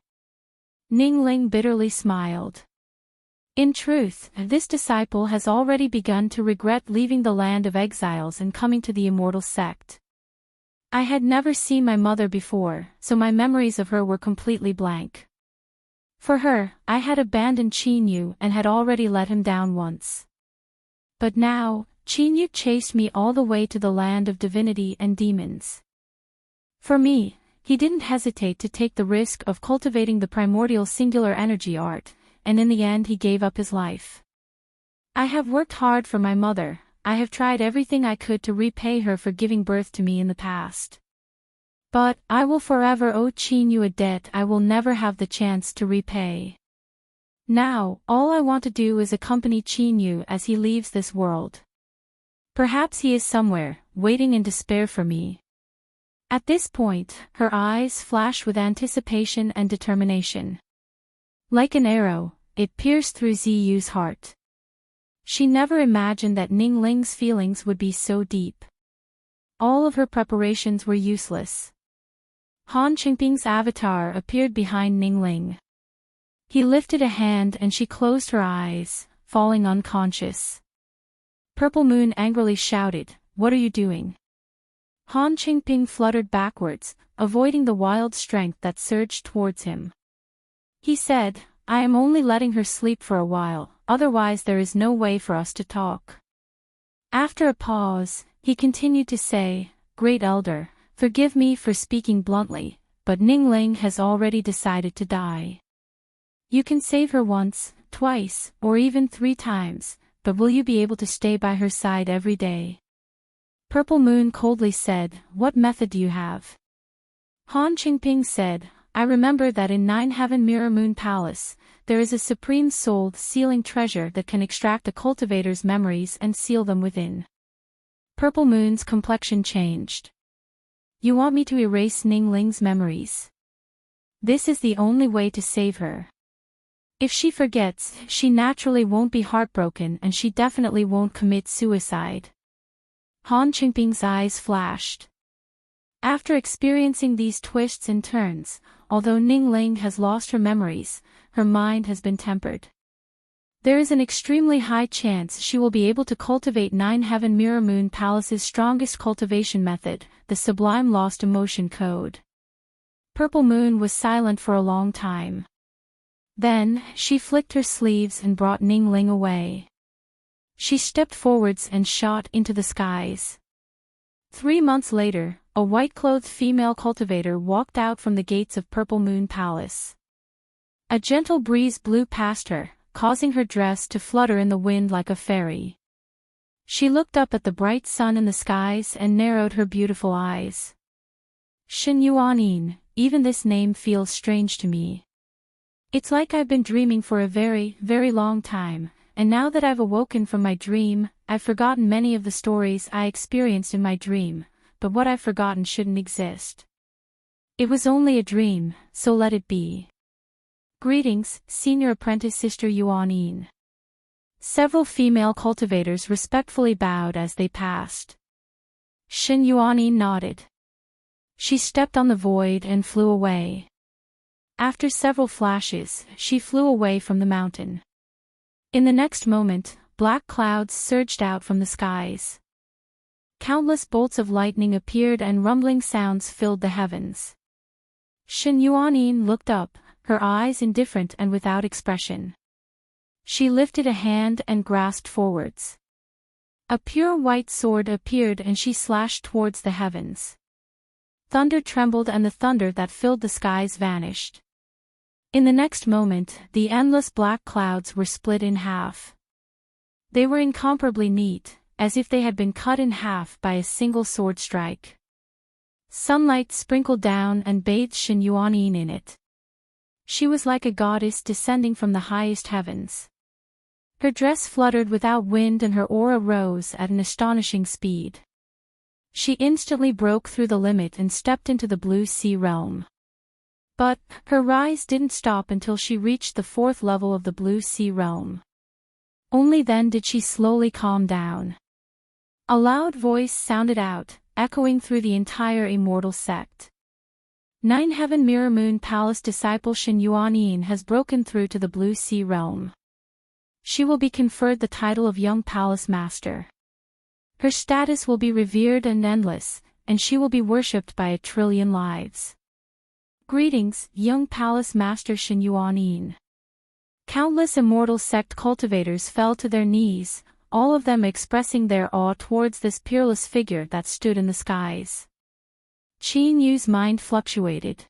Ningling bitterly smiled. In truth, this disciple has already begun to regret leaving the land of exiles and coming to the immortal sect. I had never seen my mother before, so my memories of her were completely blank. For her, I had abandoned Qinyu and had already let him down once. But now, Qinyu chased me all the way to the land of divinity and demons. For me, he didn't hesitate to take the risk of cultivating the primordial singular energy art, and in the end he gave up his life. I have worked hard for my mother, I have tried everything I could to repay her for giving birth to me in the past. But, I will forever owe Qinyu a debt I will never have the chance to repay. Now, all I want to do is accompany Qinyu as he leaves this world. Perhaps he is somewhere, waiting in despair for me." At this point, her eyes flashed with anticipation and determination. Like an arrow, it pierced through Ziyu's heart. She never imagined that Ningling's feelings would be so deep. All of her preparations were useless. Han Qingping's avatar appeared behind Ningling. He lifted a hand and she closed her eyes, falling unconscious. Purple Moon angrily shouted, "What are you doing?" Han Qingping fluttered backwards, avoiding the wild strength that surged towards him. He said, "I am only letting her sleep for a while, otherwise there is no way for us to talk." After a pause, he continued to say, "Great Elder, forgive me for speaking bluntly, but Ningling has already decided to die. You can save her once, twice, or even 3 times, but will you be able to stay by her side every day? Purple Moon coldly said, what method do you have? Han Qingping said, I remember that in Nine Heaven Mirror Moon Palace, there is a supreme soul sealing treasure that can extract a cultivator's memories and seal them within. Purple Moon's complexion changed. You want me to erase Ning Ling's memories? This is the only way to save her. If she forgets, she naturally won't be heartbroken and she definitely won't commit suicide. Han Qingping's eyes flashed. After experiencing these twists and turns, although Ning Ling has lost her memories, her mind has been tempered. There is an extremely high chance she will be able to cultivate Nine Heaven Mirror Moon Palace's strongest cultivation method, the Sublime Lost Emotion Code. Purple Moon was silent for a long time. Then, she flicked her sleeves and brought Ning Ling away. She stepped forwards and shot into the skies. 3 months later, a white-clothed female cultivator walked out from the gates of Purple Moon Palace. A gentle breeze blew past her, causing her dress to flutter in the wind like a fairy. She looked up at the bright sun in the skies and narrowed her beautiful eyes. Shen Yuanin, even this name feels strange to me. It's like I've been dreaming for a very, very long time, and now that I've awoken from my dream, I've forgotten many of the stories I experienced in my dream, but what I've forgotten shouldn't exist. It was only a dream, so let it be. Greetings, Senior Apprentice Sister Yuanin. Several female cultivators respectfully bowed as they passed. Shen Yuanin nodded. She stepped on the void and flew away. After several flashes, she flew away from the mountain. In the next moment, black clouds surged out from the skies. Countless bolts of lightning appeared and rumbling sounds filled the heavens. Shen Yuanin looked up, her eyes indifferent and without expression. She lifted a hand and grasped forwards. A pure white sword appeared and she slashed towards the heavens. Thunder trembled and the thunder that filled the skies vanished. In the next moment, the endless black clouds were split in half. They were incomparably neat, as if they had been cut in half by a single sword strike. Sunlight sprinkled down and bathed Shen Yuanin in it. She was like a goddess descending from the highest heavens. Her dress fluttered without wind and her aura rose at an astonishing speed. She instantly broke through the limit and stepped into the blue sea realm. But, her rise didn't stop until she reached the 4th level of the blue sea realm. Only then did she slowly calm down. A loud voice sounded out, echoing through the entire immortal sect. Nine Heaven Mirror Moon Palace disciple Shen Yuanin has broken through to the blue sea realm. She will be conferred the title of Young Palace Master. Her status will be revered and endless, and she will be worshipped by 1 trillion lives. Greetings, Young Palace Master Shen Yuanin. Countless immortal sect cultivators fell to their knees, all of them expressing their awe towards this peerless figure that stood in the skies. Qin Yu's mind fluctuated.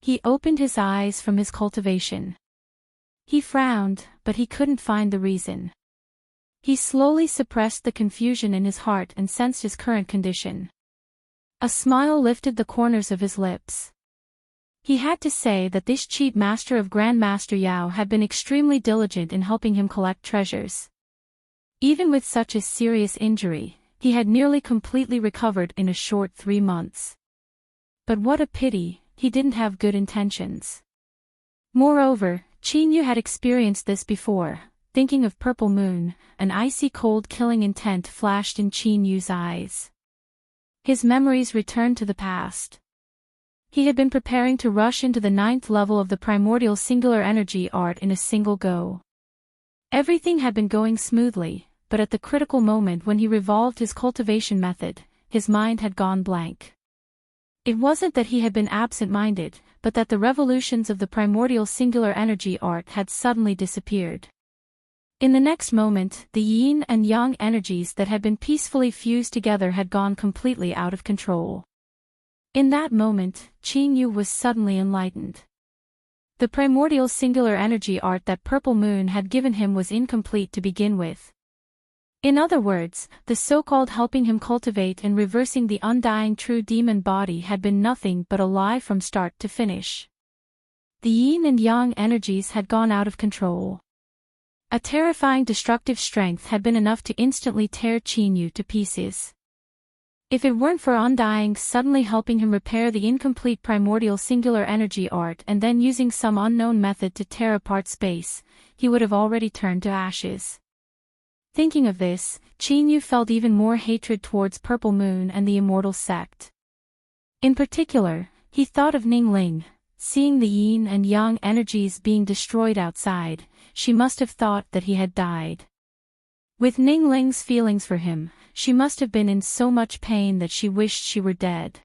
He opened his eyes from his cultivation. He frowned, but he couldn't find the reason. He slowly suppressed the confusion in his heart and sensed his current condition. A smile lifted the corners of his lips. He had to say that this cheat master of Grandmaster Yao had been extremely diligent in helping him collect treasures. Even with such a serious injury, he had nearly completely recovered in a short 3 months. But what a pity, he didn't have good intentions. Moreover, Qin Yu had experienced this before. Thinking of Purple Moon, an icy cold killing intent flashed in Qin Yu's eyes. His memories returned to the past. He had been preparing to rush into the 9th level of the primordial singular energy art in a single go. Everything had been going smoothly, but at the critical moment when he revolved his cultivation method, his mind had gone blank. It wasn't that he had been absent-minded, but that the revolutions of the primordial singular energy art had suddenly disappeared. In the next moment, the yin and yang energies that had been peacefully fused together had gone completely out of control. In that moment, Qin Yu was suddenly enlightened. The primordial singular energy art that Purple Moon had given him was incomplete to begin with, In other words, the so-called helping him cultivate and reversing the undying true demon body had been nothing but a lie from start to finish. The yin and yang energies had gone out of control. A terrifying destructive strength had been enough to instantly tear Chinyu to pieces. If it weren't for Undying suddenly helping him repair the incomplete primordial singular energy art and then using some unknown method to tear apart space, he would have already turned to ashes. Thinking of this, Chinyu felt even more hatred towards Purple Moon and the Immortal Sect. In particular, he thought of Ningling. Seeing the yin and yang energies being destroyed outside, she must have thought that he had died. With Ningling's feelings for him, she must have been in so much pain that she wished she were dead.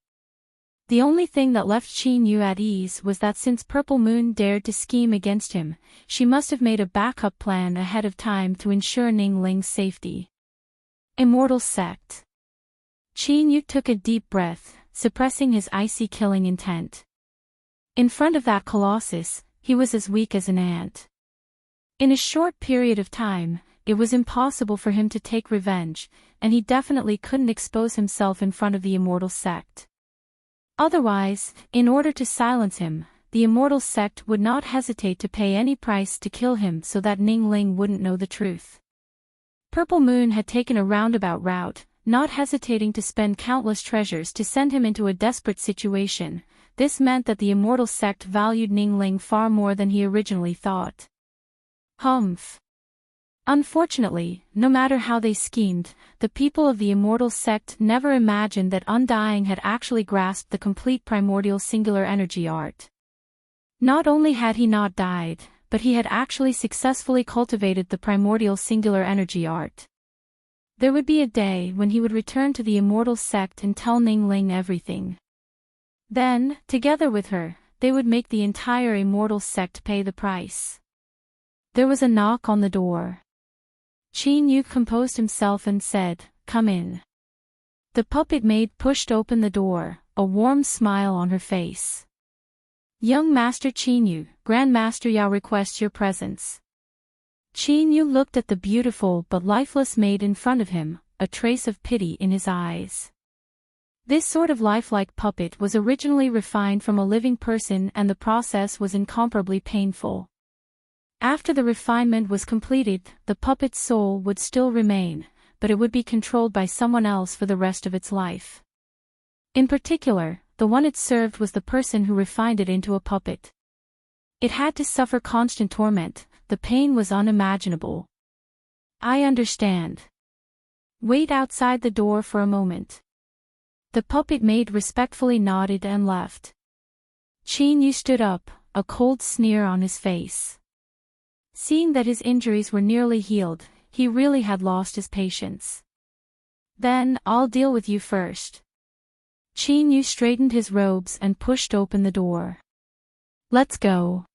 The only thing that left Chinyu at ease was that since Purple Moon dared to scheme against him, she must have made a backup plan ahead of time to ensure Ningling's safety. Immortal Sect. Chinyu took a deep breath, suppressing his icy killing intent. In front of that colossus, he was as weak as an ant. In a short period of time, it was impossible for him to take revenge, and he definitely couldn't expose himself in front of the Immortal Sect. Otherwise, in order to silence him, the Immortal Sect would not hesitate to pay any price to kill him so that Ningling wouldn't know the truth. Purple Moon had taken a roundabout route, not hesitating to spend countless treasures to send him into a desperate situation. This meant that the Immortal Sect valued Ningling far more than he originally thought. Humph. Unfortunately, no matter how they schemed, the people of the Immortal Sect never imagined that Undying had actually grasped the complete primordial singular energy art. Not only had he not died, but he had actually successfully cultivated the primordial singular energy art. There would be a day when he would return to the Immortal Sect and tell Ningling everything. Then, together with her, they would make the entire Immortal Sect pay the price. There was a knock on the door. Chinyu composed himself and said, "Come in." The puppet maid pushed open the door, a warm smile on her face. "Young Master Chinyu, Grandmaster Yao requests your presence." Chinyu looked at the beautiful but lifeless maid in front of him, a trace of pity in his eyes. This sort of lifelike puppet was originally refined from a living person and the process was incomparably painful. After the refinement was completed, the puppet's soul would still remain, but it would be controlled by someone else for the rest of its life. In particular, the one it served was the person who refined it into a puppet. It had to suffer constant torment, the pain was unimaginable. "I understand. Wait outside the door for a moment." The puppet maid respectfully nodded and left. Chinyu stood up, a cold sneer on his face. Seeing that his injuries were nearly healed, he really had lost his patience. "Then, I'll deal with you first." Chinyu straightened his robes and pushed open the door. "Let's go."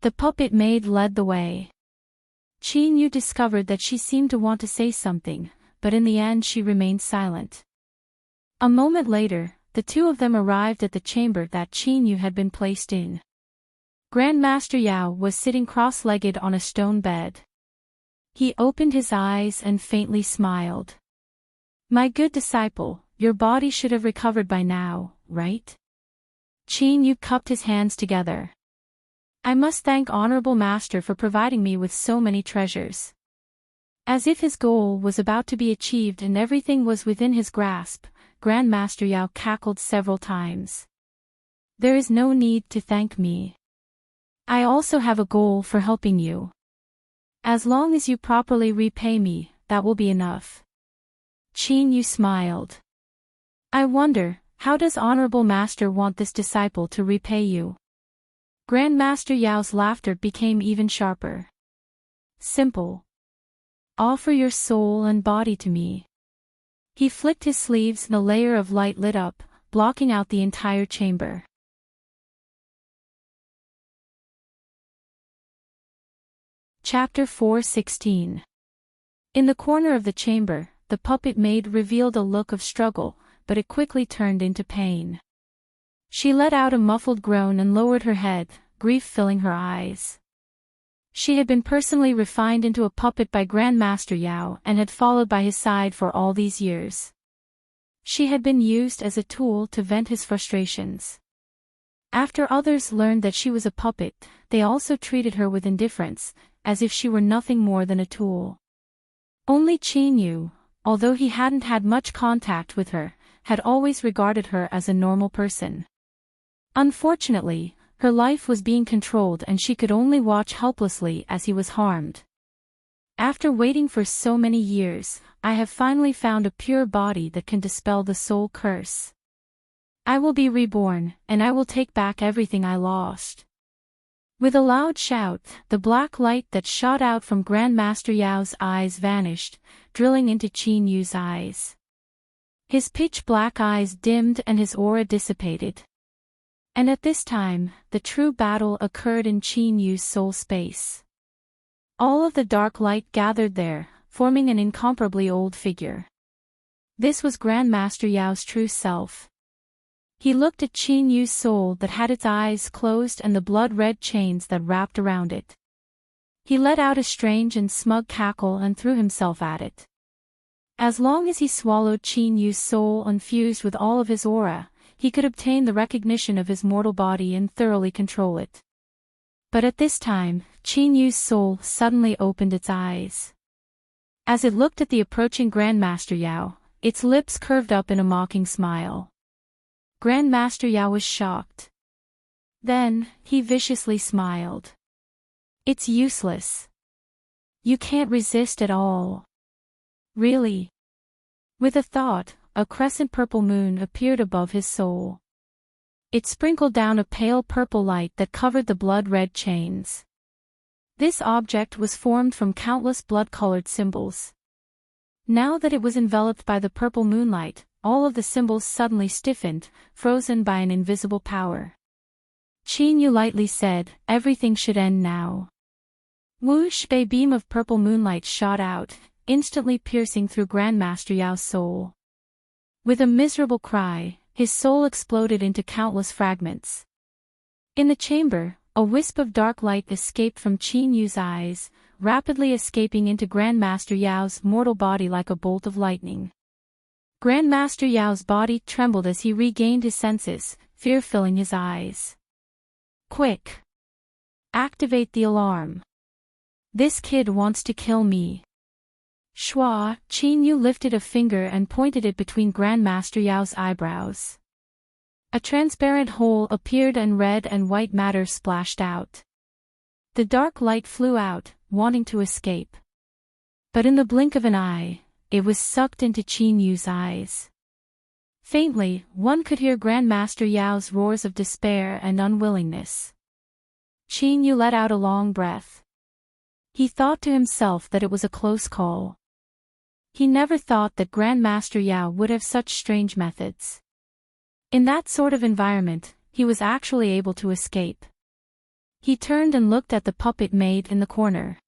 The puppet maid led the way. Chinyu discovered that she seemed to want to say something, but in the end she remained silent. A moment later, the two of them arrived at the chamber that Chinyu had been placed in. Grandmaster Yao was sitting cross-legged on a stone bed. He opened his eyes and faintly smiled. "My good disciple, your body should have recovered by now, right?" Chinyu cupped his hands together. "I must thank Honorable Master for providing me with so many treasures." As if his goal was about to be achieved and everything was within his grasp, Grandmaster Yao cackled several times. "There is no need to thank me. I also have a goal for helping you. As long as you properly repay me, that will be enough." Chinyu smiled. "I wonder, how does Honorable Master want this disciple to repay you?" Grandmaster Yao's laughter became even sharper. "Simple. Offer your soul and body to me." He flicked his sleeves and a layer of light lit up, blocking out the entire chamber. Chapter 4:16. In the corner of the chamber, the puppet maid revealed a look of struggle, but it quickly turned into pain. She let out a muffled groan and lowered her head, grief filling her eyes. She had been personally refined into a puppet by Grandmaster Yao and had followed by his side for all these years. She had been used as a tool to vent his frustrations. After others learned that she was a puppet, they also treated her with indifference, as if she were nothing more than a tool. Only Qin Yu, although he hadn't had much contact with her, had always regarded her as a normal person. Unfortunately, her life was being controlled and she could only watch helplessly as he was harmed. After waiting for so many years, I have finally found a pure body that can dispel the soul curse. I will be reborn, and I will take back everything I lost. With a loud shout, the black light that shot out from Grandmaster Yao's eyes vanished, drilling into Qin Yu's eyes. His pitch-black eyes dimmed and his aura dissipated. And at this time, the true battle occurred in Qin Yu's soul space. All of the dark light gathered there, forming an incomparably old figure. This was Grandmaster Yao's true self. He looked at Qin Yu's soul that had its eyes closed and the blood-red chains that wrapped around it. He let out a strange and smug cackle and threw himself at it. As long as he swallowed Qin Yu's soul and fused with all of his aura, he could obtain the recognition of his mortal body and thoroughly control it. But at this time, Qin Yu's soul suddenly opened its eyes. As it looked at the approaching Grandmaster Yao, its lips curved up in a mocking smile. Grandmaster Yao was shocked. Then, he viciously smiled. It's useless. You can't resist at all. Really? With a thought, a crescent purple moon appeared above his soul. It sprinkled down a pale purple light that covered the blood-red chains. This object was formed from countless blood-colored symbols. Now that it was enveloped by the purple moonlight, all of the symbols suddenly stiffened, frozen by an invisible power. Qin Yu lightly said, "Everything should end now." Whoosh! A beam of purple moonlight shot out, instantly piercing through Grandmaster Yao's soul. With a miserable cry, his soul exploded into countless fragments. In the chamber, a wisp of dark light escaped from Qin Yu's eyes, rapidly escaping into Grandmaster Yao's mortal body like a bolt of lightning. Grandmaster Yao's body trembled as he regained his senses, fear filling his eyes. Quick! Activate the alarm. This kid wants to kill me. Shua, Qin Yu lifted a finger and pointed it between Grandmaster Yao's eyebrows. A transparent hole appeared and red and white matter splashed out. The dark light flew out, wanting to escape. But in the blink of an eye, it was sucked into Qin Yu's eyes. Faintly, one could hear Grandmaster Yao's roars of despair and unwillingness. Qin Yu let out a long breath. He thought to himself that it was a close call. He never thought that Grandmaster Yao would have such strange methods. In that sort of environment, he was actually able to escape. He turned and looked at the puppet maid in the corner.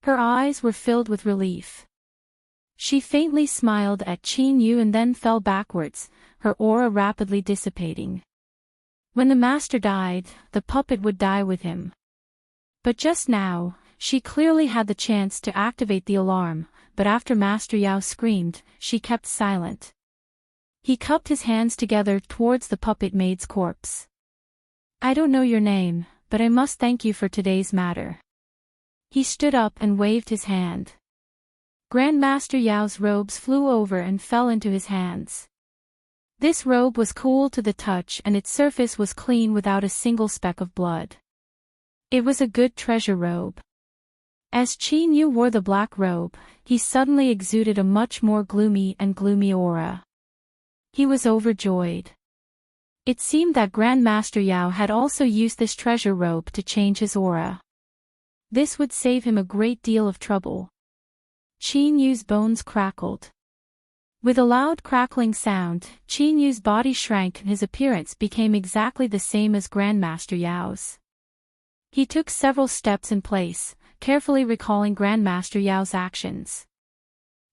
Her eyes were filled with relief. She faintly smiled at Qin Yu and then fell backwards, her aura rapidly dissipating. When the master died, the puppet would die with him. But just now, she clearly had the chance to activate the alarm, but after Master Yao screamed, she kept silent. He cupped his hands together towards the puppet maid's corpse. I don't know your name, but I must thank you for today's matter. He stood up and waved his hand. Grandmaster Yao's robes flew over and fell into his hands. This robe was cool to the touch and its surface was clean without a single speck of blood. It was a good treasure robe. As Qin Yu wore the black robe, he suddenly exuded a much more gloomy aura. He was overjoyed. It seemed that Grandmaster Yao had also used this treasure robe to change his aura. This would save him a great deal of trouble. Qin Yu's bones crackled. With a loud crackling sound, Qin Yu's body shrank and his appearance became exactly the same as Grandmaster Yao's. He took several steps in place, carefully recalling Grandmaster Yao's actions.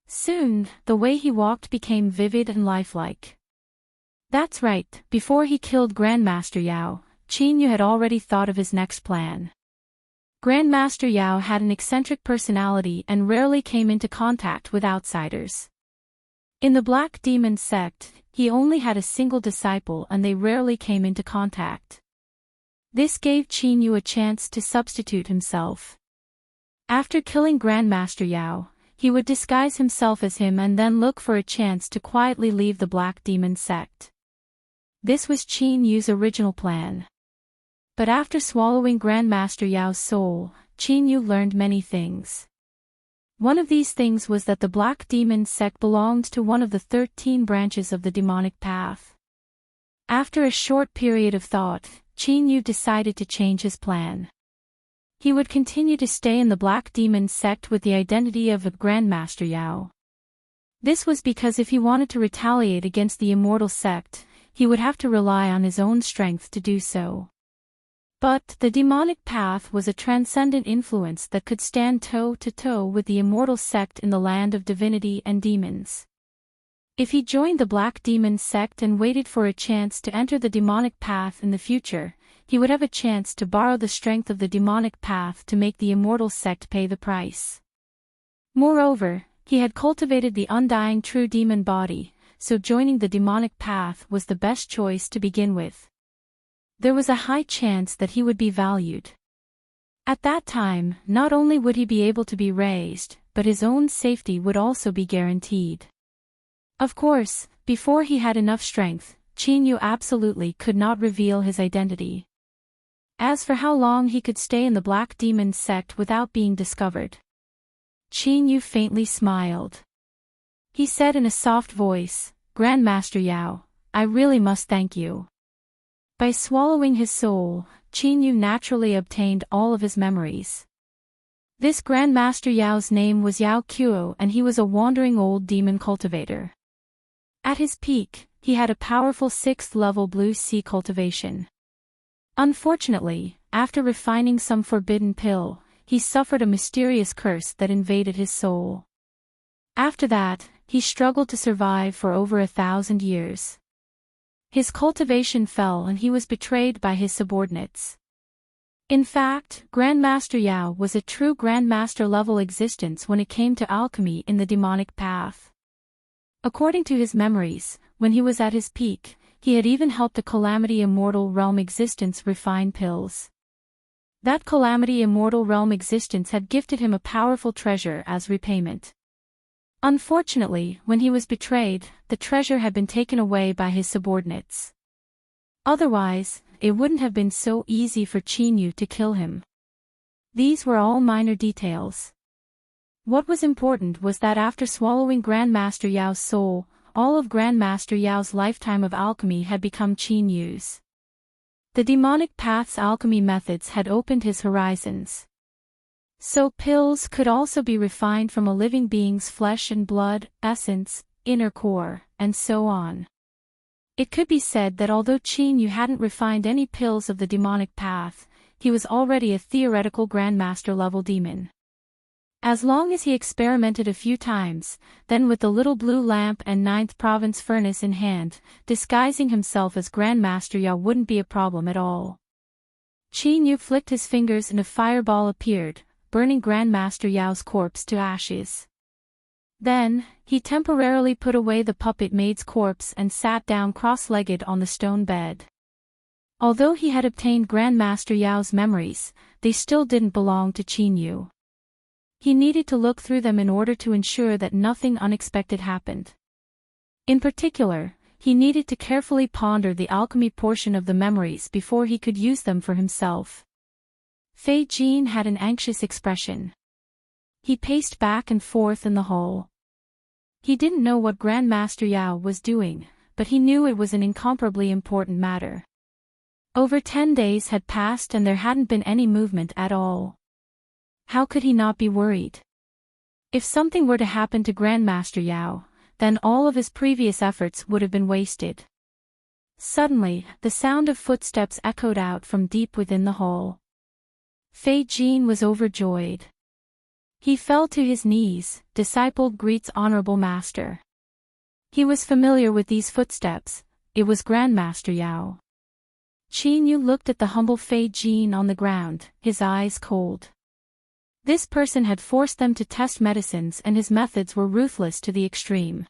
Soon, the way he walked became vivid and lifelike. That's right, before he killed Grandmaster Yao, Qin Yu had already thought of his next plan. Grandmaster Yao had an eccentric personality and rarely came into contact with outsiders. In the Black Demon sect, he only had a single disciple and they rarely came into contact. This gave Qin Yu a chance to substitute himself. After killing Grandmaster Yao, he would disguise himself as him and then look for a chance to quietly leave the Black Demon sect. This was Qin Yu's original plan. But after swallowing Grandmaster Yao's soul, Qin Yu learned many things. One of these things was that the Black Demon sect belonged to one of the 13 branches of the demonic path. After a short period of thought, Qin Yu decided to change his plan. He would continue to stay in the Black Demon sect with the identity of a Grandmaster Yao. This was because if he wanted to retaliate against the immortal sect, he would have to rely on his own strength to do so. But the demonic path was a transcendent influence that could stand toe-to-toe with the immortal sect in the land of divinity and demons. If he joined the Black Demon sect and waited for a chance to enter the demonic path in the future, he would have a chance to borrow the strength of the demonic path to make the immortal sect pay the price. Moreover, he had cultivated the undying true demon body, so joining the demonic path was the best choice to begin with. There was a high chance that he would be valued. At that time, not only would he be able to be raised, but his own safety would also be guaranteed. Of course, before he had enough strength, Qin Yu absolutely could not reveal his identity. As for how long he could stay in the Black Demon sect without being discovered, Qin Yu faintly smiled. He said in a soft voice, "Grandmaster Yao, I really must thank you." By swallowing his soul, Qin Yu naturally obtained all of his memories. This Grandmaster Yao's name was Yao Kuo and he was a wandering old demon cultivator. At his peak, he had a powerful 6th-level blue sea cultivation. Unfortunately, after refining some forbidden pill, he suffered a mysterious curse that invaded his soul. After that, he struggled to survive for over 1,000 years. His cultivation fell and he was betrayed by his subordinates. In fact, Grandmaster Yao was a true Grandmaster-level existence when it came to alchemy in the demonic path. According to his memories, when he was at his peak, he had even helped the Calamity Immortal Realm existence refine pills. That Calamity Immortal Realm existence had gifted him a powerful treasure as repayment. Unfortunately, when he was betrayed, the treasure had been taken away by his subordinates. Otherwise, it wouldn't have been so easy for Qin Yu to kill him. These were all minor details. What was important was that after swallowing Grandmaster Yao's soul, all of Grandmaster Yao's lifetime of alchemy had become Qin Yu's. The demonic path's alchemy methods had opened his horizons. So pills could also be refined from a living being's flesh and blood, essence, inner core, and so on. It could be said that although Qin Yu hadn't refined any pills of the demonic path, he was already a theoretical Grandmaster-level demon. As long as he experimented a few times, then with the little blue lamp and 9th province furnace in hand, disguising himself as Grandmaster Yao wouldn't be a problem at all. Qin Yu flicked his fingers and a fireball appeared, burning Grandmaster Yao's corpse to ashes. Then, he temporarily put away the puppet maid's corpse and sat down cross-legged on the stone bed. Although he had obtained Grandmaster Yao's memories, they still didn't belong to Qin Yu. He needed to look through them in order to ensure that nothing unexpected happened. In particular, he needed to carefully ponder the alchemy portion of the memories before he could use them for himself. Fei Jin had an anxious expression. He paced back and forth in the hall. He didn't know what Grandmaster Yao was doing, but he knew it was an incomparably important matter. Over 10 days had passed and there hadn't been any movement at all. How could he not be worried? If something were to happen to Grandmaster Yao, then all of his previous efforts would have been wasted. Suddenly, the sound of footsteps echoed out from deep within the hall. Fei Jin was overjoyed. He fell to his knees, "Disciple greets honorable master." He was familiar with these footsteps, it was Grandmaster Yao. Qin Yu looked at the humble Fei Jin on the ground, his eyes cold. This person had forced them to test medicines, and his methods were ruthless to the extreme.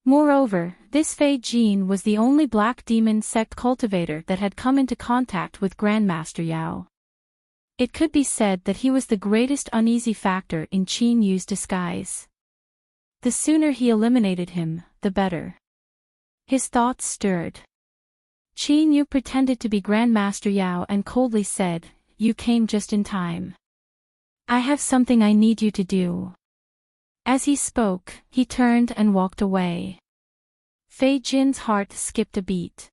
Moreover, this Fei Jin was the only black demon sect cultivator that had come into contact with Grandmaster Yao. It could be said that he was the greatest uneasy factor in Qin Yu's disguise. The sooner he eliminated him, the better. His thoughts stirred. Qin Yu pretended to be Grandmaster Yao and coldly said, "You came just in time. I have something I need you to do." As he spoke, he turned and walked away. Fei Jin's heart skipped a beat.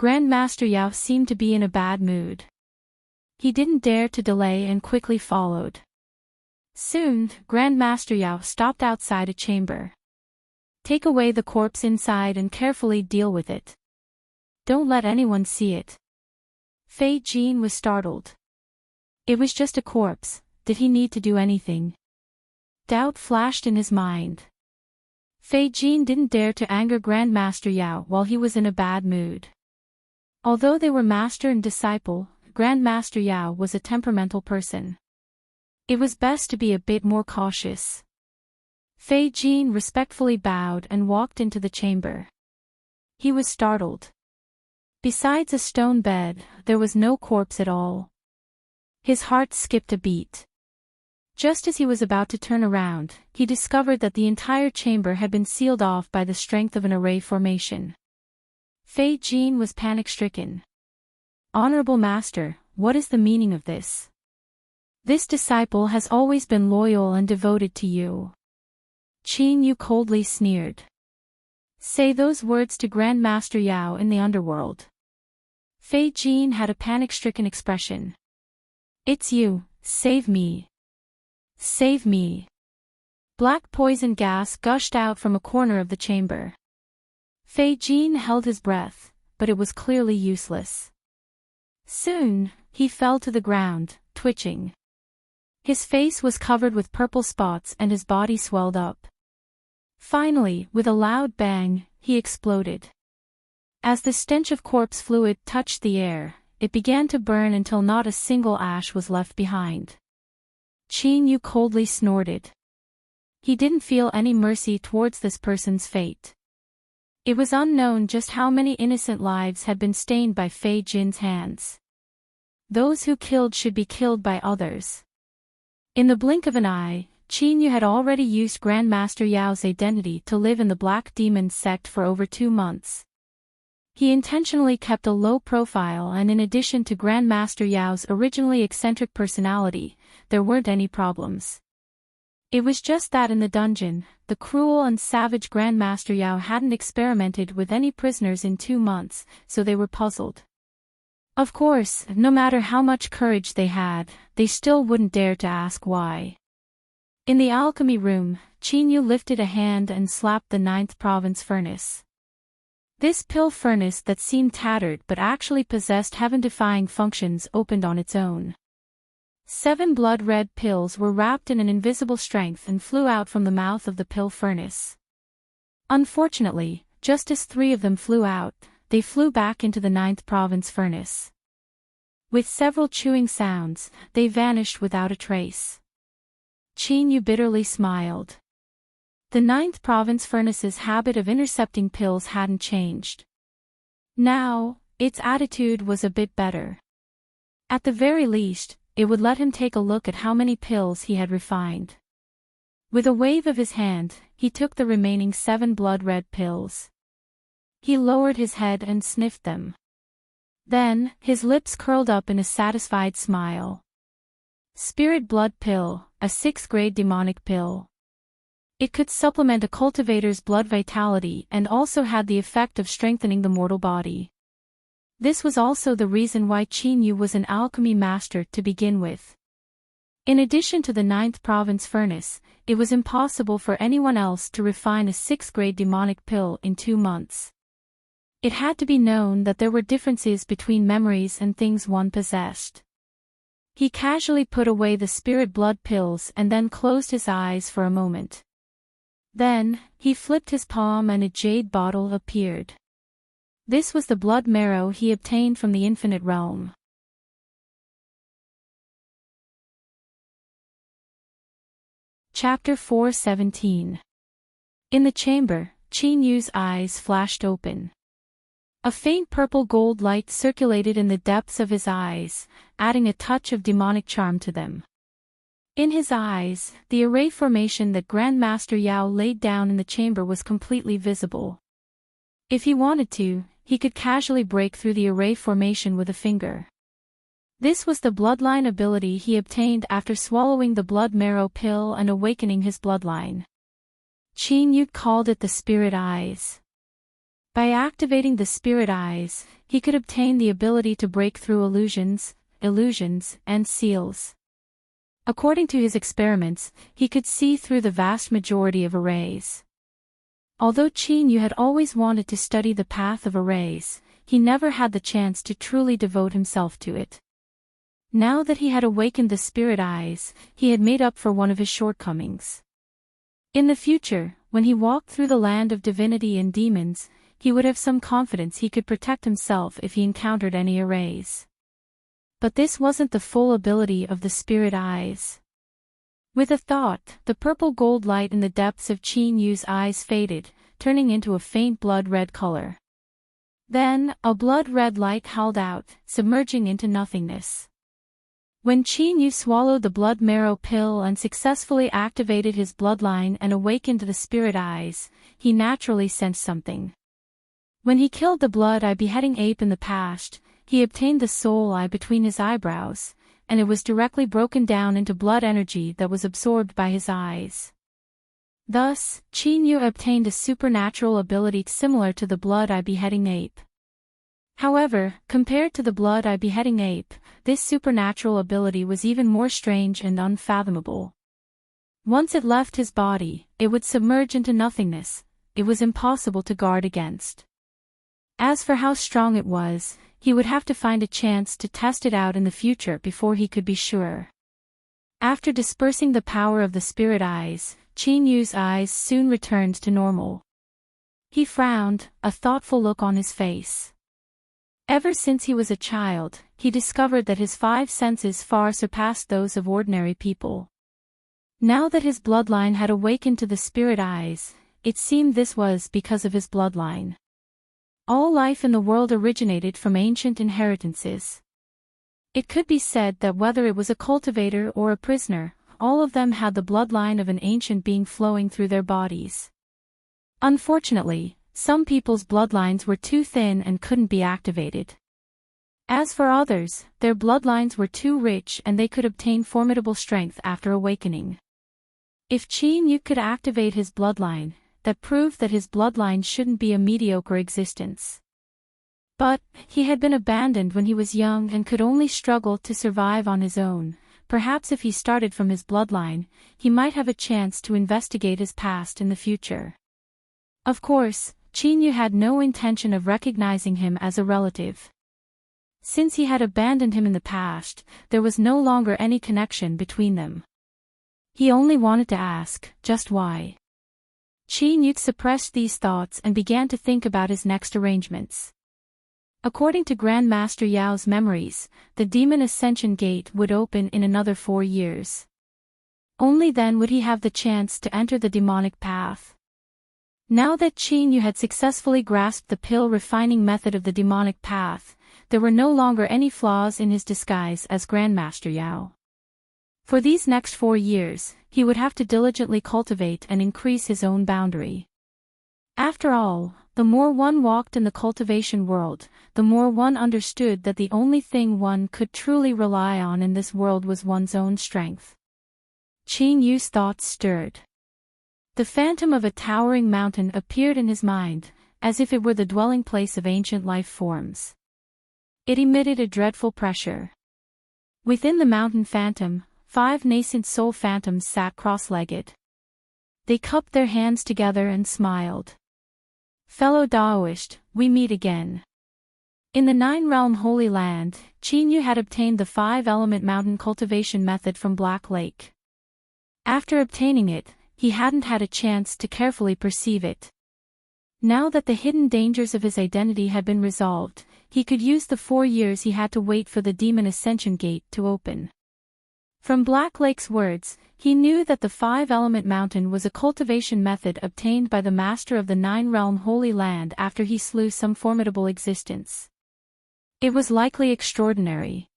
Grandmaster Yao seemed to be in a bad mood. He didn't dare to delay and quickly followed. Soon, Grandmaster Yao stopped outside a chamber. "Take away the corpse inside and carefully deal with it. Don't let anyone see it." Fei Jin was startled. It was just a corpse. Did he need to do anything? Doubt flashed in his mind. Fei Jin didn't dare to anger Grandmaster Yao while he was in a bad mood. Although they were master and disciple, Grandmaster Yao was a temperamental person. It was best to be a bit more cautious. Fei Jin respectfully bowed and walked into the chamber. He was startled. Besides a stone bed, there was no corpse at all. His heart skipped a beat. Just as he was about to turn around, he discovered that the entire chamber had been sealed off by the strength of an array formation. Fei Jin was panic-stricken. "Honorable Master, what is the meaning of this? This disciple has always been loyal and devoted to you." Qin Yu coldly sneered. "Say those words to Grandmaster Yao in the underworld." Fei Jin had a panic-stricken expression. "It's you, save me. Save me." Black poison gas gushed out from a corner of the chamber. Fei Jin held his breath, but it was clearly useless. Soon, he fell to the ground, twitching. His face was covered with purple spots and his body swelled up. Finally, with a loud bang, he exploded. As the stench of corpse fluid touched the air, it began to burn until not a single ash was left behind. Qin Yu coldly snorted. He didn't feel any mercy towards this person's fate. It was unknown just how many innocent lives had been stained by Fei Jin's hands. Those who killed should be killed by others. In the blink of an eye, Qin Yu had already used Grandmaster Yao's identity to live in the Black Demon sect for over 2 months. He intentionally kept a low profile, and in addition to Grandmaster Yao's originally eccentric personality, there weren't any problems. It was just that in the dungeon, the cruel and savage Grandmaster Yao hadn't experimented with any prisoners in 2 months, so they were puzzled. Of course, no matter how much courage they had, they still wouldn't dare to ask why. In the alchemy room, Qin Yu lifted a hand and slapped the 9th province furnace. This pill furnace that seemed tattered but actually possessed heaven-defying functions opened on its own. 7 blood-red pills were wrapped in an invisible strength and flew out from the mouth of the pill furnace. Unfortunately, just as 3 of them flew out, they flew back into the 9th province furnace. With several chewing sounds, they vanished without a trace. Qin Yu bitterly smiled. The 9th province furnace's habit of intercepting pills hadn't changed. Now, its attitude was a bit better. At the very least, it would let him take a look at how many pills he had refined. With a wave of his hand, he took the remaining 7 blood-red pills. He lowered his head and sniffed them. Then, his lips curled up in a satisfied smile. Spirit Blood Pill, a 6th-grade demonic pill. It could supplement a cultivator's blood vitality and also had the effect of strengthening the mortal body. This was also the reason why Qin Yu was an alchemy master to begin with. In addition to the 9th province furnace, it was impossible for anyone else to refine a 6th-grade demonic pill in 2 months. It had to be known that there were differences between memories and things one possessed. He casually put away the spirit blood pills and then closed his eyes for a moment. Then, he flipped his palm and a jade bottle appeared. This was the blood marrow he obtained from the infinite realm. Chapter 4:17. In the chamber, Qin Yu's eyes flashed open. A faint purple-gold light circulated in the depths of his eyes, adding a touch of demonic charm to them. In his eyes, the array formation that Grandmaster Yao laid down in the chamber was completely visible. If he wanted to, he could casually break through the array formation with a finger. This was the bloodline ability he obtained after swallowing the blood marrow pill and awakening his bloodline. Qin Yu called it the spirit eyes. By activating the spirit eyes, he could obtain the ability to break through illusions, and seals. According to his experiments, he could see through the vast majority of arrays. Although Qin Yu had always wanted to study the path of arrays, he never had the chance to truly devote himself to it. Now that he had awakened the spirit eyes, he had made up for one of his shortcomings. In the future, when he walked through the land of divinity and demons, he would have some confidence he could protect himself if he encountered any arrays. But this wasn't the full ability of the spirit eyes. With a thought, the purple gold light in the depths of Qin Yu's eyes faded, turning into a faint blood-red color. Then, a blood-red light howled out, submerging into nothingness. When Qin Yu swallowed the blood marrow pill and successfully activated his bloodline and awakened the spirit eyes, he naturally sensed something. When he killed the blood-eye beheading ape in the past, he obtained the soul eye between his eyebrows, and it was directly broken down into blood energy that was absorbed by his eyes. Thus, Qin Yu obtained a supernatural ability similar to the blood-eye beheading ape. However, compared to the blood-eye beheading ape, this supernatural ability was even more strange and unfathomable. Once it left his body, it would submerge into nothingness. It was impossible to guard against. As for how strong it was, he would have to find a chance to test it out in the future before he could be sure. After dispersing the power of the spirit eyes, Qin Yu's eyes soon returned to normal. He frowned, a thoughtful look on his face. Ever since he was a child, he discovered that his 5 senses far surpassed those of ordinary people. Now that his bloodline had awakened to the spirit eyes, it seemed this was because of his bloodline. All life in the world originated from ancient inheritances. It could be said that whether it was a cultivator or a prisoner, all of them had the bloodline of an ancient being flowing through their bodies. Unfortunately, some people's bloodlines were too thin and couldn't be activated. As for others, their bloodlines were too rich and they could obtain formidable strength after awakening. If Qin Yu could activate his bloodline, that proved that his bloodline shouldn't be a mediocre existence. But, he had been abandoned when he was young and could only struggle to survive on his own. Perhaps if he started from his bloodline, he might have a chance to investigate his past in the future. Of course, Qin Yu had no intention of recognizing him as a relative. Since he had abandoned him in the past, there was no longer any connection between them. He only wanted to ask, just why. Qin Yu suppressed these thoughts and began to think about his next arrangements. According to Grandmaster Yao's memories, the Demon Ascension Gate would open in another 4 years. Only then would he have the chance to enter the demonic path. Now that Qin Yu had successfully grasped the pill refining method of the demonic path, there were no longer any flaws in his disguise as Grandmaster Yao. For these next 4 years, he would have to diligently cultivate and increase his own boundary. After all, the more one walked in the cultivation world, the more one understood that the only thing one could truly rely on in this world was one's own strength. Qin Yu's thoughts stirred. The phantom of a towering mountain appeared in his mind, as if it were the dwelling place of ancient life forms. It emitted a dreadful pressure. Within the mountain phantom, 5 nascent soul phantoms sat cross-legged. They cupped their hands together and smiled. Fellow Daoist, we meet again. In the 9-realm Holy Land, Qin Yu had obtained the 5-element mountain cultivation method from Black Lake. After obtaining it, he hadn't had a chance to carefully perceive it. Now that the hidden dangers of his identity had been resolved, he could use the 4 years he had to wait for the Demon Ascension Gate to open. From Black Lake's words, he knew that the five-element mountain was a cultivation method obtained by the master of the nine-realm Holy Land after he slew some formidable existence. It was likely extraordinary.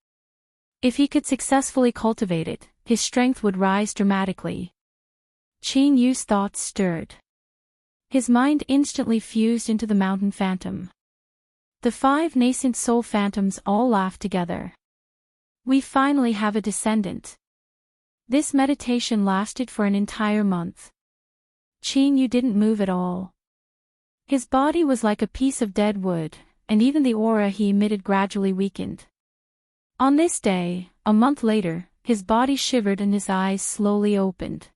If he could successfully cultivate it, his strength would rise dramatically. Qin Yu's thoughts stirred. His mind instantly fused into the mountain phantom. The five nascent soul phantoms all laughed together. We finally have a descendant. This meditation lasted for an entire month. Qin Yu didn't move at all. His body was like a piece of dead wood, and even the aura he emitted gradually weakened. On this day, a month later, his body shivered and his eyes slowly opened.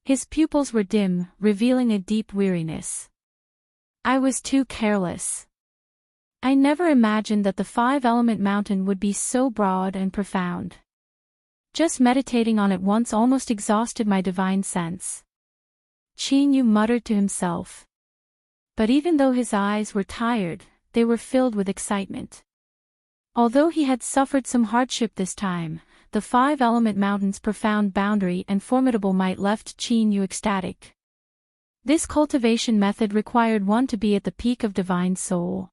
His pupils were dim, revealing a deep weariness. I was too careless. I never imagined that the five-element mountain would be so broad and profound. Just meditating on it once almost exhausted my divine sense. Qin Yu muttered to himself. But even though his eyes were tired, they were filled with excitement. Although he had suffered some hardship this time, the five-element mountain's profound boundary and formidable might left Qin Yu ecstatic. This cultivation method required one to be at the peak of divine soul.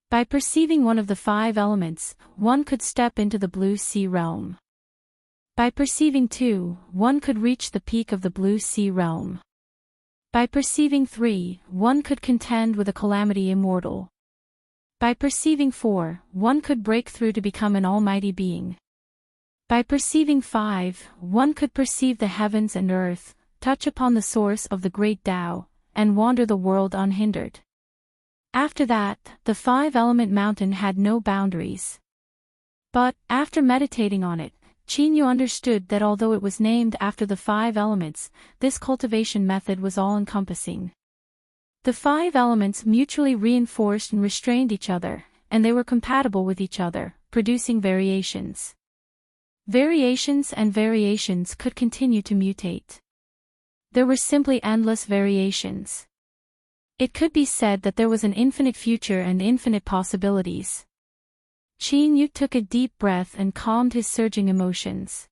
By perceiving one of the five elements, one could step into the blue sea realm. By perceiving two, one could reach the peak of the blue sea realm. By perceiving three, one could contend with a calamity immortal. By perceiving four, one could break through to become an almighty being. By perceiving five, one could perceive the heavens and earth, touch upon the source of the great Tao, and wander the world unhindered. After that, the five-element mountain had no boundaries. But, after meditating on it, Qin Yu understood that although it was named after the five elements, this cultivation method was all-encompassing. The five elements mutually reinforced and restrained each other, and they were compatible with each other, producing variations. Variations and variations could continue to mutate. There were simply endless variations. It could be said that there was an infinite future and infinite possibilities. Qin Yu took a deep breath and calmed his surging emotions.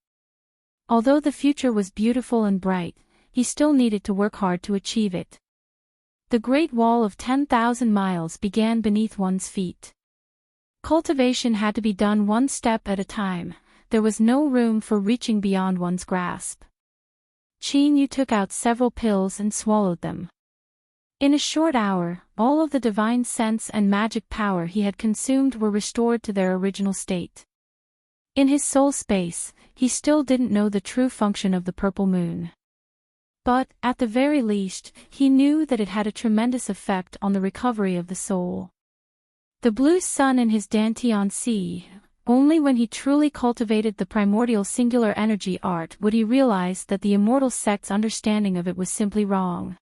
Although the future was beautiful and bright, he still needed to work hard to achieve it. The Great Wall of 10,000 miles began beneath one's feet. Cultivation had to be done one step at a time. There was no room for reaching beyond one's grasp. Qin Yu took out several pills and swallowed them. In a short hour, all of the divine sense and magic power he had consumed were restored to their original state. In his soul space, he still didn't know the true function of the purple moon. But, at the very least, he knew that it had a tremendous effect on the recovery of the soul. The blue sun in his Dantian Sea, only when he truly cultivated the primordial singular energy art would he realize that the immortal sect's understanding of it was simply wrong.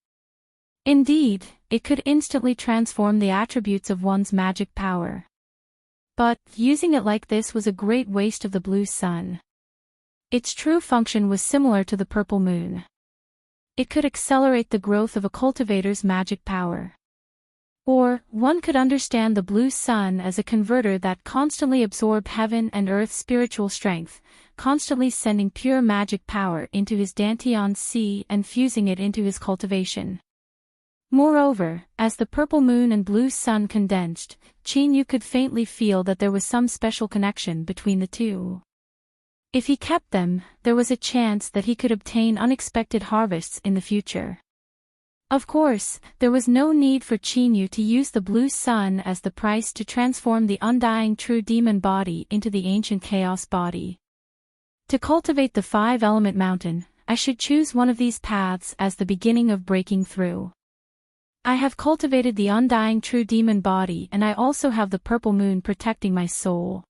Indeed, it could instantly transform the attributes of one's magic power. But, using it like this was a great waste of the blue sun. Its true function was similar to the purple moon. It could accelerate the growth of a cultivator's magic power. Or, one could understand the blue sun as a converter that constantly absorbed heaven and earth's spiritual strength, constantly sending pure magic power into his Dantian Sea and fusing it into his cultivation. Moreover, as the purple moon and blue sun condensed, Qin Yu could faintly feel that there was some special connection between the two. If he kept them, there was a chance that he could obtain unexpected harvests in the future. Of course, there was no need for Qin Yu to use the blue sun as the price to transform the undying true demon body into the ancient chaos body. To cultivate the five-element mountain, I should choose one of these paths as the beginning of breaking through. I have cultivated the undying true demon body and I also have the purple moon protecting my soul.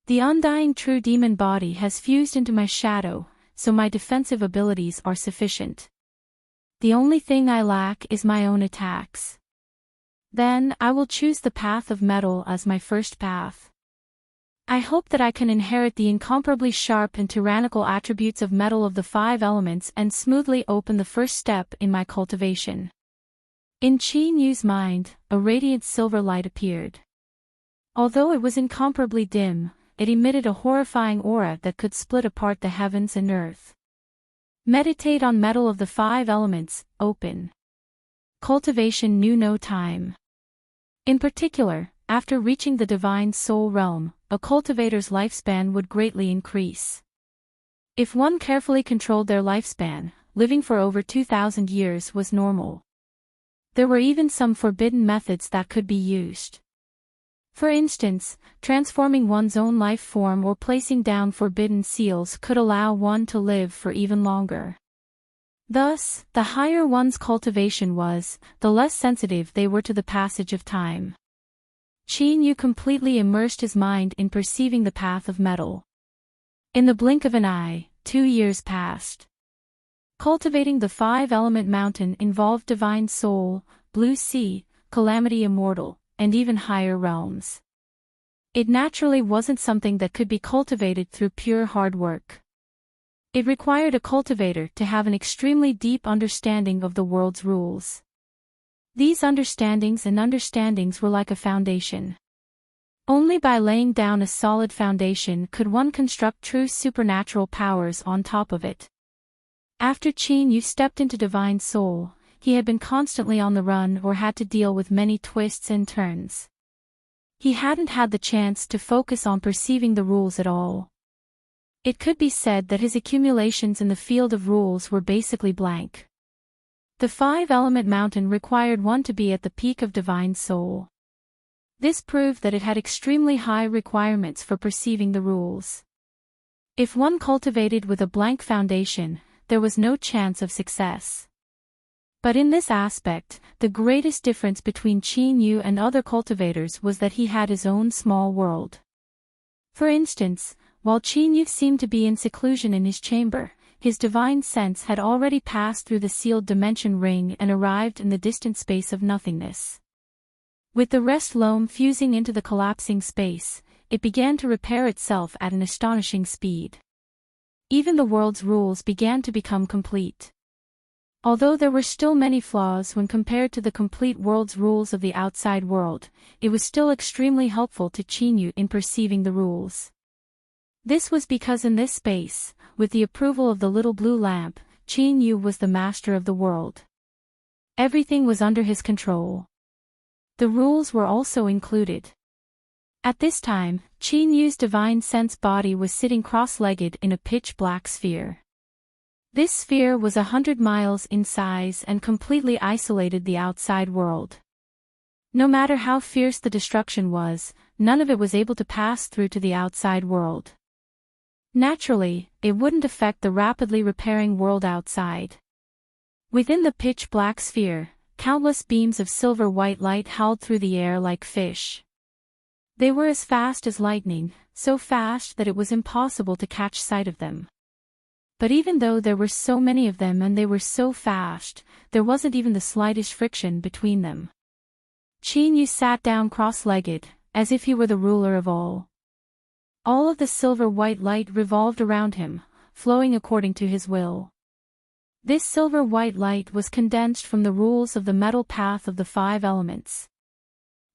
The undying true demon body has fused into my shadow, so my defensive abilities are sufficient. The only thing I lack is my own attacks. Then I will choose the path of metal as my first path. I hope that I can inherit the incomparably sharp and tyrannical attributes of metal of the five elements and smoothly open the first step in my cultivation. In Qin Yu's mind, a radiant silver light appeared. Although it was incomparably dim, it emitted a horrifying aura that could split apart the heavens and earth. Meditate on metal of the 5 elements, open. Cultivation knew no time. In particular, after reaching the divine soul realm, a cultivator's lifespan would greatly increase. If one carefully controlled their lifespan, living for over 2,000 years was normal. There were even some forbidden methods that could be used. For instance, transforming one's own life form or placing down forbidden seals could allow one to live for even longer. Thus, the higher one's cultivation was, the less sensitive they were to the passage of time. Qin Yu completely immersed his mind in perceiving the path of metal. In the blink of an eye, 2 years passed. Cultivating the 5-element mountain involved divine soul, blue sea, calamity immortal, and even higher realms. It naturally wasn't something that could be cultivated through pure hard work. It required a cultivator to have an extremely deep understanding of the world's rules. These understandings were like a foundation. Only by laying down a solid foundation could one construct true supernatural powers on top of it. After Qin Yu stepped into Divine Soul, he had been constantly on the run or had to deal with many twists and turns. He hadn't had the chance to focus on perceiving the rules at all. It could be said that his accumulations in the field of rules were basically blank. The 5-element mountain required one to be at the peak of Divine Soul. This proved that it had extremely high requirements for perceiving the rules. If one cultivated with a blank foundation, there was no chance of success. But in this aspect, the greatest difference between Qin Yu and other cultivators was that he had his own small world. For instance, while Qin Yu seemed to be in seclusion in his chamber, his divine sense had already passed through the sealed dimension ring and arrived in the distant space of nothingness. With the rest loam fusing into the collapsing space, it began to repair itself at an astonishing speed. Even the world's rules began to become complete. Although there were still many flaws when compared to the complete world's rules of the outside world, it was still extremely helpful to Qin Yu in perceiving the rules. This was because in this space, with the approval of the little blue lamp, Qin Yu was the master of the world. Everything was under his control. The rules were also included. At this time, Qin Yu's divine sense body was sitting cross-legged in a pitch-black sphere. This sphere was 100 miles in size and completely isolated the outside world. No matter how fierce the destruction was, none of it was able to pass through to the outside world. Naturally, it wouldn't affect the rapidly repairing world outside. Within the pitch-black sphere, countless beams of silver-white light howled through the air like fish. They were as fast as lightning, so fast that it was impossible to catch sight of them. But even though there were so many of them and they were so fast, there wasn't even the slightest friction between them. Qin Yu sat down cross-legged, as if he were the ruler of all. All of the silver-white light revolved around him, flowing according to his will. This silver-white light was condensed from the rules of the metal path of the 5 elements.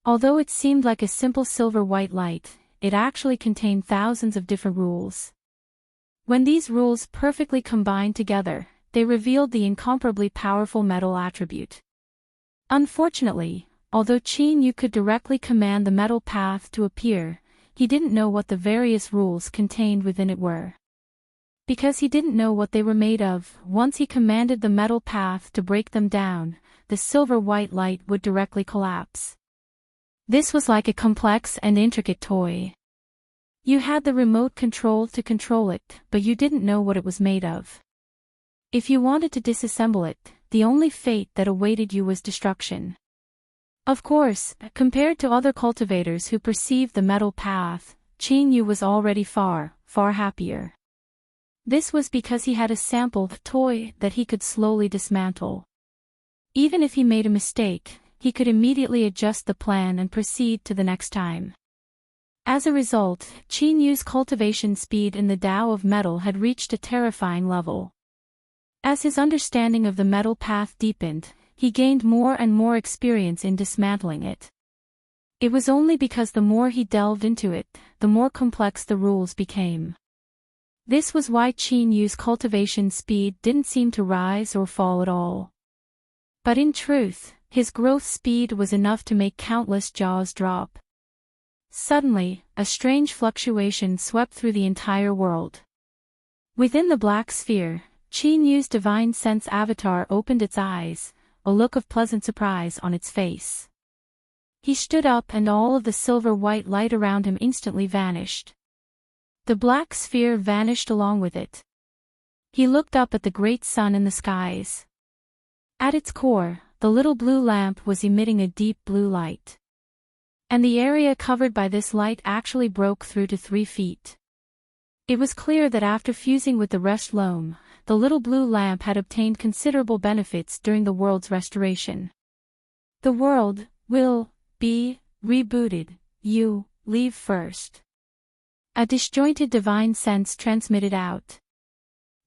Although it seemed like a simple silver-white light, it actually contained thousands of different rules. When these rules perfectly combined together, they revealed the incomparably powerful metal attribute. Unfortunately, although Qin Yu could directly command the metal path to appear, he didn't know what the various rules contained within it were. Because he didn't know what they were made of, once he commanded the metal path to break them down, the silver-white light would directly collapse. This was like a complex and intricate toy. You had the remote control to control it, but you didn't know what it was made of. If you wanted to disassemble it, the only fate that awaited you was destruction. Of course, compared to other cultivators who perceived the metal path, Qin Yu was already far, far happier. This was because he had a sample toy that he could slowly dismantle. Even if he made a mistake, he could immediately adjust the plan and proceed to the next time. As a result, Qin Yu's cultivation speed in the Tao of metal had reached a terrifying level. As his understanding of the metal path deepened, he gained more and more experience in dismantling it. It was only because the more he delved into it, the more complex the rules became. This was why Qin Yu's cultivation speed didn't seem to rise or fall at all. But in truth, his growth speed was enough to make countless jaws drop. Suddenly, a strange fluctuation swept through the entire world. Within the black sphere, Qin Yu's divine sense avatar opened its eyes, a look of pleasant surprise on its face. He stood up and all of the silver-white light around him instantly vanished. The black sphere vanished along with it. He looked up at the great sun in the skies. At its core, the little blue lamp was emitting a deep blue light. And the area covered by this light actually broke through to 3 feet. It was clear that after fusing with the rest loam, the little blue lamp had obtained considerable benefits during the world's restoration. The world will be rebooted. You leave first. A disjointed divine sense transmitted out.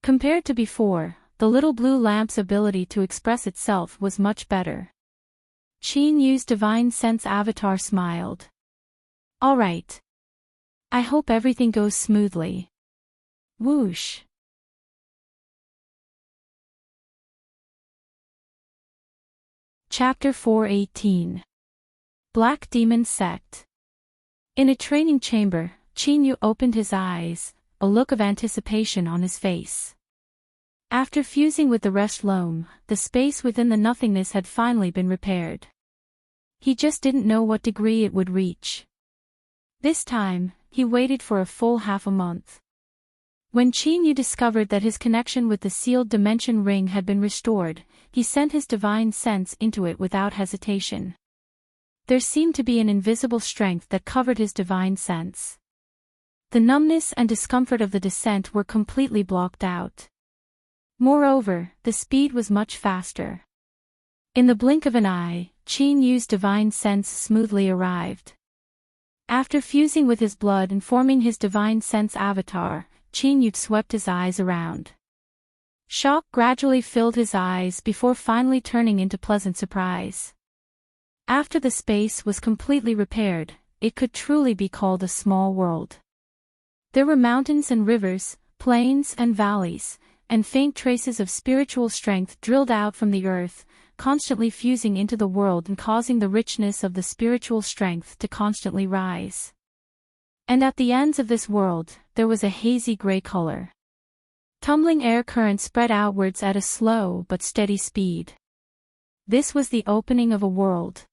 Compared to before, the little blue lamp's ability to express itself was much better. Qin Yu's divine sense avatar smiled. All right. I hope everything goes smoothly. Whoosh. Chapter 418. Black Demon Sect. In a training chamber, Qin Yu opened his eyes, a look of anticipation on his face. After fusing with the rest loam, the space within the nothingness had finally been repaired. He just didn't know what degree it would reach. This time, he waited for a full half a month. When Qin Yu discovered that his connection with the sealed dimension ring had been restored, he sent his divine sense into it without hesitation. There seemed to be an invisible strength that covered his divine sense. The numbness and discomfort of the descent were completely blocked out. Moreover, the speed was much faster. In the blink of an eye, Qin Yu's divine sense smoothly arrived. After fusing with his blood and forming his divine sense avatar, Qin Yu swept his eyes around. Shock gradually filled his eyes before finally turning into pleasant surprise. After the space was completely repaired, it could truly be called a small world. There were mountains and rivers, plains and valleys, and faint traces of spiritual strength drilled out from the earth, constantly fusing into the world and causing the richness of the spiritual strength to constantly rise. And at the ends of this world, there was a hazy gray color. Tumbling air currents spread outwards at a slow but steady speed. This was the opening of a world.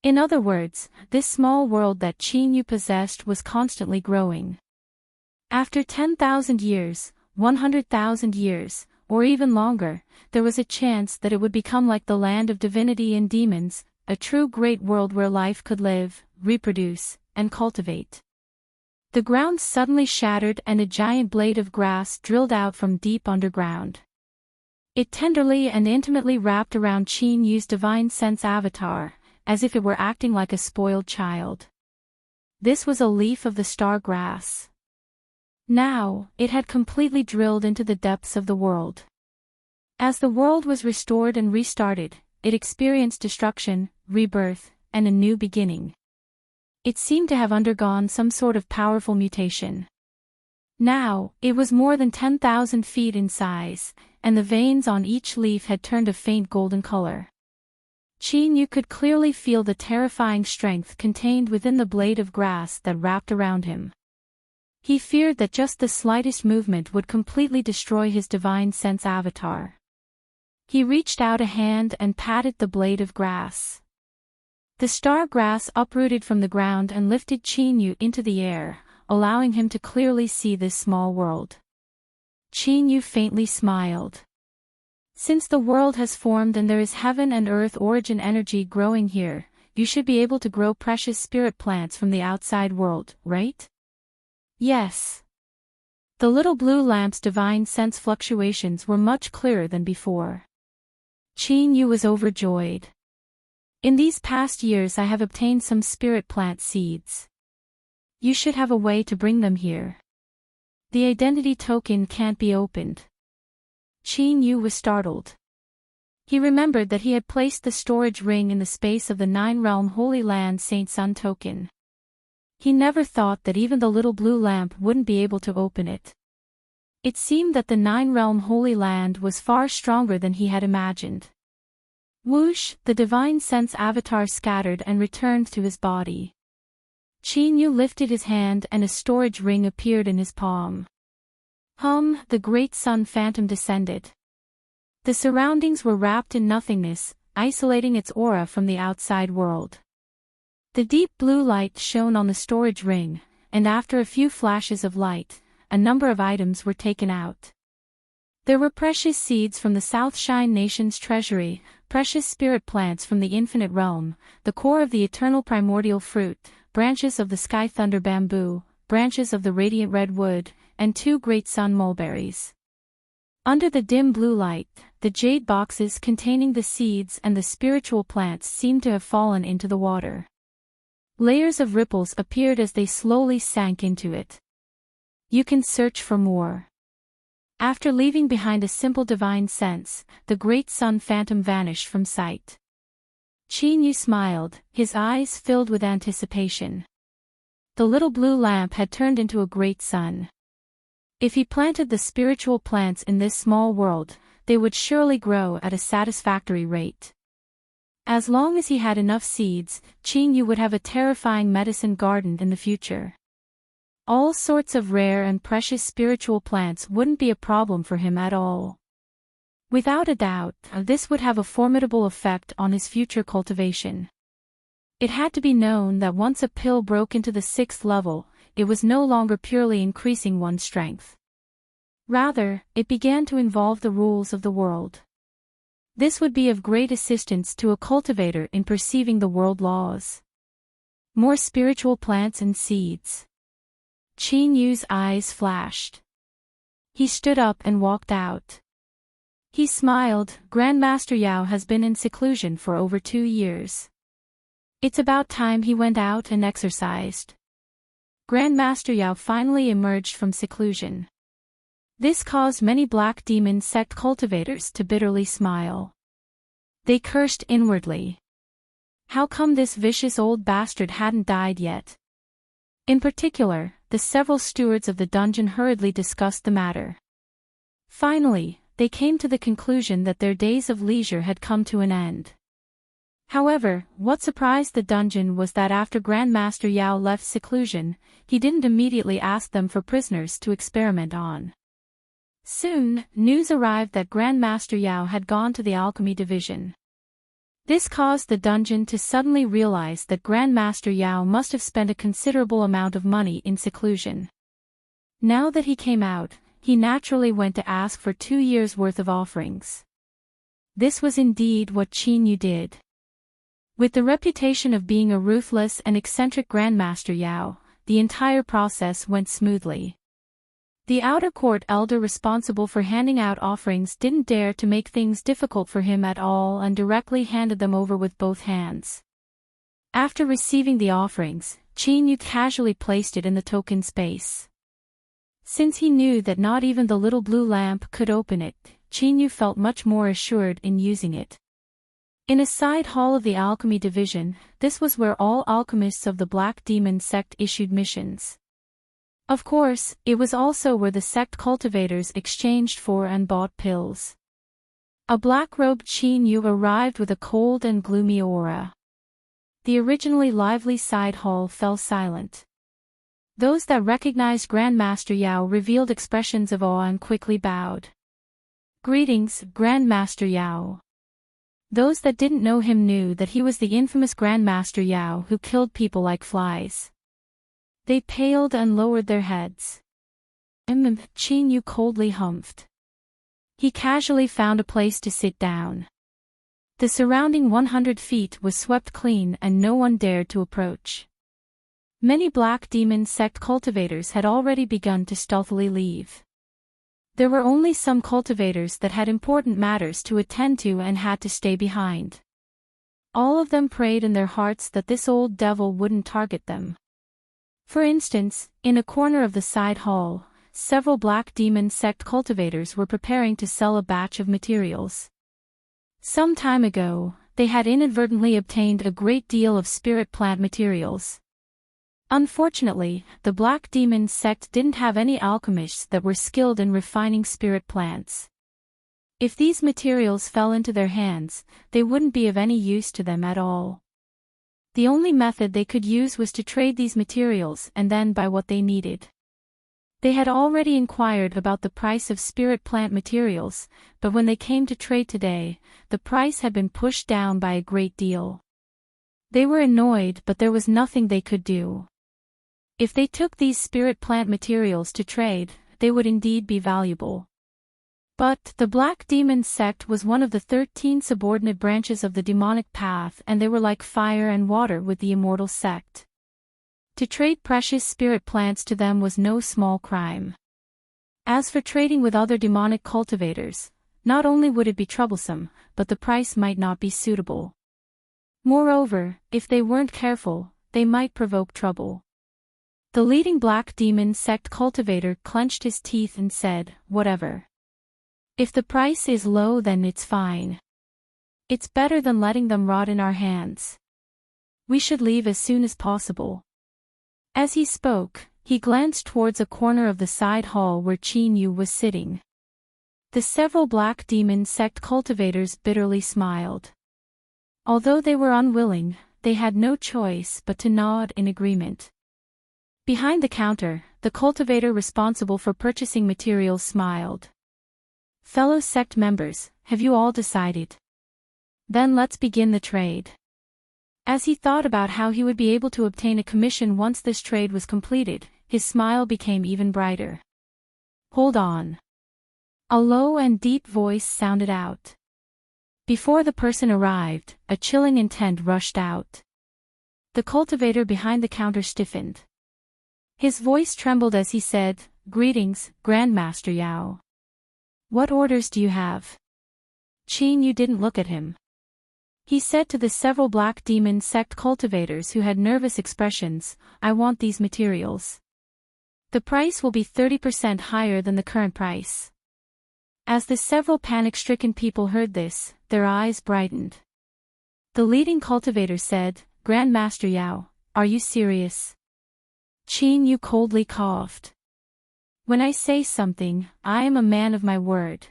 In other words, this small world that Qin Yu possessed was constantly growing. After 10,000 years, 100,000 years, or even longer, there was a chance that it would become like the land of divinity and demons, a true great world where life could live, reproduce, and cultivate. The ground suddenly shattered and a giant blade of grass drilled out from deep underground. It tenderly and intimately wrapped around Qin Yu's divine sense avatar, as if it were acting like a spoiled child. This was a leaf of the star grass. Now, it had completely drilled into the depths of the world. As the world was restored and restarted, it experienced destruction, rebirth, and a new beginning. It seemed to have undergone some sort of powerful mutation. Now, it was more than 10,000 feet in size, and the veins on each leaf had turned a faint golden color. Qin Yu could clearly feel the terrifying strength contained within the blade of grass that wrapped around him. He feared that just the slightest movement would completely destroy his divine sense avatar. He reached out a hand and patted the blade of grass. The star grass uprooted from the ground and lifted Qin Yu into the air, allowing him to clearly see this small world. Qin Yu faintly smiled. Since the world has formed and there is heaven and earth origin energy growing here, you should be able to grow precious spirit plants from the outside world, right? Yes. The little blue lamp's divine sense fluctuations were much clearer than before. Qin Yu was overjoyed. In these past years I have obtained some spirit plant seeds. You should have a way to bring them here. The identity token can't be opened. Qin Yu was startled. He remembered that he had placed the storage ring in the space of the Nine-Realm Holy Land Saint Sun token. He never thought that even the little blue lamp wouldn't be able to open it. It seemed that the Nine-Realm Holy Land was far stronger than he had imagined. Whoosh, the divine sense avatar scattered and returned to his body. Qin Yu lifted his hand and a storage ring appeared in his palm. The great sun phantom descended. The surroundings were wrapped in nothingness, isolating its aura from the outside world. The deep blue light shone on the storage ring, and after a few flashes of light, a number of items were taken out. There were precious seeds from the South Shine Nation's treasury, precious spirit plants from the infinite realm, the core of the eternal primordial fruit, branches of the sky thunder bamboo, branches of the radiant red wood, and 2 great sun mulberries. Under the dim blue light, the jade boxes containing the seeds and the spiritual plants seemed to have fallen into the water. Layers of ripples appeared as they slowly sank into it. You can search for more. After leaving behind a simple divine sense, the great sun phantom vanished from sight. Qin Yu smiled, his eyes filled with anticipation. The little blue lamp had turned into a great sun. If he planted the spiritual plants in this small world, they would surely grow at a satisfactory rate. As long as he had enough seeds, Qin Yu would have a terrifying medicine garden in the future. All sorts of rare and precious spiritual plants wouldn't be a problem for him at all. Without a doubt, this would have a formidable effect on his future cultivation. It had to be known that once a pill broke into the 6th level, it was no longer purely increasing one's strength. Rather, it began to involve the rules of the world. This would be of great assistance to a cultivator in perceiving the world laws. More spiritual plants and seeds. Qin Yu's eyes flashed. He stood up and walked out. He smiled. Grandmaster Yao has been in seclusion for over 2 years. It's about time he went out and exercised. Grandmaster Yao finally emerged from seclusion. This caused many Black Demon sect cultivators to bitterly smile. They cursed inwardly. How come this vicious old bastard hadn't died yet? In particular, the several stewards of the dungeon hurriedly discussed the matter. Finally, they came to the conclusion that their days of leisure had come to an end. However, what surprised the dungeon was that after Grandmaster Yao left seclusion, he didn't immediately ask them for prisoners to experiment on. Soon, news arrived that Grandmaster Yao had gone to the alchemy division. This caused the dungeon to suddenly realize that Grandmaster Yao must have spent a considerable amount of money in seclusion. Now that he came out, he naturally went to ask for 2 years' worth of offerings. This was indeed what Qin Yu did. With the reputation of being a ruthless and eccentric Grandmaster Yao, the entire process went smoothly. The outer court elder responsible for handing out offerings didn't dare to make things difficult for him at all and directly handed them over with both hands. After receiving the offerings, Qin Yu casually placed it in the token space. Since he knew that not even the little blue lamp could open it, Qin Yu felt much more assured in using it. In a side hall of the alchemy division, this was where all alchemists of the Black Demon sect issued missions. Of course, it was also where the sect cultivators exchanged for and bought pills. A black-robed Qin Yu arrived with a cold and gloomy aura. The originally lively side hall fell silent. Those that recognized Grandmaster Yao revealed expressions of awe and quickly bowed. Greetings, Grandmaster Yao. Those that didn't know him knew that he was the infamous Grandmaster Yao who killed people like flies. They paled and lowered their heads. Qin Yu coldly humphed. He casually found a place to sit down. The surrounding 100 feet was swept clean and no one dared to approach. Many Black Demon sect cultivators had already begun to stealthily leave. There were only some cultivators that had important matters to attend to and had to stay behind. All of them prayed in their hearts that this old devil wouldn't target them. For instance, in a corner of the side hall, several Black Demon sect cultivators were preparing to sell a batch of materials. Some time ago, they had inadvertently obtained a great deal of spirit plant materials. Unfortunately, the Black Demon sect didn't have any alchemists that were skilled in refining spirit plants. If these materials fell into their hands, they wouldn't be of any use to them at all. The only method they could use was to trade these materials and then buy what they needed. They had already inquired about the price of spirit plant materials, but when they came to trade today, the price had been pushed down by a great deal. They were annoyed, but there was nothing they could do. If they took these spirit plant materials to trade, they would indeed be valuable. But the Black Demon sect was one of the 13 subordinate branches of the demonic path, and they were like fire and water with the immortal sect. To trade precious spirit plants to them was no small crime. As for trading with other demonic cultivators, not only would it be troublesome, but the price might not be suitable. Moreover, if they weren't careful, they might provoke trouble. The leading Black Demon sect cultivator clenched his teeth and said, "Whatever. If the price is low, then it's fine. It's better than letting them rot in our hands. We should leave as soon as possible." As he spoke, he glanced towards a corner of the side hall where Qin Yu was sitting. The several Black Demon sect cultivators bitterly smiled. Although they were unwilling, they had no choice but to nod in agreement. Behind the counter, the cultivator responsible for purchasing materials smiled. "Fellow sect members, have you all decided? Then let's begin the trade." As he thought about how he would be able to obtain a commission once this trade was completed, his smile became even brighter. "Hold on." A low and deep voice sounded out. Before the person arrived, a chilling intent rushed out. The cultivator behind the counter stiffened. His voice trembled as he said, "Greetings, Grandmaster Yao. What orders do you have?" Qin Yu didn't look at him. He said to the several Black Demon sect cultivators who had nervous expressions, "I want these materials. The price will be 30% higher than the current price." As the several panic-stricken people heard this, their eyes brightened. The leading cultivator said, "Grandmaster Yao, are you serious?" Qin Yu coldly coughed. "When I say something, I am a man of my word."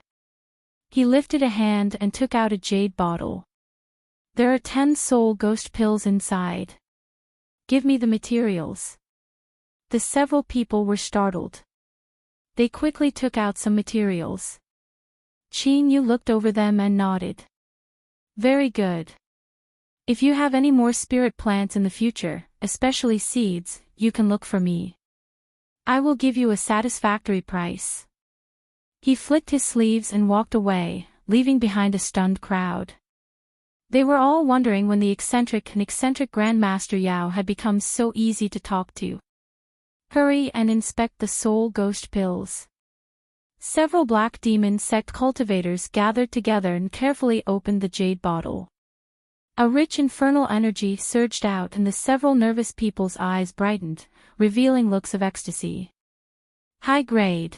He lifted a hand and took out a jade bottle. "There are 10 soul ghost pills inside. Give me the materials." The several people were startled. They quickly took out some materials. Qin Yu looked over them and nodded. "Very good. If you have any more spirit plants in the future, especially seeds, you can look for me. I will give you a satisfactory price." He flicked his sleeves and walked away, leaving behind a stunned crowd. They were all wondering when the eccentric Grandmaster Yao had become so easy to talk to. "Hurry and inspect the soul ghost pills." Several Black Demon sect cultivators gathered together and carefully opened the jade bottle. A rich infernal energy surged out and the several nervous people's eyes brightened, revealing looks of ecstasy. "High grade.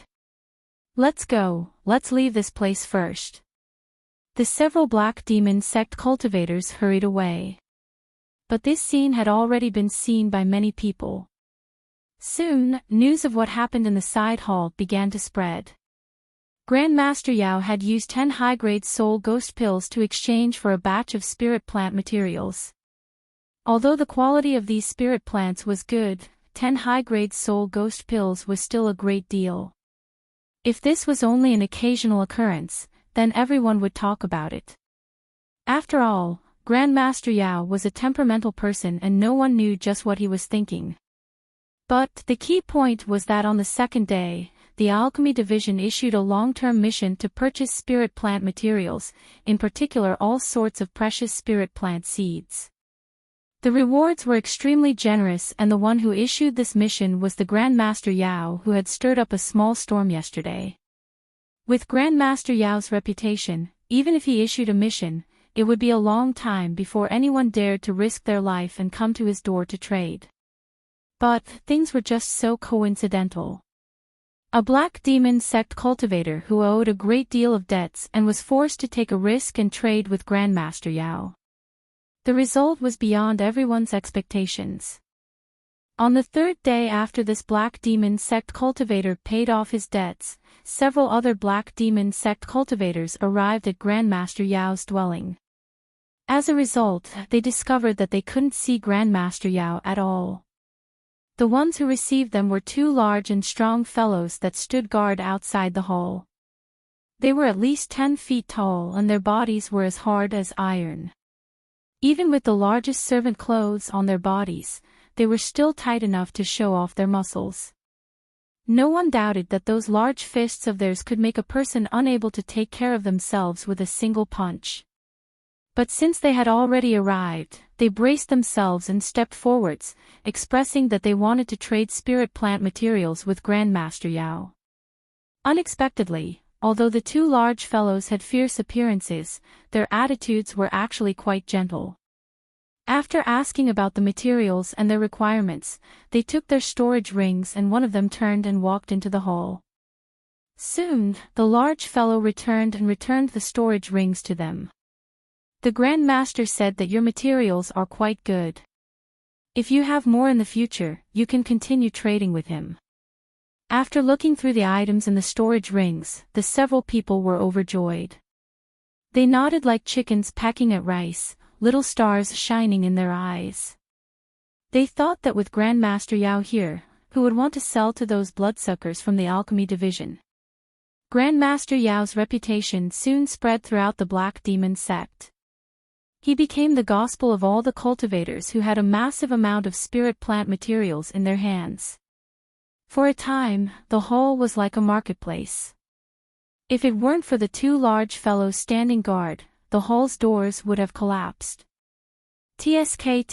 Let's go, let's leave this place first." The several Black Demon sect cultivators hurried away. But this scene had already been seen by many people. Soon, news of what happened in the side hall began to spread. Grandmaster Yao had used 10 high-grade soul ghost pills to exchange for a batch of spirit plant materials. Although the quality of these spirit plants was good, 10 high-grade soul ghost pills was still a great deal. If this was only an occasional occurrence, then everyone would talk about it. After all, Grandmaster Yao was a temperamental person and no one knew just what he was thinking. But the key point was that on the second day, the Alchemy Division issued a long-term mission to purchase spirit plant materials, in particular all sorts of precious spirit plant seeds. The rewards were extremely generous and the one who issued this mission was the Grandmaster Yao who had stirred up a small storm yesterday. With Grandmaster Yao's reputation, even if he issued a mission, it would be a long time before anyone dared to risk their life and come to his door to trade. But things were just so coincidental. A black demon sect cultivator who owed a great deal of debts and was forced to take a risk and trade with Grandmaster Yao. The result was beyond everyone's expectations. On the third day after this black demon sect cultivator paid off his debts, several other black demon sect cultivators arrived at Grandmaster Yao's dwelling. As a result, they discovered that they couldn't see Grandmaster Yao at all. The ones who received them were two large and strong fellows that stood guard outside the hall. They were at least 10 feet tall and their bodies were as hard as iron. Even with the largest servant clothes on their bodies, they were still tight enough to show off their muscles. No one doubted that those large fists of theirs could make a person unable to take care of themselves with a single punch. But since they had already arrived, they braced themselves and stepped forwards, expressing that they wanted to trade spirit plant materials with Grandmaster Yao. Unexpectedly, although the two large fellows had fierce appearances, their attitudes were actually quite gentle. After asking about the materials and their requirements, they took their storage rings and one of them turned and walked into the hall. Soon, the large fellow returned the storage rings to them. The Grand Master said that your materials are quite good. If you have more in the future, you can continue trading with him. After looking through the items in the storage rings, the several people were overjoyed. They nodded like chickens pecking at rice, little stars shining in their eyes. They thought that with Grandmaster Yao here, who would want to sell to those bloodsuckers from the alchemy division. Grandmaster Yao's reputation soon spread throughout the Black Demon sect. He became the gospel of all the cultivators who had a massive amount of spirit plant materials in their hands. For a time, the hall was like a marketplace. If it weren't for the two large fellows standing guard, the hall's doors would have collapsed. TSK,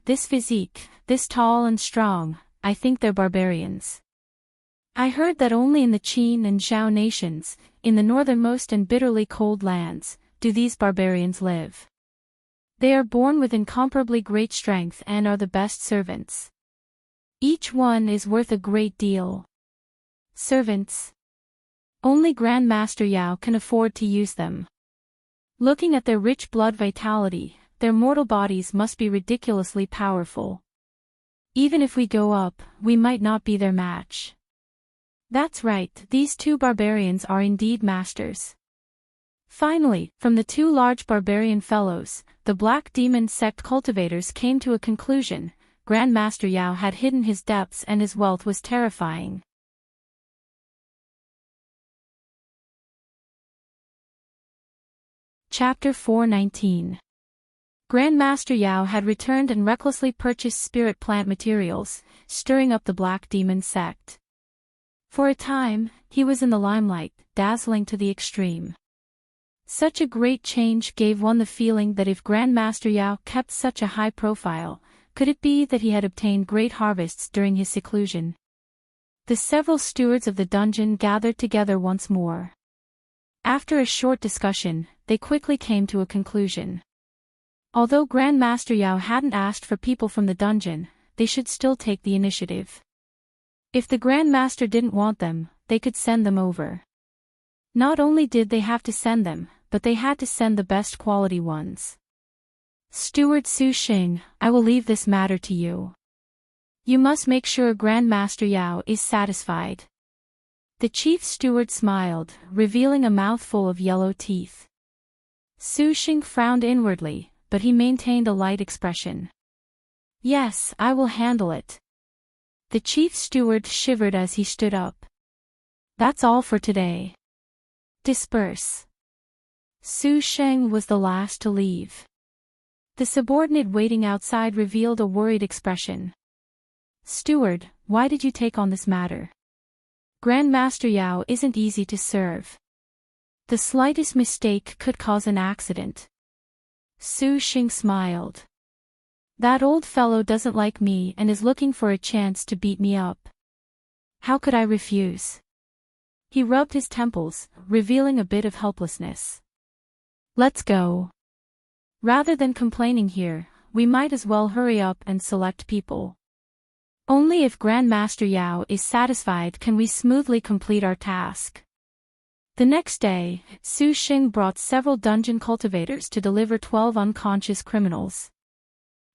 this physique, this tall and strong, I think they're barbarians. I heard that only in the Qin and Zhao nations, in the northernmost and bitterly cold lands, do these barbarians live. They are born with incomparably great strength and are the best servants. Each one is worth a great deal. Servants. Only Grandmaster Yao can afford to use them. Looking at their rich blood vitality, their mortal bodies must be ridiculously powerful. Even if we go up, we might not be their match. That's right, these two barbarians are indeed masters. Finally, from the two large barbarian fellows, the Black Demon sect cultivators came to a conclusion: Grandmaster Yao had hidden his depths and his wealth was terrifying. Chapter 419. Grandmaster Yao had returned and recklessly purchased spirit plant materials, stirring up the Black Demon sect. For a time, he was in the limelight, dazzling to the extreme. Such a great change gave one the feeling that if Grandmaster Yao kept such a high profile, could it be that he had obtained great harvests during his seclusion? The several stewards of the dungeon gathered together once more. After a short discussion, they quickly came to a conclusion. Although Grandmaster Yao hadn't asked for people from the dungeon, they should still take the initiative. If the Grandmaster didn't want them, they could send them over. Not only did they have to send them, but they had to send the best quality ones. Steward Su Xing, I will leave this matter to you. You must make sure Grandmaster Yao is satisfied. The chief steward smiled, revealing a mouthful of yellow teeth. Su Xing frowned inwardly, but he maintained a light expression. Yes, I will handle it. The chief steward shivered as he stood up. That's all for today. Disperse. Su Sheng was the last to leave. The subordinate waiting outside revealed a worried expression. Steward, why did you take on this matter? Grandmaster Yao isn't easy to serve. The slightest mistake could cause an accident. Su Xing smiled. That old fellow doesn't like me and is looking for a chance to beat me up. How could I refuse? He rubbed his temples, revealing a bit of helplessness. Let's go. Rather than complaining here, we might as well hurry up and select people. Only if Grandmaster Yao is satisfied can we smoothly complete our task. The next day, Su Xing brought several dungeon cultivators to deliver 12 unconscious criminals.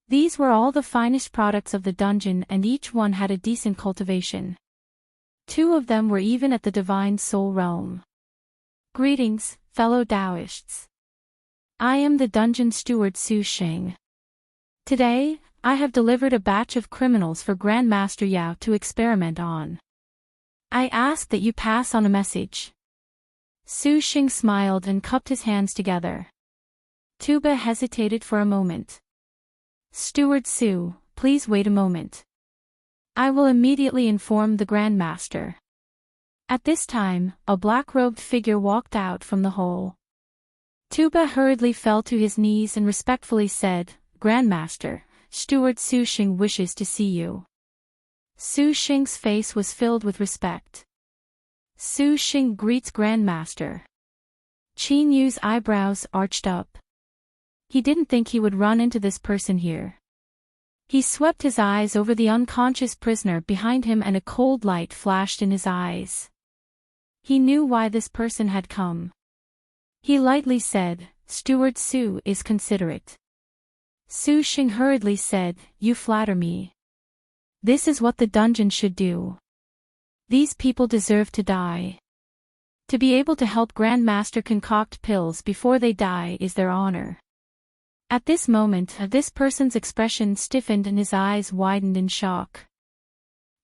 These were all the finest products of the dungeon and each one had a decent cultivation. 2 of them were even at the Divine Soul Realm. Greetings, fellow Taoists. I am the dungeon steward Su Xing. Today, I have delivered a batch of criminals for Grandmaster Yao to experiment on. I ask that you pass on a message. Su Xing smiled and cupped his hands together. Tuba hesitated for a moment. Steward Su, please wait a moment. I will immediately inform the Grandmaster. At this time, a black-robed figure walked out from the hole. Tuba hurriedly fell to his knees and respectfully said, Grandmaster, Steward Su Xing wishes to see you. Su Xing's face was filled with respect. Su Xing greets Grandmaster. Qin Yu's eyebrows arched up. He didn't think he would run into this person here. He swept his eyes over the unconscious prisoner behind him and a cold light flashed in his eyes. He knew why this person had come. He lightly said, Steward Su is considerate. Su Xing hurriedly said, You flatter me. This is what the dungeon should do. These people deserve to die. To be able to help Grandmaster concoct pills before they die is their honor. At this moment, this person's expression stiffened and his eyes widened in shock.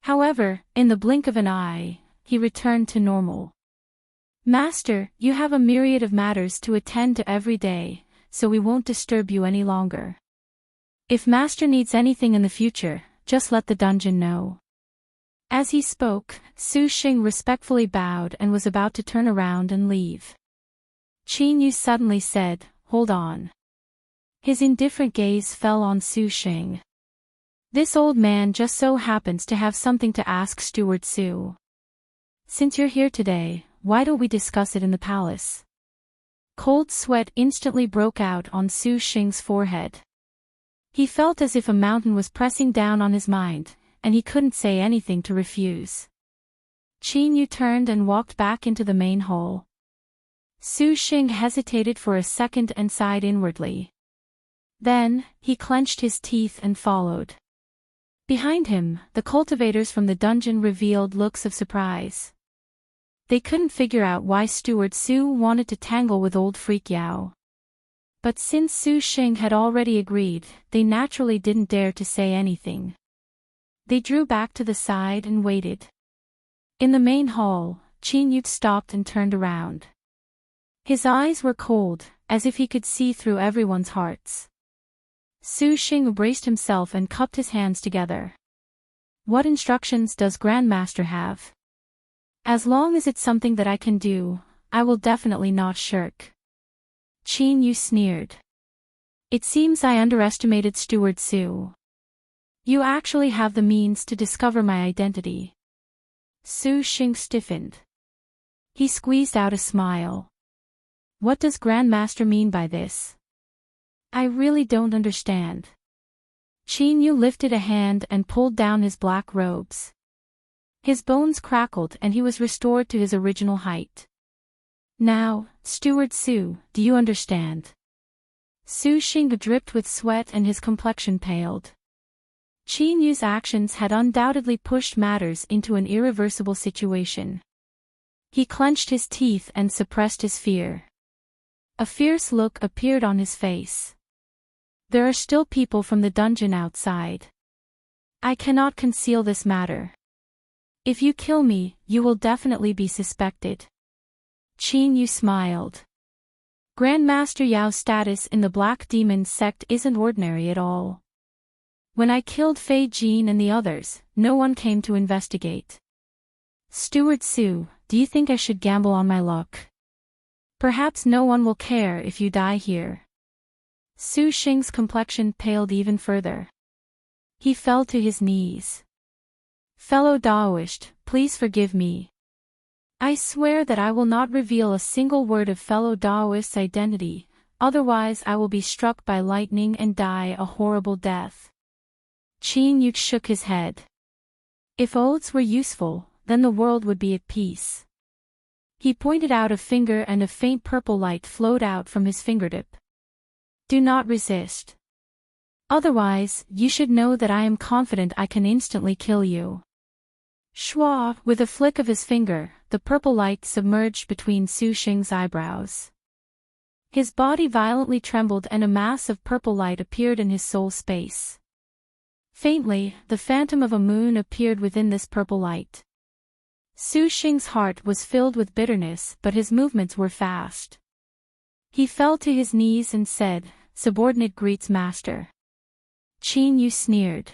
However, in the blink of an eye, he returned to normal. Master, you have a myriad of matters to attend to every day, so we won't disturb you any longer. If Master needs anything in the future, just let the dungeon know. As he spoke, Su Xing respectfully bowed and was about to turn around and leave. Qin Yu suddenly said, Hold on. His indifferent gaze fell on Su Xing. This old man just so happens to have something to ask Steward Su. Since you're here today, why don't we discuss it in the palace? Cold sweat instantly broke out on Su Xing's forehead. He felt as if a mountain was pressing down on his mind, and he couldn't say anything to refuse. Qin Yu turned and walked back into the main hall. Su Xing hesitated for a second and sighed inwardly. Then, he clenched his teeth and followed. Behind him, the cultivators from the dungeon revealed looks of surprise. They couldn't figure out why Steward Su wanted to tangle with old freak Yao. But since Su Xing had already agreed, they naturally didn't dare to say anything. They drew back to the side and waited. In the main hall, Qin Yu stopped and turned around. His eyes were cold, as if he could see through everyone's hearts. Su Xing braced himself and cupped his hands together. What instructions does Grandmaster have? As long as it's something that I can do, I will definitely not shirk. Qin Yu sneered. It seems I underestimated Steward Su. You actually have the means to discover my identity. Su Xing stiffened. He squeezed out a smile. What does Grandmaster mean by this? I really don't understand. Qin Yu lifted a hand and pulled down his black robes. His bones crackled and he was restored to his original height. Now, Steward Su, do you understand? Su Xing dripped with sweat and his complexion paled. Qin Yu's actions had undoubtedly pushed matters into an irreversible situation. He clenched his teeth and suppressed his fear. A fierce look appeared on his face. There are still people from the dungeon outside. I cannot conceal this matter. If you kill me, you will definitely be suspected. Qin Yu smiled. Grandmaster Yao's status in the Black Demon sect isn't ordinary at all. When I killed Fei Jin and the others, no one came to investigate. Steward Su, do you think I should gamble on my luck? Perhaps no one will care if you die here. Su Xing's complexion paled even further. He fell to his knees. Fellow Taoist, please forgive me. I swear that I will not reveal a single word of fellow Taoist's identity, otherwise I will be struck by lightning and die a horrible death. Qin Yu shook his head. If oaths were useful, then the world would be at peace. He pointed out a finger and a faint purple light flowed out from his fingertip. Do not resist. Otherwise, you should know that I am confident I can instantly kill you. Shwa, with a flick of his finger, the purple light submerged between Su Xing's eyebrows. His body violently trembled and a mass of purple light appeared in his soul space. Faintly, the phantom of a moon appeared within this purple light. Su Xing's heart was filled with bitterness, but his movements were fast. He fell to his knees and said, "Subordinate greets master." Qin Yu sneered.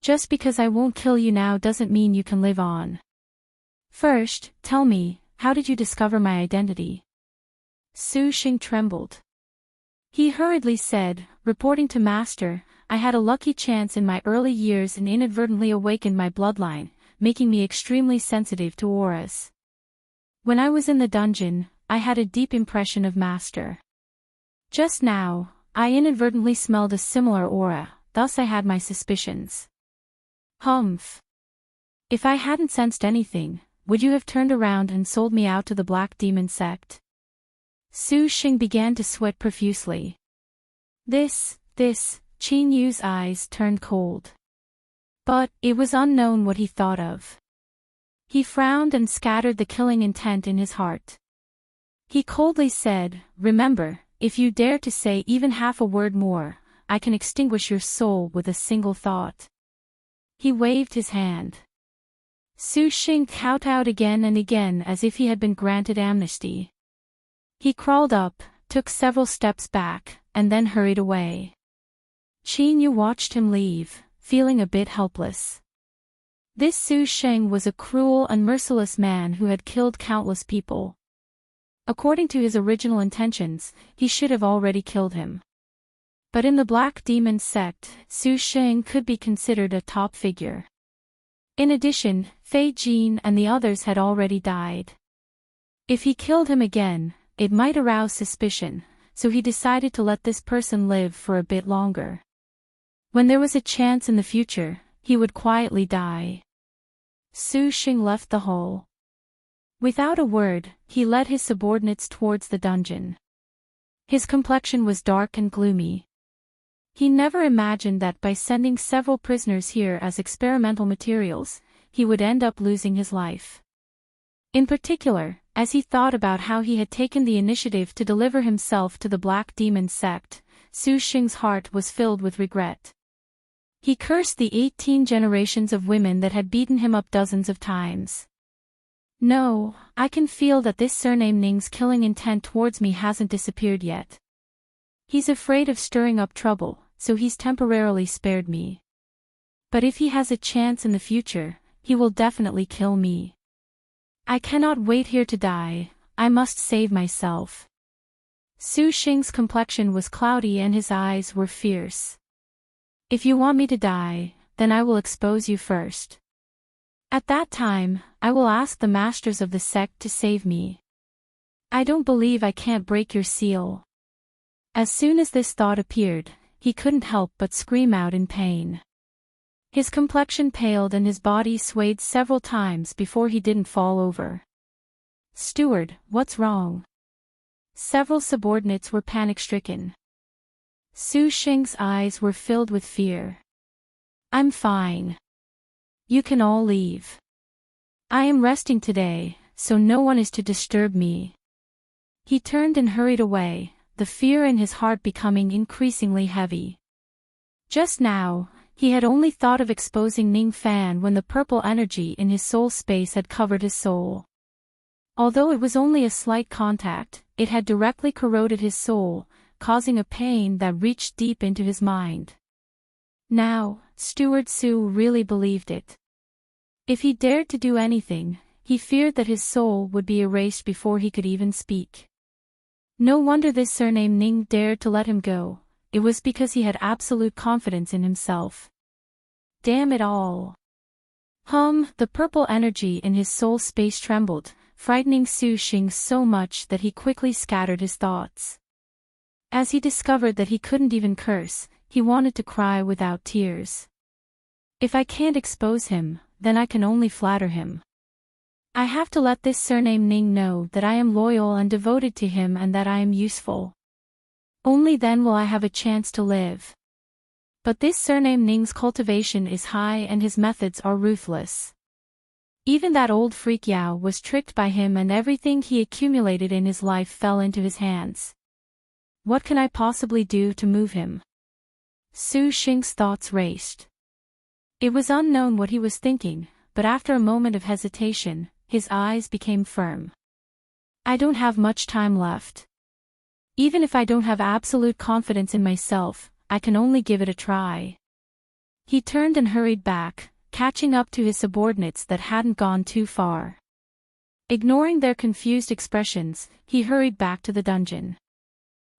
Just because I won't kill you now doesn't mean you can live on. First, tell me, how did you discover my identity? Su Xing trembled. He hurriedly said, reporting to master, I had a lucky chance in my early years and inadvertently awakened my bloodline, making me extremely sensitive to auras. When I was in the dungeon, I had a deep impression of master. Just now, I inadvertently smelled a similar aura, thus I had my suspicions. Humph. If I hadn't sensed anything, would you have turned around and sold me out to the Black Demon sect? Su Xing began to sweat profusely. This, Qin Yu's eyes turned cold. But, it was unknown what he thought of. He frowned and scattered the killing intent in his heart. He coldly said, remember, if you dare to say even half a word more, I can extinguish your soul with a single thought. He waved his hand. Su Xing kowtowed again and again as if he had been granted amnesty. He crawled up, took several steps back, and then hurried away. Qin Yu watched him leave, feeling a bit helpless. This Su Xing was a cruel and merciless man who had killed countless people. According to his original intentions, he should have already killed him. But in the Black Demon sect, Su Xing could be considered a top figure. In addition, Fei Jin and the others had already died. If he killed him again, it might arouse suspicion, so he decided to let this person live for a bit longer. When there was a chance in the future, he would quietly die. Su Xing left the hall. Without a word, he led his subordinates towards the dungeon. His complexion was dark and gloomy. He never imagined that by sending several prisoners here as experimental materials, he would end up losing his life. In particular, as he thought about how he had taken the initiative to deliver himself to the Black Demon sect, Su Xing's heart was filled with regret. He cursed the 18 generations of women that had beaten him up dozens of times. No, I can feel that this surname Ning's killing intent towards me hasn't disappeared yet. He's afraid of stirring up trouble, so he's temporarily spared me. But if he has a chance in the future, he will definitely kill me. I cannot wait here to die, I must save myself. Su Xing's complexion was cloudy and his eyes were fierce. If you want me to die, then I will expose you first. At that time, I will ask the masters of the sect to save me. I don't believe I can't break your seal. As soon as this thought appeared, he couldn't help but scream out in pain. His complexion paled and his body swayed several times before he didn't fall over. Steward, what's wrong? Several subordinates were panic-stricken. Su Xing's eyes were filled with fear. I'm fine. You can all leave. I am resting today, so no one is to disturb me. He turned and hurried away, the fear in his heart becoming increasingly heavy. Just now, he had only thought of exposing Ning Fan when the purple energy in his soul space had covered his soul. Although it was only a slight contact, it had directly corroded his soul, causing a pain that reached deep into his mind. Now, Steward Su really believed it. If he dared to do anything, he feared that his soul would be erased before he could even speak. No wonder this surname Ning dared to let him go, it was because he had absolute confidence in himself. Damn it all. The purple energy in his soul space trembled, frightening Su Xing so much that he quickly scattered his thoughts. As he discovered that he couldn't even curse, he wanted to cry without tears. If I can't expose him, then I can only flatter him. I have to let this surname Ning know that I am loyal and devoted to him and that I am useful. Only then will I have a chance to live. But this surname Ning's cultivation is high and his methods are ruthless. Even that old freak Yao was tricked by him and everything he accumulated in his life fell into his hands. What can I possibly do to move him? Su Xing's thoughts raced. It was unknown what he was thinking, but after a moment of hesitation, his eyes became firm. I don't have much time left. Even if I don't have absolute confidence in myself, I can only give it a try. He turned and hurried back, catching up to his subordinates that hadn't gone too far. Ignoring their confused expressions, he hurried back to the dungeon.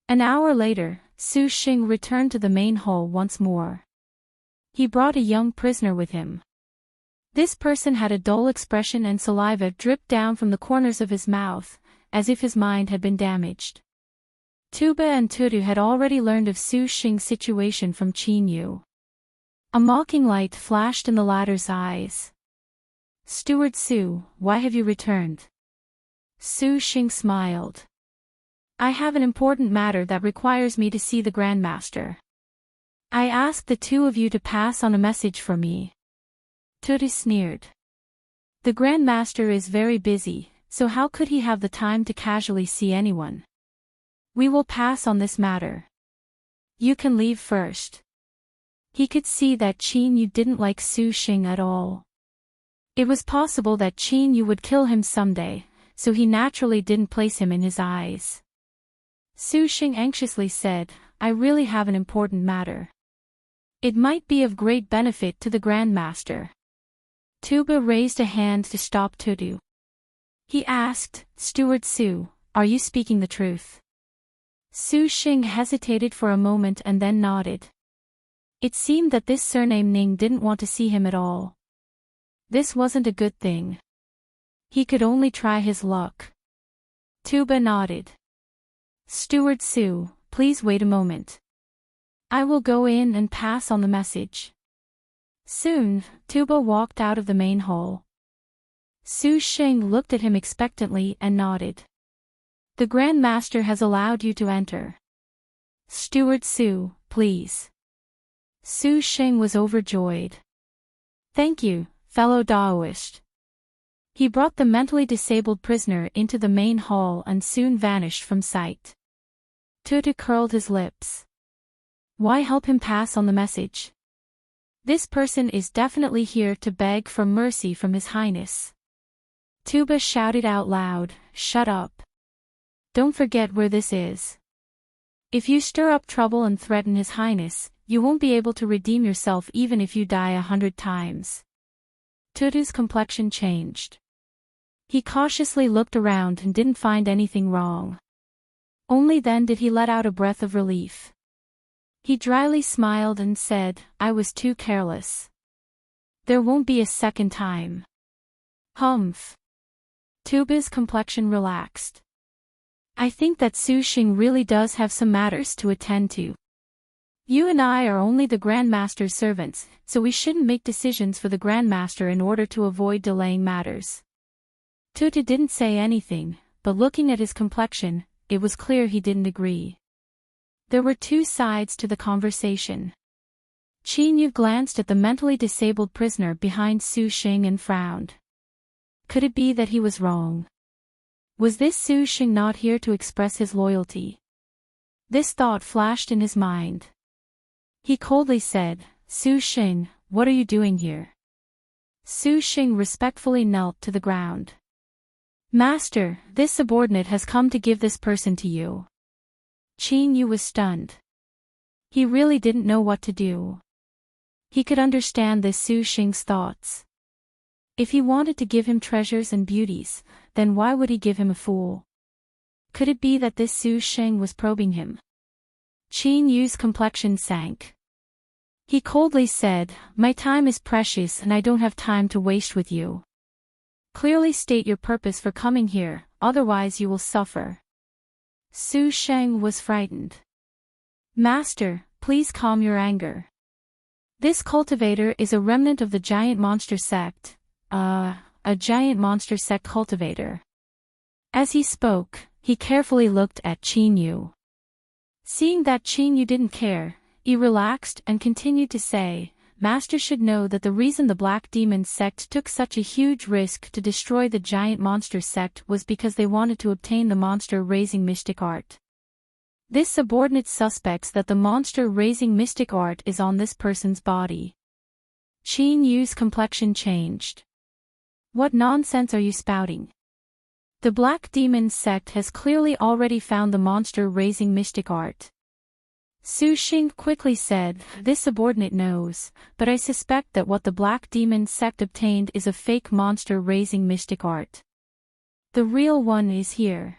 An hour later, Su Xing returned to the main hall once more. He brought a young prisoner with him. This person had a dull expression and saliva dripped down from the corners of his mouth, as if his mind had been damaged. Tuba and Tutu had already learned of Su Xing's situation from Qin Yu. A mocking light flashed in the latter's eyes. Steward Su, why have you returned? Su Xing smiled. I have an important matter that requires me to see the Grandmaster. I asked the two of you to pass on a message for me. Tutu sneered. The Grandmaster is very busy, so how could he have the time to casually see anyone? We will pass on this matter. You can leave first. He could see that Qin Yu didn't like Su Xing at all. It was possible that Qin Yu would kill him someday, so he naturally didn't place him in his eyes. Su Xing anxiously said, I really have an important matter. It might be of great benefit to the Grandmaster. Tuba raised a hand to stop Tutu. He asked, Steward Su, are you speaking the truth? Su Xing hesitated for a moment and then nodded. It seemed that this surname Ning didn't want to see him at all. This wasn't a good thing. He could only try his luck. Tuba nodded. Steward Su, please wait a moment. I will go in and pass on the message. Soon, Tuba walked out of the main hall. Su Xing looked at him expectantly and nodded. The Grandmaster has allowed you to enter. Steward Su, please. Su Xing was overjoyed. Thank you, fellow Daoist. He brought the mentally disabled prisoner into the main hall and soon vanished from sight. Tutu curled his lips. Why help him pass on the message? This person is definitely here to beg for mercy from His Highness. Tuba shouted out loud, shut up. Don't forget where this is. If you stir up trouble and threaten His Highness, you won't be able to redeem yourself even if you die 100 times. Tutu's complexion changed. He cautiously looked around and didn't find anything wrong. Only then did he let out a breath of relief. He dryly smiled and said, I was too careless. There won't be a second time. Humph. Tuba's complexion relaxed. I think that Su Xing really does have some matters to attend to. You and I are only the Grandmaster's servants, so we shouldn't make decisions for the Grandmaster in order to avoid delaying matters. Tutu didn't say anything, but looking at his complexion, it was clear he didn't agree. There were two sides to the conversation. Qin Yu glanced at the mentally disabled prisoner behind Su Xing and frowned. Could it be that he was wrong? Was this Su Xing not here to express his loyalty? This thought flashed in his mind. He coldly said, Su Xing, what are you doing here? Su Xing respectfully knelt to the ground. Master, this subordinate has come to give this person to you. Qin Yu was stunned. He really didn't know what to do. He could understand this Su Xing's thoughts. If he wanted to give him treasures and beauties, then why would he give him a fool? Could it be that this Su Xing was probing him? Qin Yu's complexion sank. He coldly said, My time is precious and I don't have time to waste with you. Clearly state your purpose for coming here, otherwise you will suffer. Su Xing was frightened. Master, please calm your anger. This cultivator is a remnant of the giant monster sect, a giant monster sect cultivator. As he spoke, he carefully looked at Qin Yu. Seeing that Qin Yu didn't care, he relaxed and continued to say, Master should know that the reason the Black Demon sect took such a huge risk to destroy the giant monster sect was because they wanted to obtain the monster-raising mystic art. This subordinate suspects that the monster-raising mystic art is on this person's body. Qin Yu's complexion changed. What nonsense are you spouting? The Black Demon sect has clearly already found the monster-raising mystic art. Su Xing quickly said, this subordinate knows, but I suspect that what the Black Demon sect obtained is a fake monster-raising mystic art. The real one is here.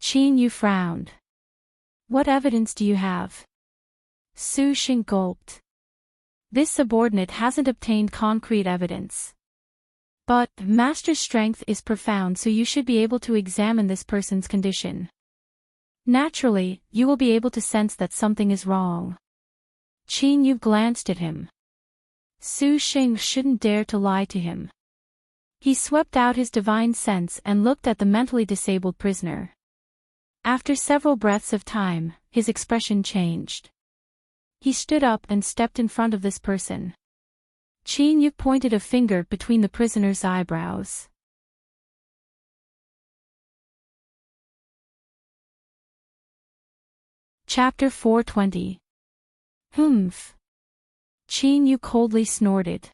Qin Yu frowned. What evidence do you have? Su Xing gulped. This subordinate hasn't obtained concrete evidence. But, Master's strength is profound, so you should be able to examine this person's condition. Naturally, you will be able to sense that something is wrong. Qin Yu glanced at him. Su Xing shouldn't dare to lie to him. He swept out his divine sense and looked at the mentally disabled prisoner. After several breaths of time, his expression changed. He stood up and stepped in front of this person. Qin Yu pointed a finger between the prisoner's eyebrows. Chapter 420. Humph. Qin Yu coldly snorted.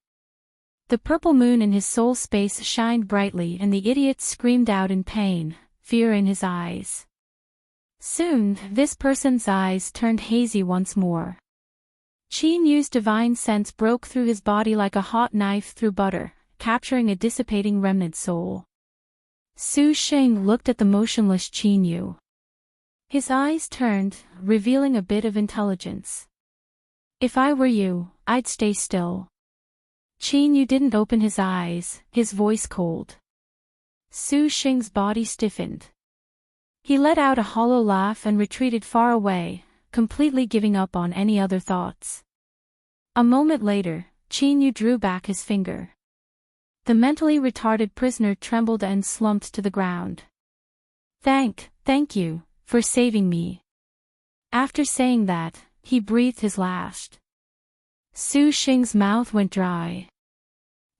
The purple moon in his soul space shined brightly and the idiot screamed out in pain, fear in his eyes. Soon, this person's eyes turned hazy once more. Qin Yu's divine sense broke through his body like a hot knife through butter, capturing a dissipating remnant soul. Su Xing looked at the motionless Qin Yu. His eyes turned, revealing a bit of intelligence. If I were you, I'd stay still. Qin Yu didn't open his eyes, his voice cold. Su Xing's body stiffened. He let out a hollow laugh and retreated far away, completely giving up on any other thoughts. A moment later, Qin Yu drew back his finger. The mentally retarded prisoner trembled and slumped to the ground. Thank you, for saving me. After saying that, he breathed his last. Su Xing's mouth went dry.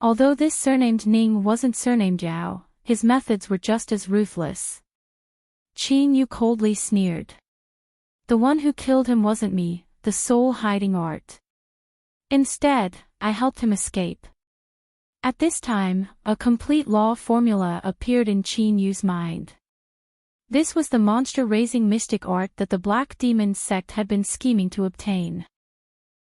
Although this surnamed Ning wasn't surnamed Yao, his methods were just as ruthless. Qin Yu coldly sneered. The one who killed him wasn't me, the soul-hiding art. Instead, I helped him escape. At this time, a complete law formula appeared in Qin Yu's mind. This was the monster-raising mystic art that the Black Demon sect had been scheming to obtain.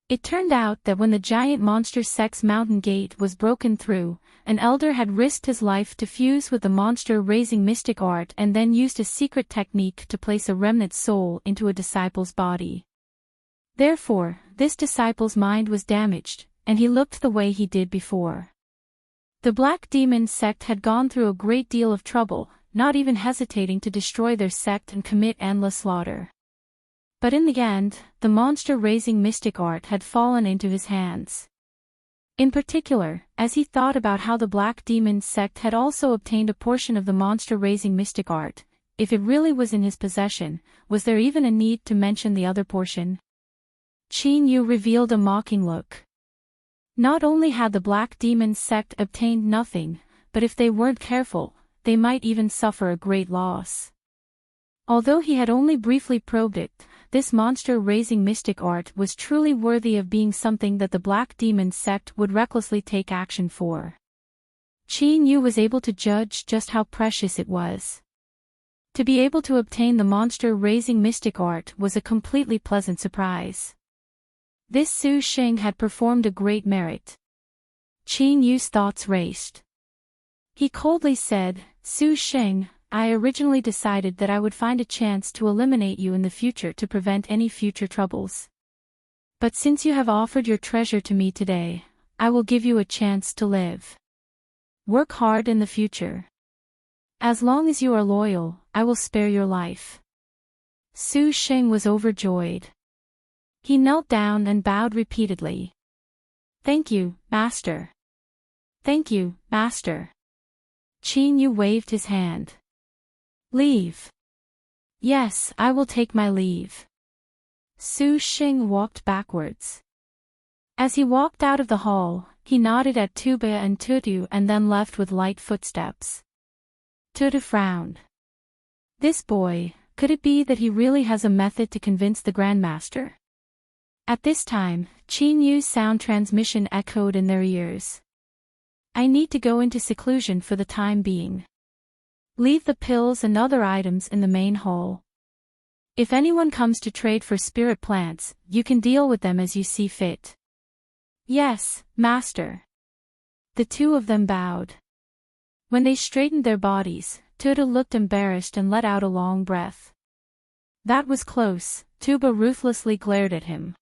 It turned out that when the giant monster sect's mountain gate was broken through, an elder had risked his life to fuse with the monster-raising mystic art and then used a secret technique to place a remnant soul into a disciple's body. Therefore, this disciple's mind was damaged, and he looked the way he did before. The Black Demon sect had gone through a great deal of trouble, not even hesitating to destroy their sect and commit endless slaughter. But in the end, the monster-raising mystic art had fallen into his hands. In particular, as he thought about how the Black Demon sect had also obtained a portion of the monster-raising mystic art, if it really was in his possession, was there even a need to mention the other portion? Qin Yu revealed a mocking look. Not only had the Black Demon sect obtained nothing, but if they weren't careful, they might even suffer a great loss. Although he had only briefly probed it, this monster-raising mystic art was truly worthy of being something that the Black Demon sect would recklessly take action for. Qin Yu was able to judge just how precious it was. To be able to obtain the monster-raising mystic art was a completely pleasant surprise. This Su Xing had performed a great merit. Qin Yu's thoughts raced. He coldly said, Su Xing, I originally decided that I would find a chance to eliminate you in the future to prevent any future troubles. But since you have offered your treasure to me today, I will give you a chance to live. Work hard in the future. As long as you are loyal, I will spare your life. Su Xing was overjoyed. He knelt down and bowed repeatedly. Thank you, master. Thank you, master. Qin Yu waved his hand. Leave. Yes, I will take my leave. Su Xing walked backwards. As he walked out of the hall, he nodded at Tuba and Tutu and then left with light footsteps. Tutu frowned. This boy, could it be that he really has a method to convince the Grandmaster? At this time, Qin Yu's sound transmission echoed in their ears. I need to go into seclusion for the time being. Leave the pills and other items in the main hall. If anyone comes to trade for spirit plants, you can deal with them as you see fit. Yes, master. The two of them bowed. When they straightened their bodies, Tuba looked embarrassed and let out a long breath. That was close. Tuba ruthlessly glared at him.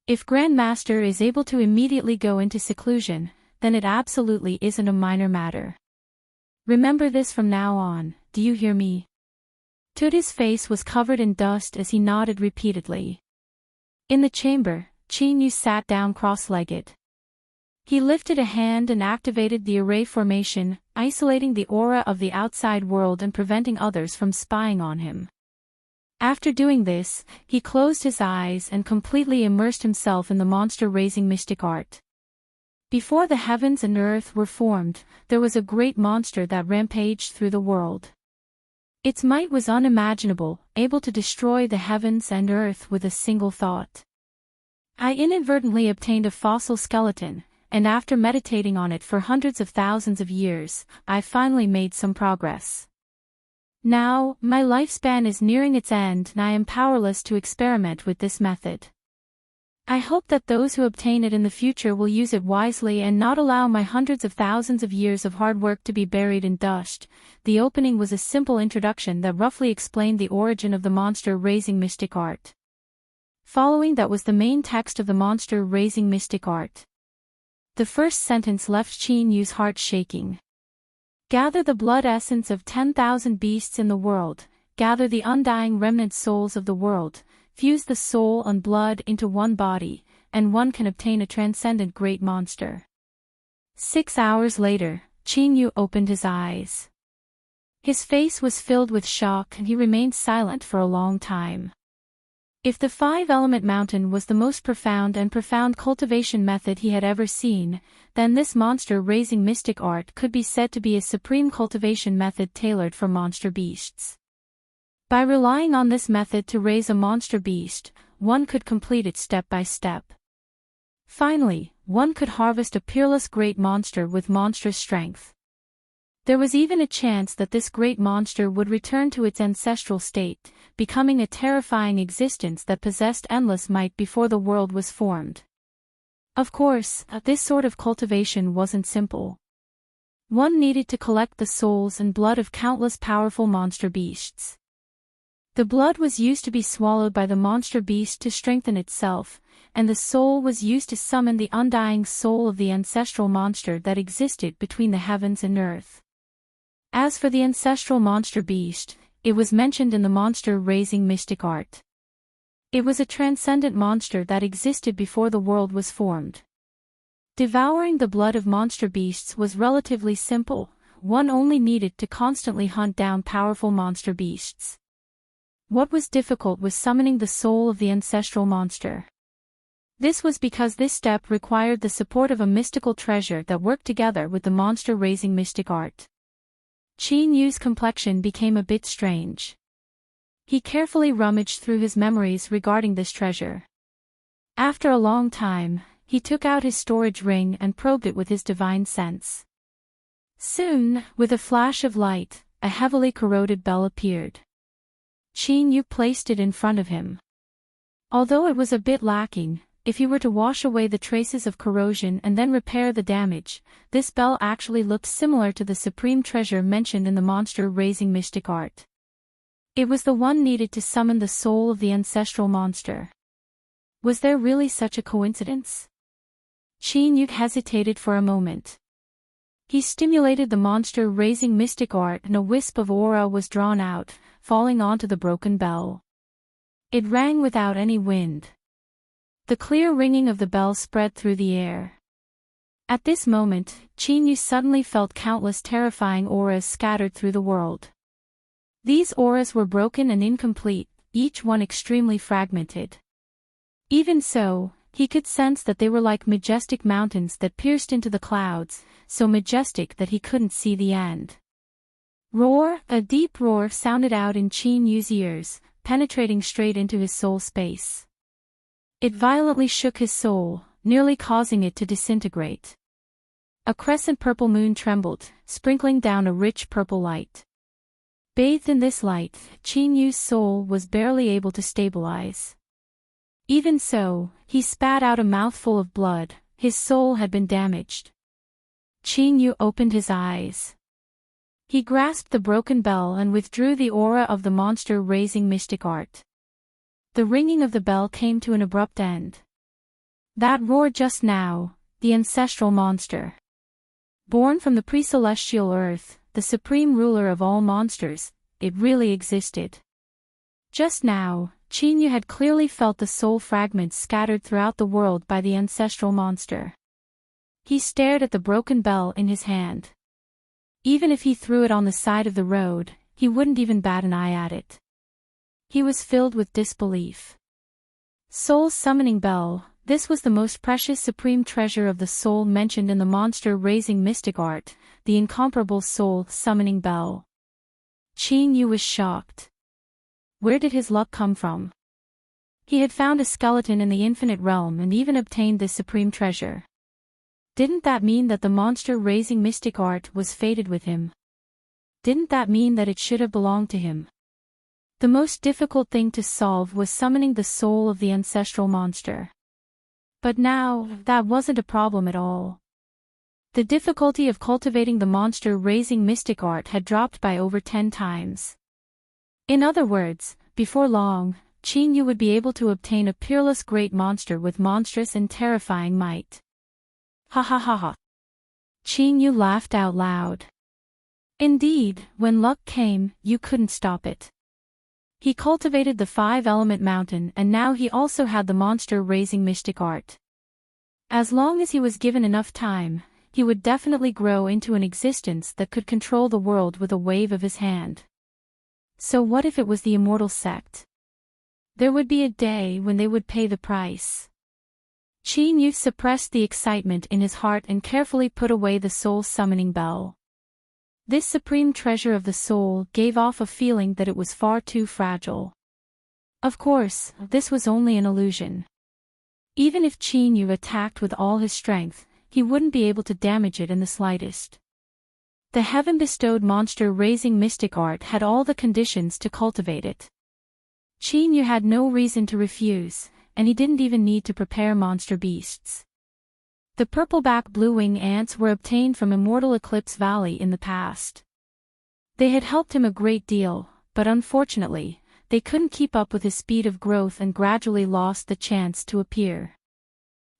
If Grandmaster is able to immediately go into seclusion, then it absolutely isn't a minor matter. Remember this from now on, do you hear me? Tuba's face was covered in dust as he nodded repeatedly. In the chamber, Qin Yu sat down cross-legged. He lifted a hand and activated the array formation, isolating the aura of the outside world and preventing others from spying on him. After doing this, he closed his eyes and completely immersed himself in the monster-raising mystic art. Before the heavens and earth were formed, there was a great monster that rampaged through the world. Its might was unimaginable, able to destroy the heavens and earth with a single thought. I inadvertently obtained a fossil skeleton, and after meditating on it for hundreds of thousands of years, I finally made some progress. Now, my lifespan is nearing its end and I am powerless to experiment with this method. I hope that those who obtain it in the future will use it wisely and not allow my hundreds of thousands of years of hard work to be buried in dust. The opening was a simple introduction that roughly explained the origin of the monster-raising mystic art. Following that was the main text of the monster-raising mystic art. The first sentence left Qin Yu's heart shaking. Gather the blood essence of 10,000 beasts in the world, gather the undying remnant souls of the world, fuse the soul and blood into one body, and one can obtain a transcendent great monster. 6 hours later, Qin Yu opened his eyes. His face was filled with shock and he remained silent for a long time. If the five-element mountain was the most profound cultivation method he had ever seen, then this monster-raising mystic art could be said to be a supreme cultivation method tailored for monster beasts. By relying on this method to raise a monster beast, one could complete it step by step. Finally, one could harvest a peerless great monster with monstrous strength. There was even a chance that this great monster would return to its ancestral state, becoming a terrifying existence that possessed endless might before the world was formed. Of course, this sort of cultivation wasn't simple. One needed to collect the souls and blood of countless powerful monster beasts. The blood was used to be swallowed by the monster beast to strengthen itself, and the soul was used to summon the undying soul of the ancestral monster that existed between the heavens and earth. As for the ancestral monster beast, it was mentioned in the monster-raising mystic art. It was a transcendent monster that existed before the world was formed. Devouring the blood of monster beasts was relatively simple, one only needed to constantly hunt down powerful monster beasts. What was difficult was summoning the soul of the ancestral monster. This was because this step required the support of a mystical treasure that worked together with the monster-raising mystic art. Qin Yu's complexion became a bit strange. He carefully rummaged through his memories regarding this treasure. After a long time, he took out his storage ring and probed it with his divine sense. Soon, with a flash of light, a heavily corroded bell appeared. Qin Yu placed it in front of him. Although it was a bit lacking, if he were to wash away the traces of corrosion and then repair the damage, this bell actually looked similar to the supreme treasure mentioned in the monster-raising mystic art. It was the one needed to summon the soul of the ancestral monster. Was there really such a coincidence? Qin Yu hesitated for a moment. He stimulated the monster-raising mystic art and a wisp of aura was drawn out, falling onto the broken bell. It rang without any wind. The clear ringing of the bell spread through the air. At this moment, Chinyu suddenly felt countless terrifying auras scattered through the world. These auras were broken and incomplete, each one extremely fragmented. Even so, he could sense that they were like majestic mountains that pierced into the clouds, so majestic that he couldn't see the end. Roar! A deep roar sounded out in Chinyu's ears, penetrating straight into his soul space. It violently shook his soul, nearly causing it to disintegrate. A crescent purple moon trembled, sprinkling down a rich purple light. Bathed in this light, Chinyu's soul was barely able to stabilize. Even so, he spat out a mouthful of blood. His soul had been damaged. Chinyu opened his eyes. He grasped the broken bell and withdrew the aura of the monster raising mystic art. The ringing of the bell came to an abrupt end. That roar just now, the ancestral monster. Born from the pre-celestial earth, the supreme ruler of all monsters, it really existed. Just now, Chinyu had clearly felt the soul fragments scattered throughout the world by the ancestral monster. He stared at the broken bell in his hand. Even if he threw it on the side of the road, he wouldn't even bat an eye at it. He was filled with disbelief. Soul summoning bell, this was the most precious supreme treasure of the soul mentioned in the monster-raising mystic art, the incomparable soul summoning bell. Chinyu was shocked. Where did his luck come from? He had found a skeleton in the infinite realm and even obtained this supreme treasure. Didn't that mean that the monster-raising mystic art was fated with him? Didn't that mean that it should have belonged to him? The most difficult thing to solve was summoning the soul of the ancestral monster. But now, that wasn't a problem at all. The difficulty of cultivating the monster-raising mystic art had dropped by over 10 times. In other words, before long, Chinyu would be able to obtain a peerless great monster with monstrous and terrifying might. Ha ha ha ha. Chinyu laughed out loud. Indeed, when luck came, you couldn't stop it. He cultivated the 5-element mountain and now he also had the monster-raising mystic art. As long as he was given enough time, he would definitely grow into an existence that could control the world with a wave of his hand. So what if it was the immortal sect? There would be a day when they would pay the price. Chinyu suppressed the excitement in his heart and carefully put away the soul-summoning bell. This supreme treasure of the soul gave off a feeling that it was far too fragile. Of course, this was only an illusion. Even if Chinyu attacked with all his strength, he wouldn't be able to damage it in the slightest. The heaven-bestowed monster-raising mystic art had all the conditions to cultivate it. Chinyu had no reason to refuse, and he didn't even need to prepare monster beasts. The purple-back blue-wing ants were obtained from Immortal Eclipse Valley in the past. They had helped him a great deal, but unfortunately, they couldn't keep up with his speed of growth and gradually lost the chance to appear.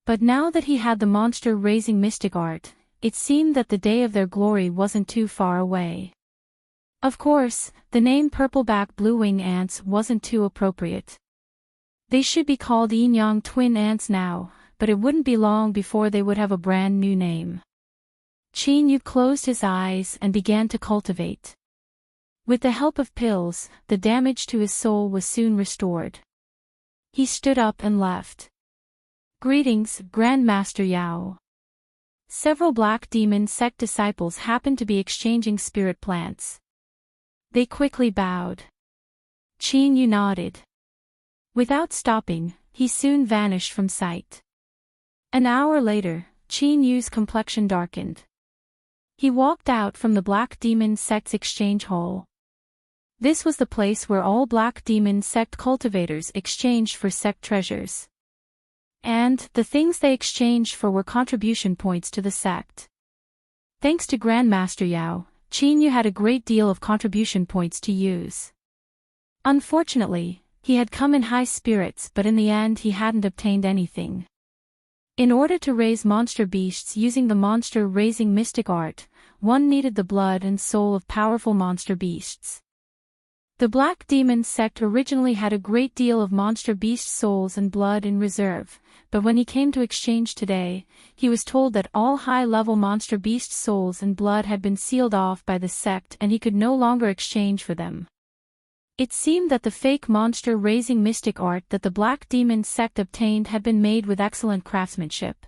But now that he had the monster-raising mystic art, it seemed that the day of their glory wasn't too far away. Of course, the name purple-back blue-wing ants wasn't too appropriate. They should be called yin-yang twin ants now, but it wouldn't be long before they would have a brand new name. Chinyu closed his eyes and began to cultivate. With the help of pills, the damage to his soul was soon restored. He stood up and left. Greetings, Grandmaster Yao. Several Black Demon sect disciples happened to be exchanging spirit plants. They quickly bowed. Chinyu nodded. Without stopping, he soon vanished from sight. An hour later, Chinyu's complexion darkened. He walked out from the Black Demon sect's exchange hall. This was the place where all Black Demon sect cultivators exchanged for sect treasures. And the things they exchanged for were contribution points to the sect. Thanks to Grandmaster Yao, Chinyu had a great deal of contribution points to use. Unfortunately, he had come in high spirits but in the end he hadn't obtained anything. In order to raise monster beasts using the monster-raising mystic art, one needed the blood and soul of powerful monster beasts. The Black Demon sect originally had a great deal of monster beast souls and blood in reserve, but when he came to exchange today, he was told that all high-level monster beast souls and blood had been sealed off by the sect and he could no longer exchange for them. It seemed that the fake monster-raising mystic art that the Black Demon sect obtained had been made with excellent craftsmanship.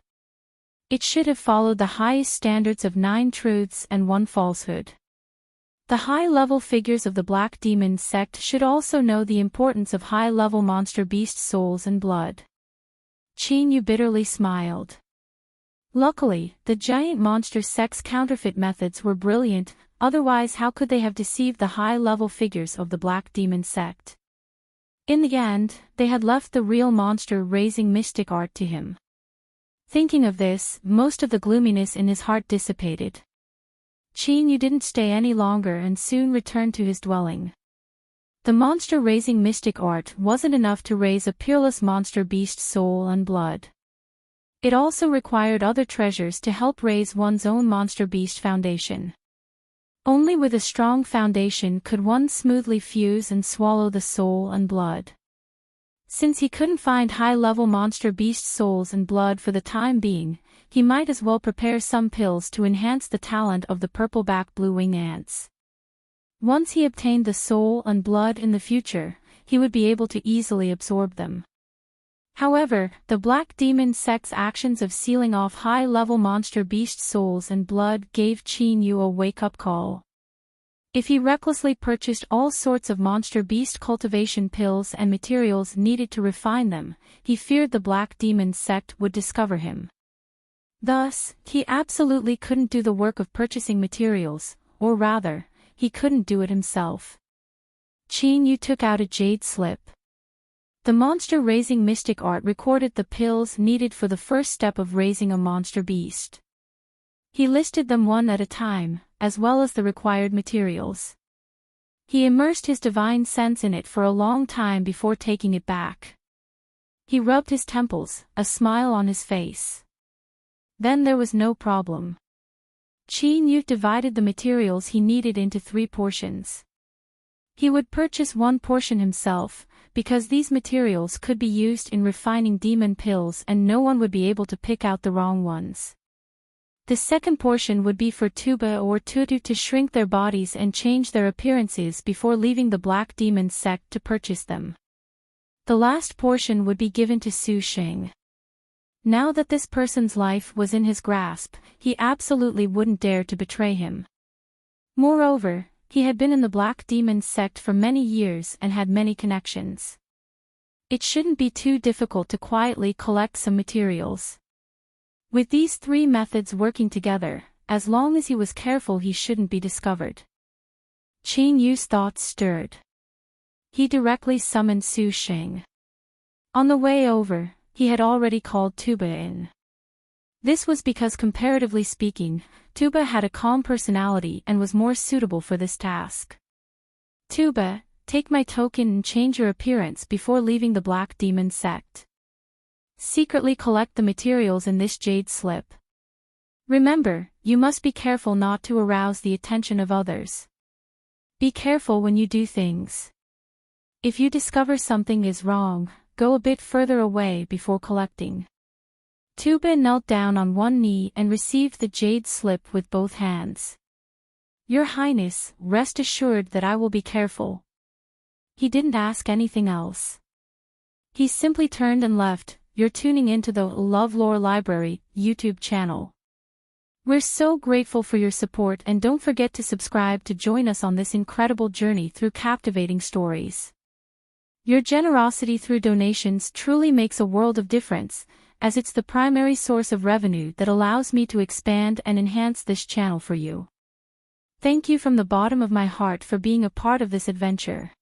It should have followed the highest standards of 9 truths and 1 falsehood. The high-level figures of the Black Demon sect should also know the importance of high-level monster beast souls and blood. Yu bitterly smiled. Luckily, the giant monster sect's counterfeit methods were brilliant, otherwise how could they have deceived the high-level figures of the Black Demon sect? In the end, they had left the real monster-raising mystic art to him. Thinking of this, most of the gloominess in his heart dissipated. Yu didn't stay any longer and soon returned to his dwelling. The monster-raising mystic art wasn't enough to raise a peerless monster beast soul and blood. It also required other treasures to help raise one's own monster beast foundation. Only with a strong foundation could one smoothly fuse and swallow the soul and blood. Since he couldn't find high-level monster beast souls and blood for the time being, he might as well prepare some pills to enhance the talent of the purple-back blue-wing ants. Once he obtained the soul and blood in the future, he would be able to easily absorb them. However, the Black Demon sect's actions of sealing off high-level monster beast souls and blood gave Yu a wake-up call. If he recklessly purchased all sorts of monster beast cultivation pills and materials needed to refine them, he feared the Black Demon sect would discover him. Thus, he absolutely couldn't do the work of purchasing materials, or rather, he couldn't do it himself. Yu took out a jade slip. The monster-raising mystic art recorded the pills needed for the first step of raising a monster beast. He listed them one at a time, as well as the required materials. He immersed his divine sense in it for a long time before taking it back. He rubbed his temples, a smile on his face. Then there was no problem. Yu divided the materials he needed into 3 portions. He would purchase 1 portion himself, because these materials could be used in refining demon pills and no one would be able to pick out the wrong ones. The second portion would be for Tuba or Tutu to shrink their bodies and change their appearances before leaving the Black Demon sect to purchase them. The last portion would be given to Su Sheng. Now that this person's life was in his grasp, he absolutely wouldn't dare to betray him. Moreover, he had been in the Black Demon sect for many years and had many connections. It shouldn't be too difficult to quietly collect some materials. With these 3 methods working together, as long as he was careful he shouldn't be discovered. Yu's thoughts stirred. He directly summoned Su Sheng. On the way over, he had already called Tuba in. This was because comparatively speaking, Tuba had a calm personality and was more suitable for this task. Tuba, take my token and change your appearance before leaving the Black Demon sect. Secretly collect the materials in this jade slip. Remember, you must be careful not to arouse the attention of others. Be careful when you do things. If you discover something is wrong, go a bit further away before collecting. Tuba knelt down on one knee and received the jade slip with both hands. Your Highness, rest assured that I will be careful. He didn't ask anything else. He simply turned and left. You're tuning into the LoveLore Library YouTube channel. We're so grateful for your support and don't forget to subscribe to join us on this incredible journey through captivating stories. Your generosity through donations truly makes a world of difference, as it's the primary source of revenue that allows me to expand and enhance this channel for you. Thank you from the bottom of my heart for being a part of this adventure.